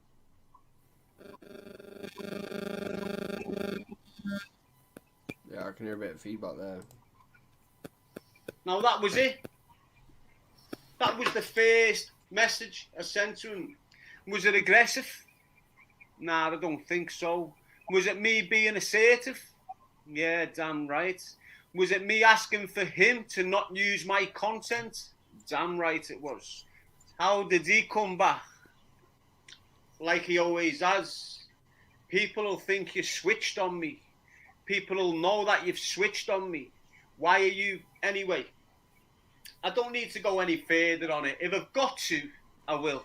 Yeah, I can hear a bit of feedback there. Now that was it. That was the first message I sent to him. Was it aggressive? Nah, I don't think so. Was it me being assertive? Yeah, damn right. Was it me asking for him to not use my content? Damn right it was. How did he come back? Like he always has. People will think you switched on me. People will know that you've switched on me. Why are you... Anyway, I don't need to go any further on it. If I've got to, I will.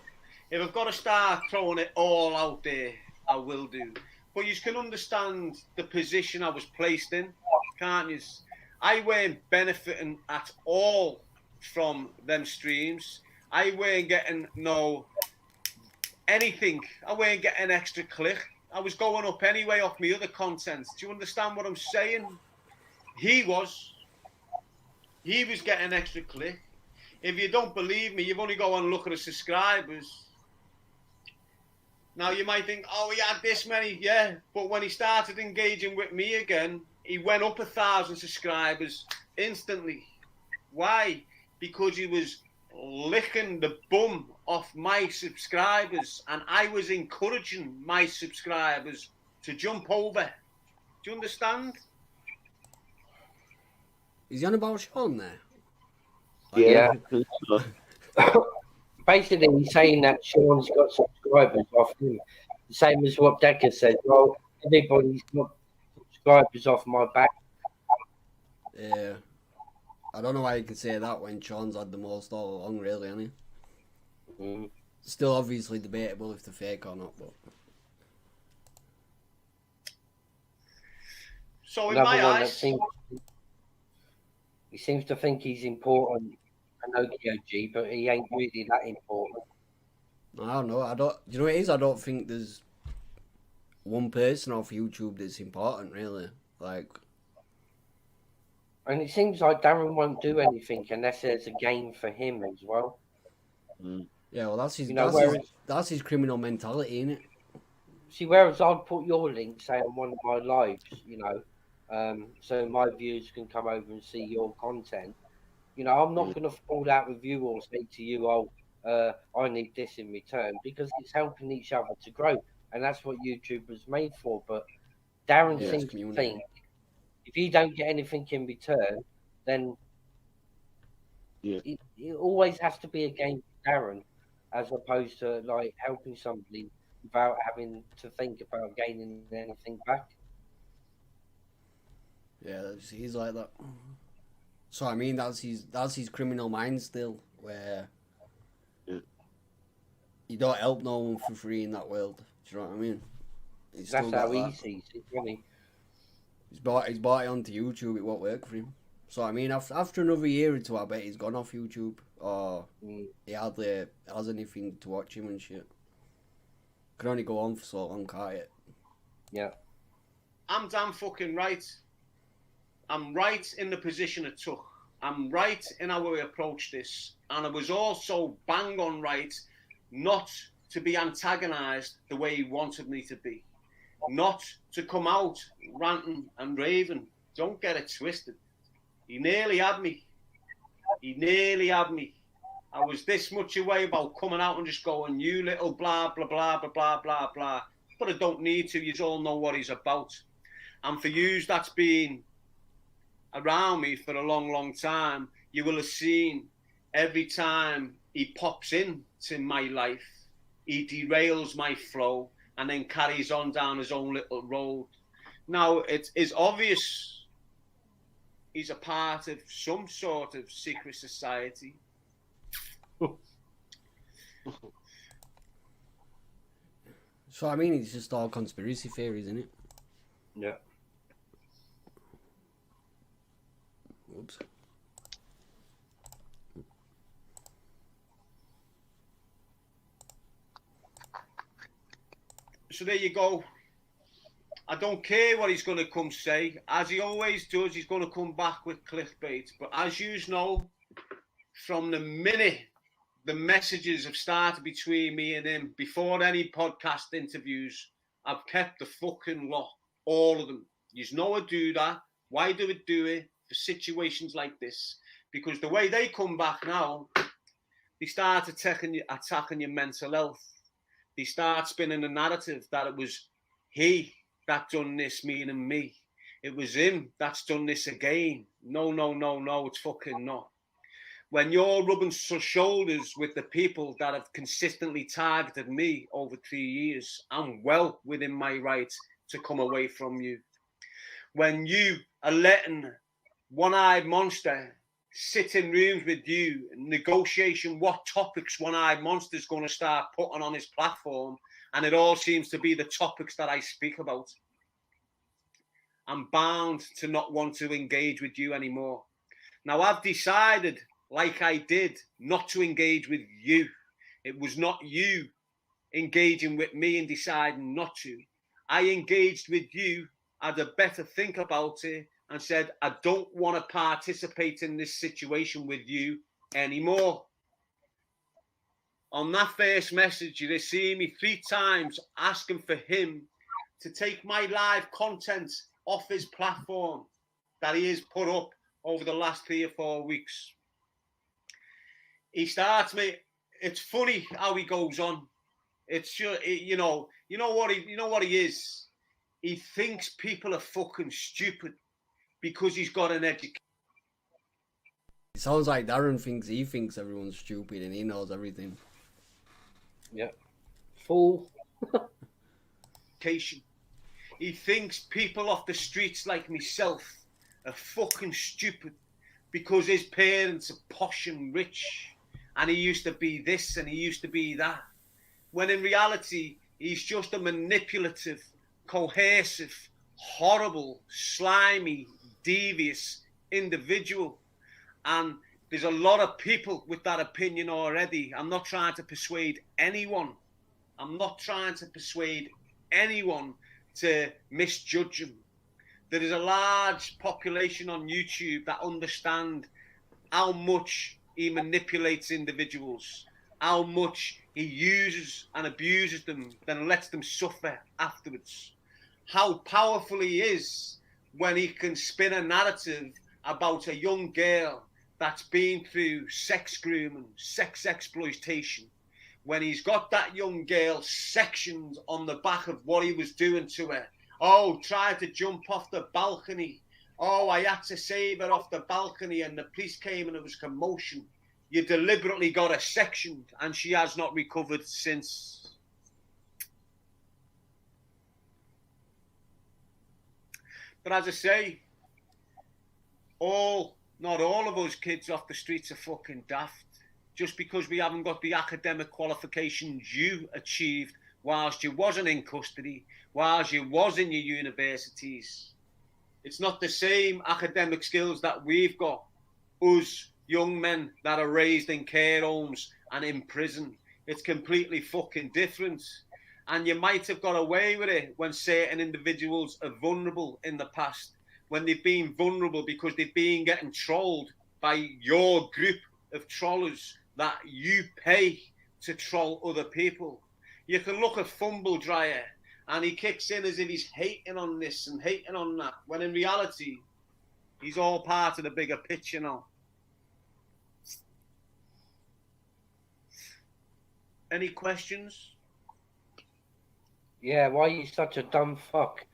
If I've got to start throwing it all out there, I will do. But you can understand the position I was placed in, can't you? I weren't benefiting at all from them streams. I weren't getting no anything. I weren't getting extra click. I was going up anyway off my other content. Do you understand what I'm saying? He was getting extra click. If you don't believe me, you've only got to look at the subscribers. Now you might think, oh, he had this many, yeah. But when he started engaging with me again, he went up 1,000 subscribers instantly. Why? Because he was licking the bum off my subscribers, and I was encouraging my subscribers to jump over. Do you understand? Is he on about Sean there? Yeah. Basically, he's saying that Sean's got subscribers off him. The same as what Decker said. Well, everybody's got subscribers off my back. Yeah. I don't know why you could say that when Sean's had the most all along, really, hasn't he? Still obviously debatable if they're fake or not, but... So in my eyes... He seems to think he's important, DECCAHEGGIE, but he ain't really that important. I don't know. You know what it is? I don't think there's one person off YouTube that's important, really. Like... And it seems like Darren won't do anything unless there's a game for him as well. Yeah, well, that's his, that's his criminal mentality, isn't it? See, whereas I'd put your link, say, on one of my lives, you know, so my viewers can come over and see your content. You know, I'm not going to fall out with you or say to you, oh, I need this in return, because it's helping each other to grow. And that's what YouTube was made for. But Darren seems to think if you don't get anything in return, then it always has to be a game for Darren, as opposed to like helping somebody without having to think about gaining anything back. Yeah, he's like that. So I mean, that's his criminal mind still, where you don't help no one for free in that world. Do you know what I mean? That's how he sees it, really. He's bought it onto YouTube. It won't work for him. So I mean, after another year or two, I bet he's gone off YouTube, or he hardly has anything to watch him and shit. Can only go on for so long, can't it? Yeah. I'm damn fucking right. I'm right in the position I took. I'm right in how we approached this. And I was also bang on right not to be antagonised the way he wanted me to be. Not to come out ranting and raving. Don't get it twisted. He nearly had me. He nearly had me. I was this much away about coming out and just going, you little blah, blah, blah, blah, blah, blah, blah. But I don't need to. You all know what he's about. And for yous that's been around me for a long, long time, you will have seen every time he pops into my life, he derails my flow and then carries on down his own little road. Now, it is obvious he's a part of some sort of secret society. So, I mean, it's just all conspiracy theories, isn't it? Yeah. Oops. So there you go. I don't care what he's going to come say. As he always does, he's going to come back with clickbait. But as you know, from the minute the messages have started between me and him, before any podcast interviews, I've kept the fucking lot. All of them. You know I do that. Why do we do it for situations like this? Because the way they come back now, they start attacking your mental health. They start spinning the narrative that it was he that done this, meaning me. It was him that's done this again. No, it's fucking not. When you're rubbing shoulders with the people that have consistently targeted me over 3 years, I'm well within my right to come away from you. When you are letting one-eyed monster sit in rooms with you, negotiation what topics one-eyed monster's going to start putting on his platform, and it all seems to be the topics that I speak about, I'm bound to not want to engage with you anymore. Now, I've decided, like I did, not to engage with you. It was not you engaging with me and deciding not to. I engaged with you, had a better think about it, and said, I don't want to participate in this situation with you anymore. On that first message, you see me 3 times asking for him to take my live content off his platform that he has put up over the last 3 or 4 weeks. He starts me. It's funny how he goes on. It's sure, you know what he is. He thinks people are fucking stupid because he's got an education. It sounds like Darren thinks he thinks everyone's stupid and he knows everything. Yeah. Fool. He thinks people off the streets like myself are fucking stupid because his parents are posh and rich and he used to be this and he used to be that. When in reality, he's just a manipulative, coercive, horrible, slimy, devious individual. And there's a lot of people with that opinion already. I'm not trying to persuade anyone. To misjudge him. There is a large population on YouTube that understand how much he manipulates individuals, how much he uses and abuses them, then lets them suffer afterwards. How powerful he is when he can spin a narrative about a young girl that's been through sex grooming, sex exploitation, when he's got that young girl sectioned on the back of what he was doing to her. Oh, tried to jump off the balcony. Oh, I had to save her off the balcony and the police came and it was commotion. You deliberately got her sectioned and she has not recovered since. But as I say, not all of us kids off the streets are fucking daft. Just because we haven't got the academic qualifications you achieved whilst you wasn't in custody, whilst you was in your universities. It's not the same academic skills that we've got, us young men that are raised in care homes and in prison. It's completely fucking different. And you might have got away with it when certain individuals are vulnerable in the past, when they've been vulnerable because they've been getting trolled by your group of trollers that you pay to troll other people. You can look at Fumble Dryer and he kicks in as if he's hating on this and hating on that, when in reality, he's all part of the bigger picture now. Any questions? Yeah, why are you such a dumb fuck?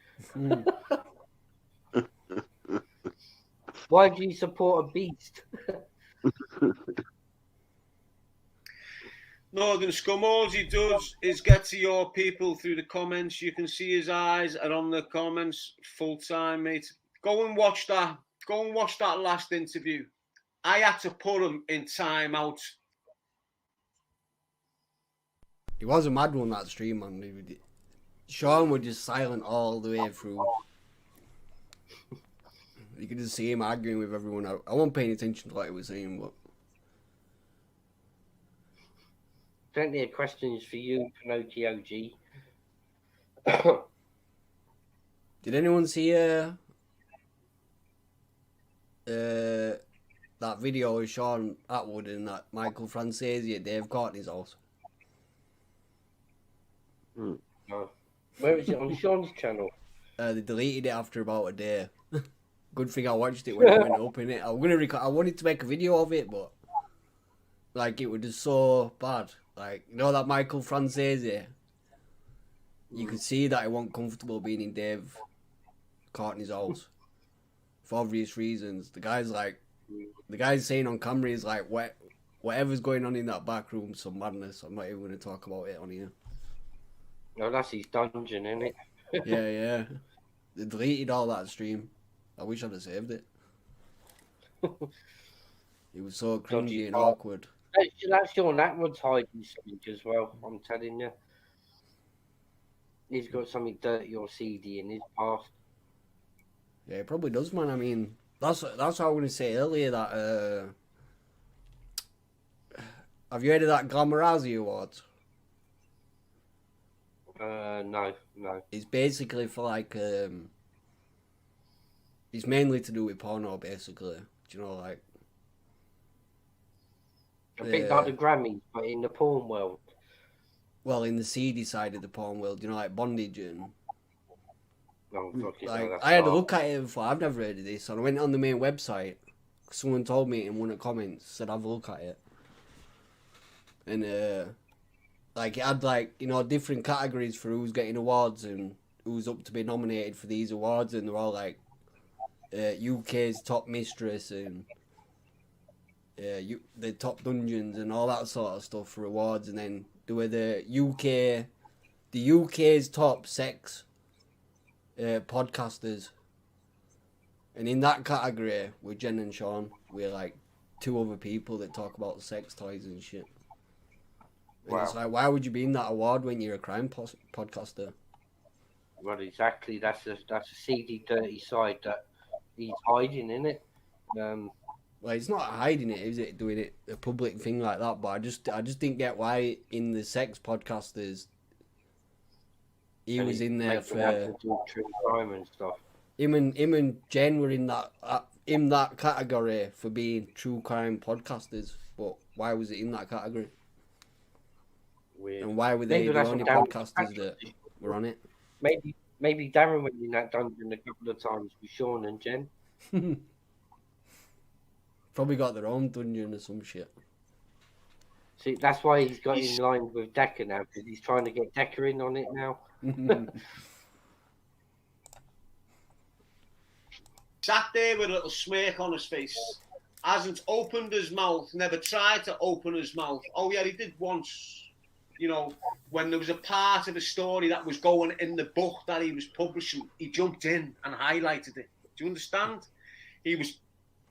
Why do you support a beast? Northern Scum, all he does is get to your people through the comments. You can see his eyes are on the comments full time, mate. Go and watch that. Go and watch that last interview. I had to put him in time out. It was a mad one, that stream, man. Sean was just silent all the way through. You could just see him arguing with everyone. I wasn't paying attention to what he was saying, but... Plenty of questions for you, Pinocchio G. Did anyone see that video of Sean Atwood and that Michael Francesi at Dave Courtney's house? No. Where is it? On Sean's channel? They deleted it after about a day. Good thing I watched it when it went up, innit? I wanted to make a video of it, but like it was just so bad. Like, you know that Michael Francesi? You could see that he wasn't comfortable being in Dave Courtney's house. For obvious reasons. The guy's saying on camera, he's like, whatever's going on in that back room, some madness. I'm not even going to talk about it on here. No, that's his dungeon, isn't it? Yeah. They deleted all that stream. I wish I'd have saved it. It was so cringy and awkward. That's Sean Atwood's hiding something as well, I'm telling you. He's got something dirty or seedy in his past. Yeah, it probably does, man. I mean, that's what I was going to say earlier, that... have you heard of that Glamorazzi Awards? No. It's basically for, like... it's mainly to do with porno, basically. Do you know, like... A bit like the Grammys, but in the porn world. Well, in the seedy side of the porn world, you know, like bondage and... Like, I had a look at it before. I've never heard of this. And I went on the main website. Someone told me in one of the comments, said have a look at it. And, like, it had, like, you know, different categories for who's getting awards and who's up to be nominated for these awards. And they're all, like, UK's top mistress and... the top dungeons and all that sort of stuff for awards, and then there were the UK's top sex podcasters, and in that category with Jen and Sean, we're like two other people that talk about sex toys and shit. And It's like, why would you be in that award when you're a crime podcaster? Well, exactly. That's a seedy, dirty side that he's hiding, innit? Well, it's not hiding it, is it? Doing it a public thing like that. But I just didn't get why in the sex podcasters he was in there for true crime and stuff. Him and Jen were in that category for being true crime podcasters. But why was it in that category? Weird. And why were they the only podcasters that were on it? Maybe Darren went in that dungeon a couple of times with Sean and Jen. Probably got their own dungeon or some shit. See, that's why he's got in line with Decca now, because he's trying to get Decca in on it now. Sat there with a little smirk on his face. Hasn't opened his mouth, never tried to open his mouth. Oh, yeah, he did once. You know, when there was a part of a story that was going in the book that he was publishing, he jumped in and highlighted it. Do you understand? He was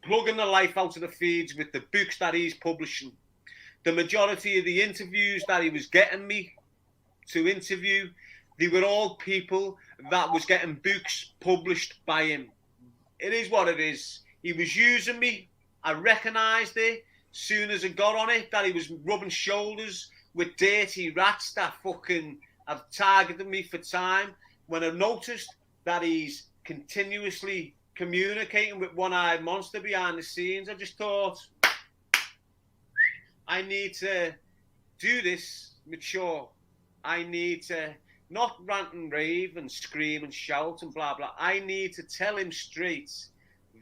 plugging the life out of the feeds with the books that he's publishing. The majority of the interviews that he was getting me to interview, they were all people that was getting books published by him. It is what it is. He was using me. I recognised it soon as I got on it, that he was rubbing shoulders with dirty rats that fucking have targeted me for time. When I noticed that he's continuously communicating with one-eyed monster behind the scenes, I just thought, I need to do this mature. I need to not rant and rave and scream and shout and blah, blah. I need to tell him straight,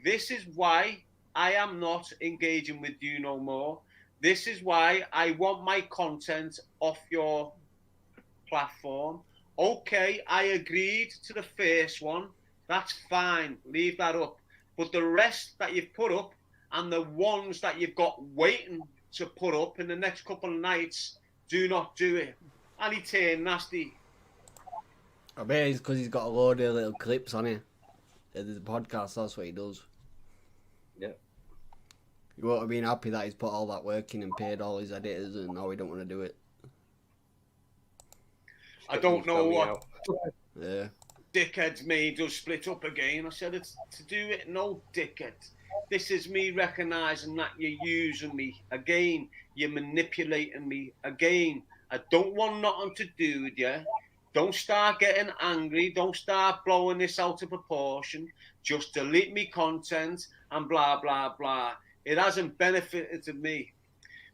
this is why I am not engaging with you no more. This is why I want my content off your platform. Okay, I agreed to the first one. That's fine. Leave that up. But the rest that you've put up and the ones that you've got waiting to put up in the next couple of nights, Do not do it. And he turned nasty. I bet it's because he's got a load of little clips on it. The podcast, that's what he does. Yeah. He won't have been happy that he's put all that work in and paid all his editors and now he don't want to do it. I don't know what Yeah. dickheads made us split up again. I said, it's to do it, no dickhead. This is me recognising that you're using me again. You're manipulating me again. I don't want nothing to do with you. Don't start getting angry. Don't start blowing this out of proportion. Just delete me content and blah, blah, blah. It hasn't benefited me.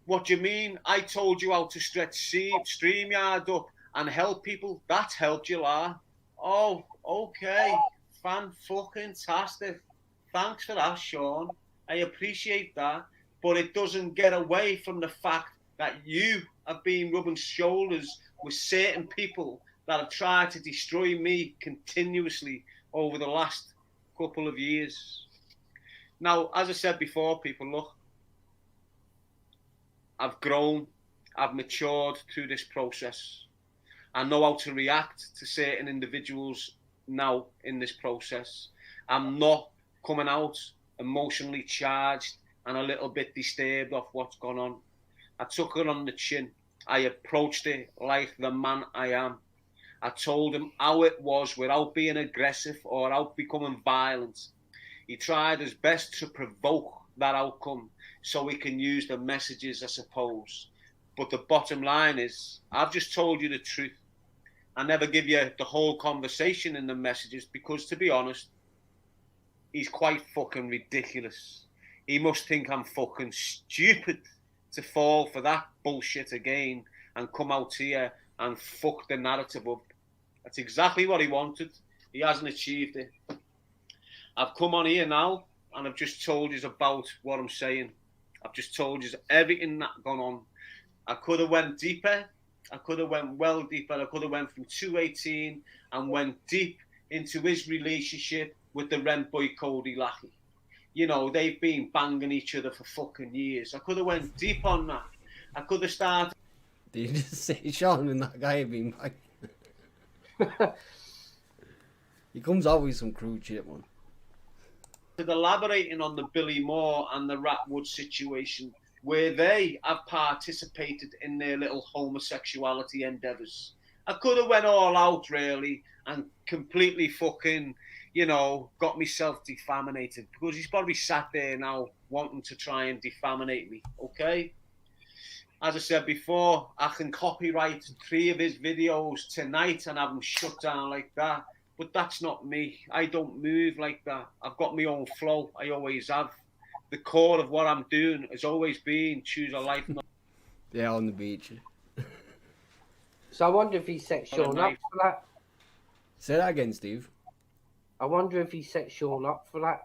What do you mean? I told you how to stretch StreamYard up and help people. That's helped you, lah. Oh, okay. Fan-fucking-tastic. Thanks for that, Sean. I appreciate that. But it doesn't get away from the fact that you have been rubbing shoulders with certain people that have tried to destroy me continuously over the last couple of years. Now, as I said before, people, look, I've grown, I've matured through this process. I know how to react to certain individuals now in this process. I'm not coming out emotionally charged and a little bit disturbed off what's gone on. I took it on the chin. I approached it like the man I am. I told him how it was without being aggressive or without becoming violent. He tried his best to provoke that outcome so he can use the messages, I suppose. But the bottom line is, I've just told you the truth. I never give you the whole conversation in the messages because, to be honest, he's quite fucking ridiculous. He must think I'm fucking stupid to fall for that bullshit again and come out here and fuck the narrative up. That's exactly what he wanted. He hasn't achieved it. I've come on here now and I've just told you about what I'm saying. I've just told you everything that's gone on. I could have went deeper. I could have went well deeper. I could have went from 218 and went deep into his relationship with the rent boy Cody Lackey. You know, they've been banging each other for fucking years. I could have went deep on that. I could have started. Did you just say Sean and that guy have been banging? He comes out with some crude shit, man. Elaborating on the Billy Moore and the Attwood situation, where they have participated in their little homosexuality endeavours. I could have went all out, really, and completely fucking, you know, got myself defamated, because he's probably sat there now wanting to try and defamate me, okay? As I said before, I can copyright 3 of his videos tonight and have them shut down like that. But that's not me. I don't move like that. I've got my own flow. I always have. The core of what I'm doing has always been choose a life. Yeah, on the beach. So I wonder if he set Sean up for that. Say that again, Steve. I wonder if he set Sean up for that,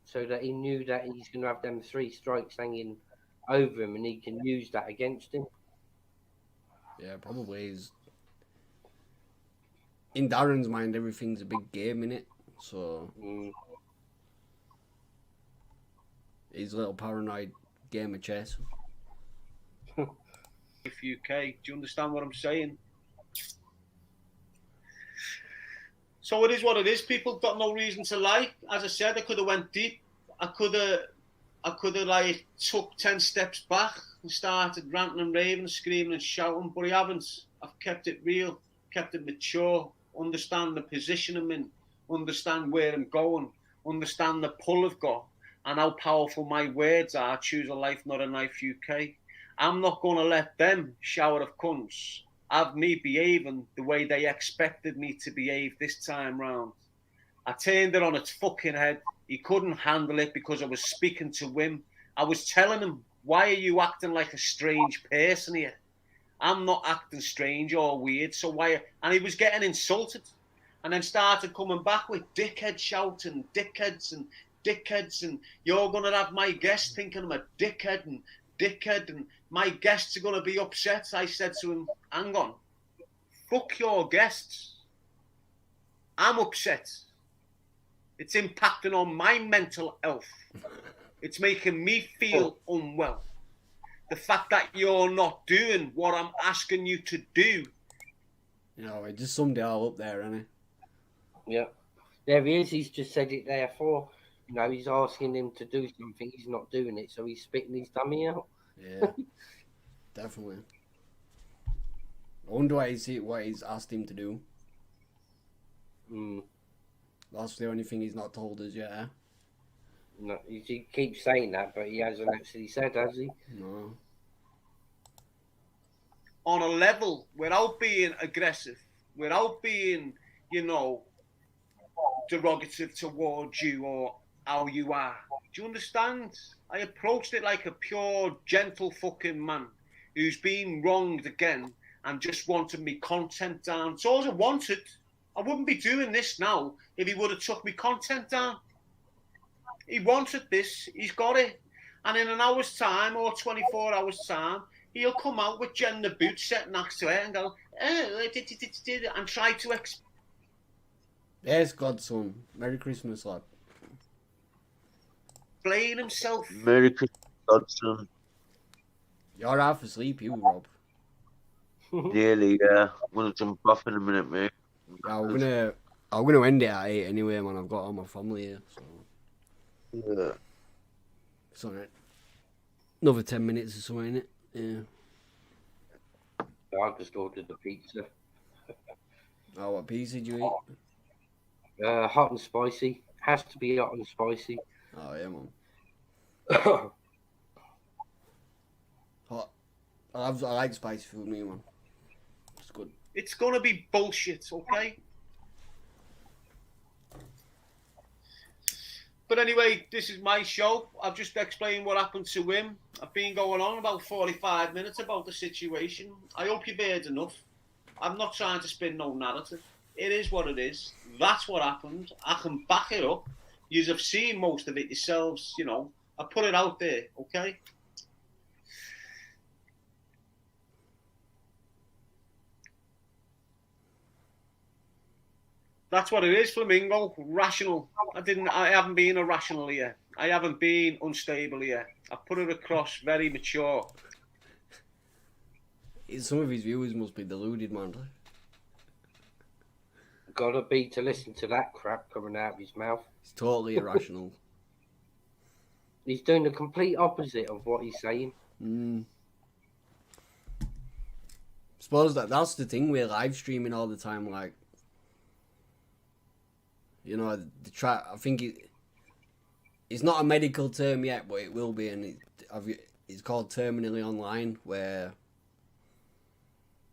so that he knew that he's going to have them 3 strikes hanging over him and he can use that against him. Yeah, probably is. In Darren's mind, everything's a big game, innit? So he's a little paranoid game of chess. UK, do you understand what I'm saying? So it is what it is. People got no reason to lie. As I said, I could have went deep. I could have like took 10 steps back and started ranting and raving, screaming and shouting, but I haven't. I've kept it real, kept it mature, understand the position I'm in, understand where I'm going, understand the pull I've got, and how powerful my words are. Choose a life, not a knife, UK. I'm not going to let them shower of cunts have me behaving the way they expected me to behave this time round. I turned it on its fucking head. He couldn't handle it because I was speaking to him. I was telling him, why are you acting like a strange person here? I'm not acting strange or weird, so why? And he was getting insulted, and then started coming back with dickhead shouting, dickheads, and you're going to have my guests thinking I'm a dickhead, and my guests are going to be upset. I said to him, hang on, fuck your guests. I'm upset. It's impacting on my mental health. It's making me feel unwell. The fact that you're not doing what I'm asking you to do. You know, it just summed it all up there, hasn't it? Yeah. There he is. He's just said it there for. You know, he's asking him to do something. He's not doing it, so he's spitting his dummy out. Yeah, definitely. I wonder what he's asked him to do. Mm. That's the only thing he's not told us yet, eh? No, he keeps saying that, but he hasn't actually said, has he? No. On a level, without being aggressive, without being, you know, derogative towards you or how you are. Do you understand? I approached it like a pure, gentle fucking man who's been wronged again and just wanted me content down. It's all I wanted. I wouldn't be doing this now if he would have took me content down. He wanted this. He's got it. And in an hour's time or 24 hours time, he'll come out with Jen the boot set next to it and go, and try to There's Godson. Merry Christmas, lad. explain himself. Merry Christmas, Godson. You're half asleep, you, Rob. Nearly, yeah. I'm gonna jump off in a minute, mate. Yeah, I'm gonna end it at 8 anyway, man. I've got all my family here, so. Yeah. It's alright. Another 10 minutes or something, innit? Yeah. I just ordered the pizza. Oh, what pizza did you eat? Hot and spicy. Has to be hot and spicy. Oh, yeah, man. Hot. I like spicy food, me, man. It's good. It's going to be bullshit, okay? But anyway, this is my show. I've just explained what happened to him. I've been going on about 45 minutes about the situation. I hope you've heard enough. I'm not trying to spin no narrative. It is what it is. That's what happened. I can back it up. You have seen most of it yourselves, you know. I put it out there, okay? That's what it is, Flamingo. Rational. I haven't been irrational here. I haven't been unstable here. I put it across very mature. Some of his viewers must be deluded, man. Gotta be to listen to that crap coming out of his mouth. It's totally irrational. He's doing the complete opposite of what he's saying. Suppose that's the thing. We're live streaming all the time, like. You know, I think it's not a medical term yet, but it will be, and it's called terminally online, where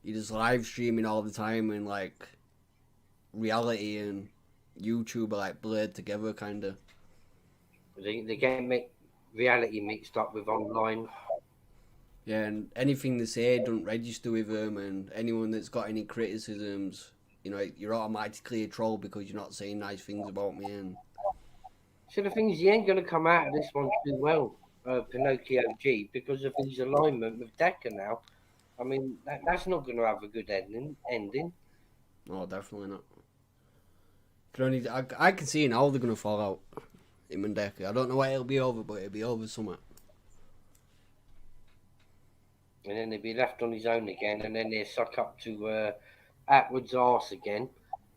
you're just live streaming all the time, and like reality and YouTube are like blurred together, kind of. They get reality mixed up with online. Yeah, and anything they say don't register with them, and anyone that's got any criticisms, you know, you're automatically a troll because you're not saying nice things about me. And so the thing is, he ain't going to come out of this one too well, Pinocchio G, because of his alignment with Decca now. I mean, that's not going to have a good ending. No, definitely not. I can see now they're going to fall out, him and Decca. I don't know why it'll be over, but it'll be over somewhere. And then he'll be left on his own again, and then he'll suck up to Attwood's arse again,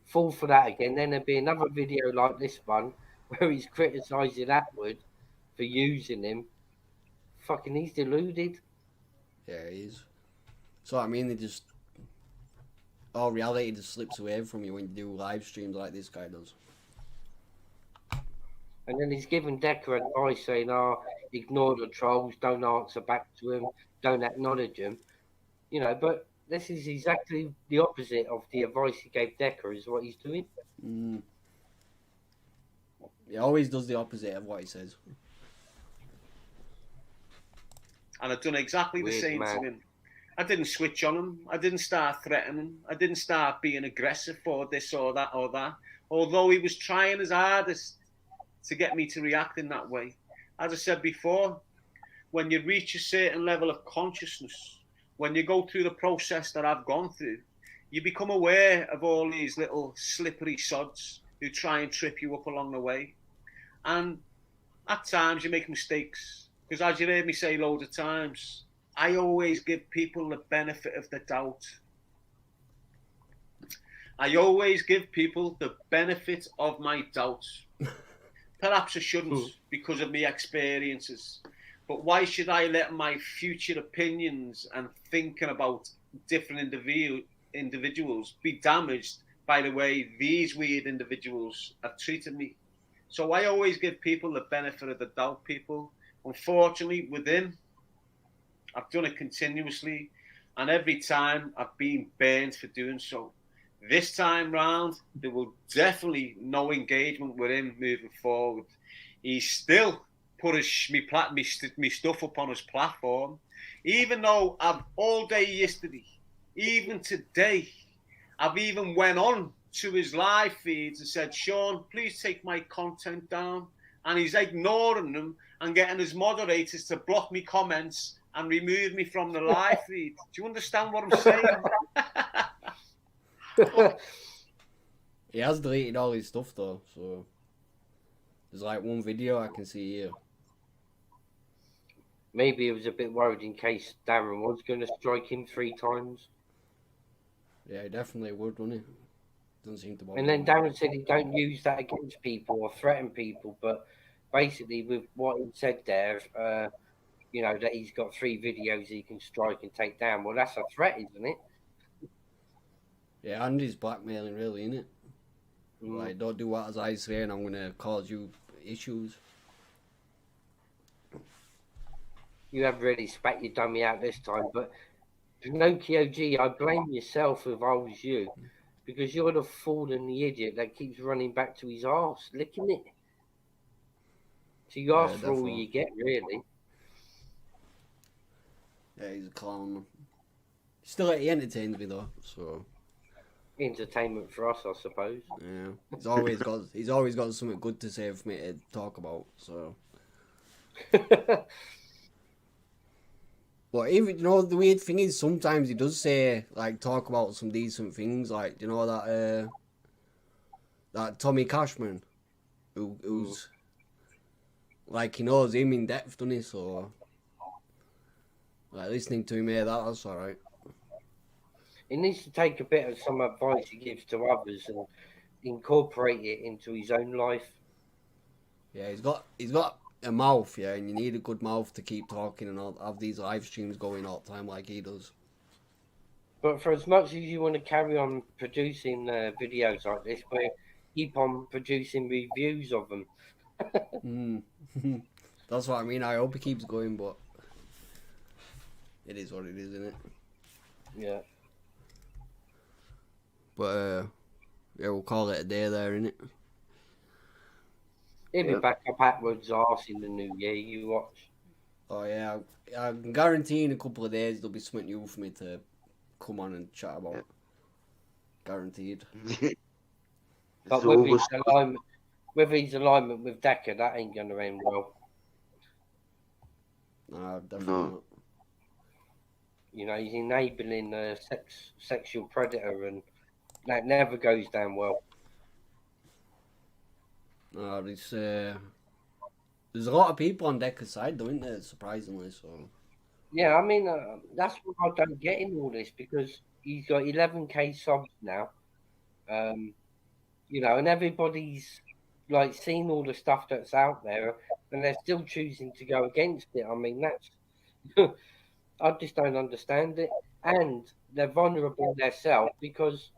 fall for that again. Then there'll be another video like this one where he's criticising Attwood for using him. Fucking, he's deluded. Yeah, he is. So I mean, all reality just slips away from you when you do live streams like this guy does. And then he's giving Decca advice saying, ignore the trolls, don't answer back to him, don't acknowledge him. You know, but this is exactly the opposite of the advice he gave Decca, is what he's doing. He always does the opposite of what he says. And I've done exactly the same to him. I didn't switch on him. I didn't start threatening. I didn't start being aggressive for this or that or that. Although he was trying his hardest to get me to react in that way. As I said before, when you reach a certain level of consciousness, when you go through the process that I've gone through, you become aware of all these little slippery sods who try and trip you up along the way. And at times you make mistakes. Because as you heard me say loads of times, I always give people the benefit of the doubt. I always give people the benefit of my doubts. Perhaps I shouldn't because of my experiences. But why should I let my future opinions and thinking about different individuals be damaged by the way these weird individuals have treated me? So I always give people the benefit of the doubt, people. Unfortunately, with him, I've done it continuously, and every time I've been banned for doing so. This time round, there will definitely no engagement with him moving forward. He's still put me stuff up on his platform, even though I've all day yesterday, even today, I've even went on to his live feeds and said, Sean, please take my content down. And he's ignoring them and getting his moderators to block me comments and remove me from the live feed. Do you understand what I'm saying? He has deleted all his stuff though, so there's like one video I can see here. Maybe he was a bit worried in case Darren was going to strike him 3 times. Yeah, he definitely would, wouldn't he? Doesn't seem to bother And then him. Darren said he don't use that against people or threaten people, but basically with what he said there, you know, that he's got 3 videos he can strike and take down. Well, that's a threat, isn't it? Yeah, and he's blackmailing, really, innit? Like, don't do what as I say and I'm going to cause you issues. You have really spat your dummy out this time, but Pinocchio G, I blame yourself if I was you, because you're the fool and the idiot that keeps running back to his arse, licking it. So you ask for all you get, really. Yeah, he's a clown. Still, he entertains me though, so... Entertainment for us, I suppose. Yeah, he's always got something good to say for me to talk about. So, but even you know the weird thing is sometimes he does say like talk about some decent things, like you know that Tommy Cashman, who's like he knows him in depth, doesn't he? So like listening to him here, that's all right. He needs to take a bit of some advice he gives to others and incorporate it into his own life. Yeah, he's got a mouth, yeah, and you need a good mouth to keep talking and all, have these live streams going all the time like he does. But for as much as you want to carry on producing videos like this, but keep on producing reviews of them. That's what I mean. I hope he keeps going, but it is what it is, isn't it? Yeah. But yeah, we'll call it a day there, innit? He'll be back up Attwood's arse in the new year, you watch. Oh yeah, I'm guaranteeing a couple of days there'll be something new for me to come on and chat about. Guaranteed. But with his alignment with Decca, that ain't going to end well. Nah, definitely not. You know, he's enabling a sexual predator, and that never goes down well. There's a lot of people on Decca's side, though, isn't there? Surprisingly, so. Yeah, I mean, that's what I don't get in all this, because he's got 11k subs now. You know, and everybody's like seen all the stuff that's out there, and they're still choosing to go against it. I mean, that's I just don't understand it. And they're vulnerable themselves, because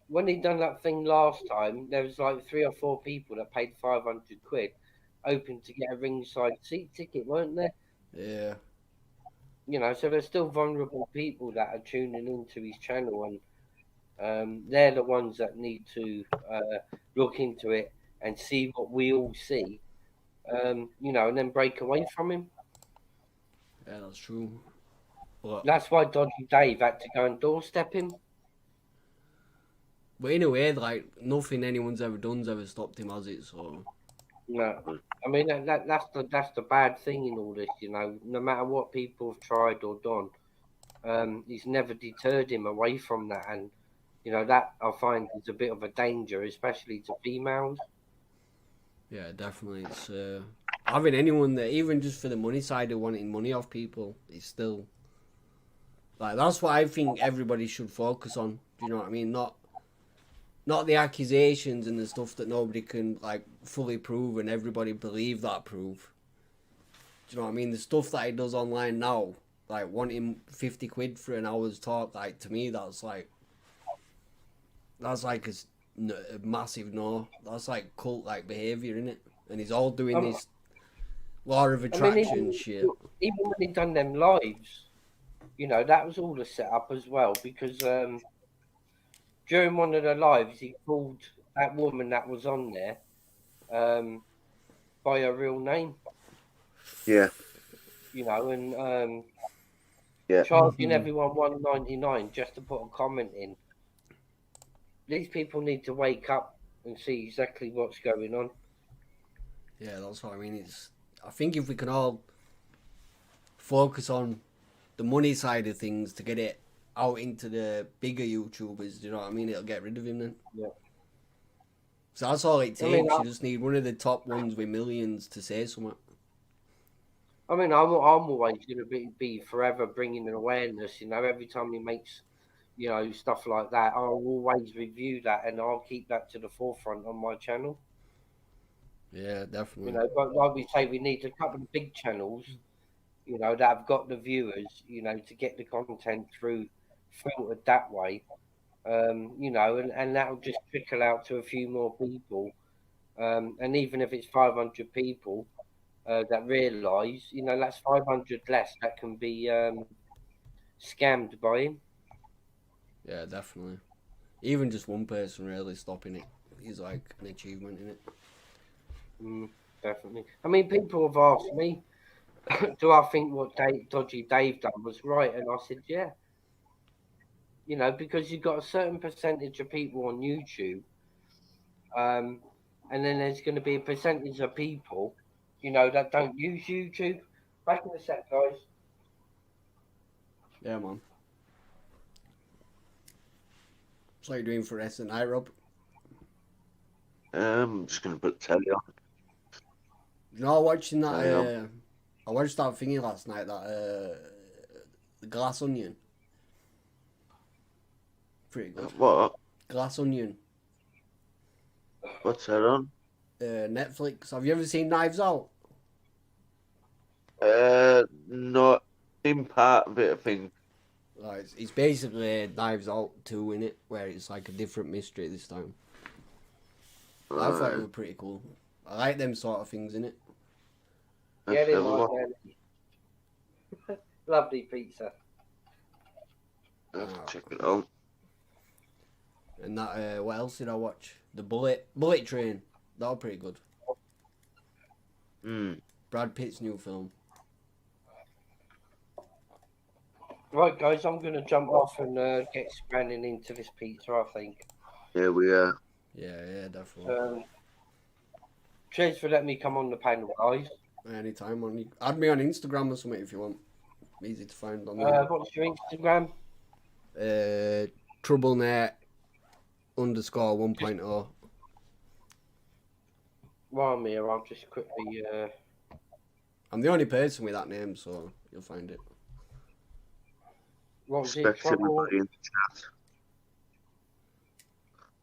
when he done that thing last time, there was like 3 or 4 people that paid 500 quid, hoping to get a ringside seat ticket, weren't there? Yeah. You know, so there's still vulnerable people that are tuning into his channel, and they're the ones that need to look into it and see what we all see, you know, and then break away from him. Yeah, that's true. But that's why Dodgy Dave had to go and doorstep him. But in a way, like, nothing anyone's ever done's ever stopped him, has it? So no, I mean that's the bad thing in all this. You know, no matter what people have tried or done, he's never deterred him away from that, and you know that I find is a bit of a danger, especially to females. Yeah, definitely. having anyone that, even just for the money side of wanting money off people, is still like, that's what I think everybody should focus on. Do you know what I mean? Not the accusations and the stuff that nobody can like fully prove and everybody believe that proof. Do you know what I mean? The stuff that he does online now, like wanting 50 quid for an hour's talk, like to me that's like a massive no. That's like cult like behaviour, innit? And he's all doing this law of attraction shit. Even when he done them lives, you know, that was all a setup as well, because during one of the lives he called that woman that was on there by her real name. Yeah. You know, and yeah, charging everyone $1.99 just to put a comment in. These people need to wake up and see exactly what's going on. Yeah, that's what I mean. I think if we can all focus on the money side of things to get it out into the bigger YouTubers, do you know what I mean? It'll get rid of him then. Yeah. So that's all it takes. You just need one of the top ones with millions to say something. I mean, I'm always going to be forever bringing an awareness. You know, every time he makes, you know, stuff like that, I'll always review that and I'll keep that to the forefront on my channel. Yeah, definitely. You know, but like we say, we need a couple of big channels, you know, that have got the viewers, you know, to get the content filtered that way. You know, and that'll just trickle out to a few more people. And even if it's 500 people that realise, you know, that's 500 less that can be scammed by him. Yeah, definitely. Even just one person really stopping it is like an achievement, isn't it? Definitely. I mean, people have asked me, do I think what Dodgy Dave done was right? And I said, yeah. You know, because you've got a certain percentage of people on YouTube, and then there's going to be a percentage of people, you know, that don't use YouTube. Back in a sec, guys. Yeah, man. So what are you doing for rest at night, Rob? I'm just gonna put telly on. You know, watching that. I watched that thingy last night. That the Glass Onion. Pretty good. What? Glass Onion. What's that on? Netflix. Have you ever seen Knives Out? Not in part of it, I think. It's basically Knives Out 2 in it, where it's like a different mystery this time. I thought it was pretty cool. I like them sort of things in it. Get it, lovely pizza. Check it out. And that, what else did I watch? The Bullet Train. That was pretty good. Brad Pitt's new film. Right, guys, I'm going to jump off and get expanding into this pizza, I think. Yeah, we are. Yeah, definitely. Cheers for letting me come on the panel, guys. Anytime. Add me on Instagram or something if you want. Easy to find on there. What's your Instagram? TroubleNet_1.0. While I'm here, I'll just quickly... I'm the only person with that name, so you'll find it. What was it? Respect everybody in the chat.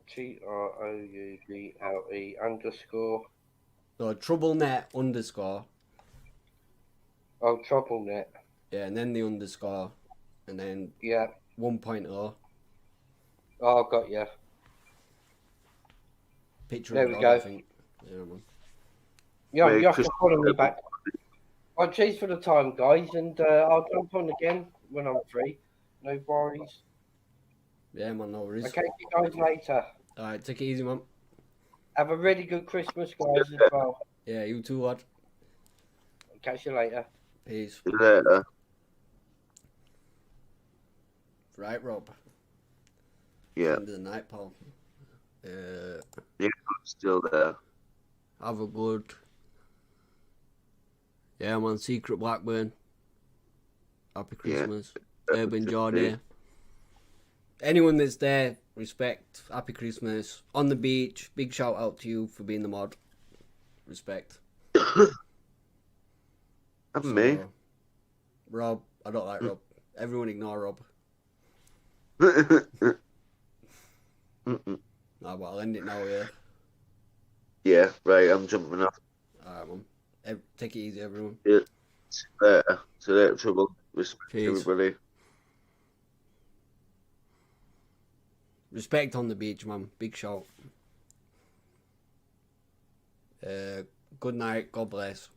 TROUBLE_. So TroubleNet_. Oh, TroubleNet. Yeah, and then the underscore, and then 1.0. Oh, got you. Picture there of we God, go. I think. Yeah, man. Yeah, you have to follow me back. Well, cheers for the time, guys, and I'll jump on again when I'm free. No worries. Yeah, man, no worries. Okay, see you guys later. Alright, take it easy, man. Have a really good Christmas, guys, as well. Yeah, you too, lad. Catch you later. Peace. See you later. Right, Rob. Yeah. End of the night, pal. Yeah, I'm still there. Have a good... Yeah, man, Secret Blackburn. Happy Christmas. Yeah. Urban Jordan. Anyone that's there, respect. Happy Christmas. On the beach, big shout out to you for being the mod. Respect. And me. Rob, I don't like Rob. Everyone ignore Rob. No, but I'll end it now, yeah. Yeah, right, I'm jumping off. Alright, man. Take it easy, everyone. Yeah. See you later. See you later, Trouble. Respect Peace. everybody. Respect on the beach, man. Big shout. Good night. God bless.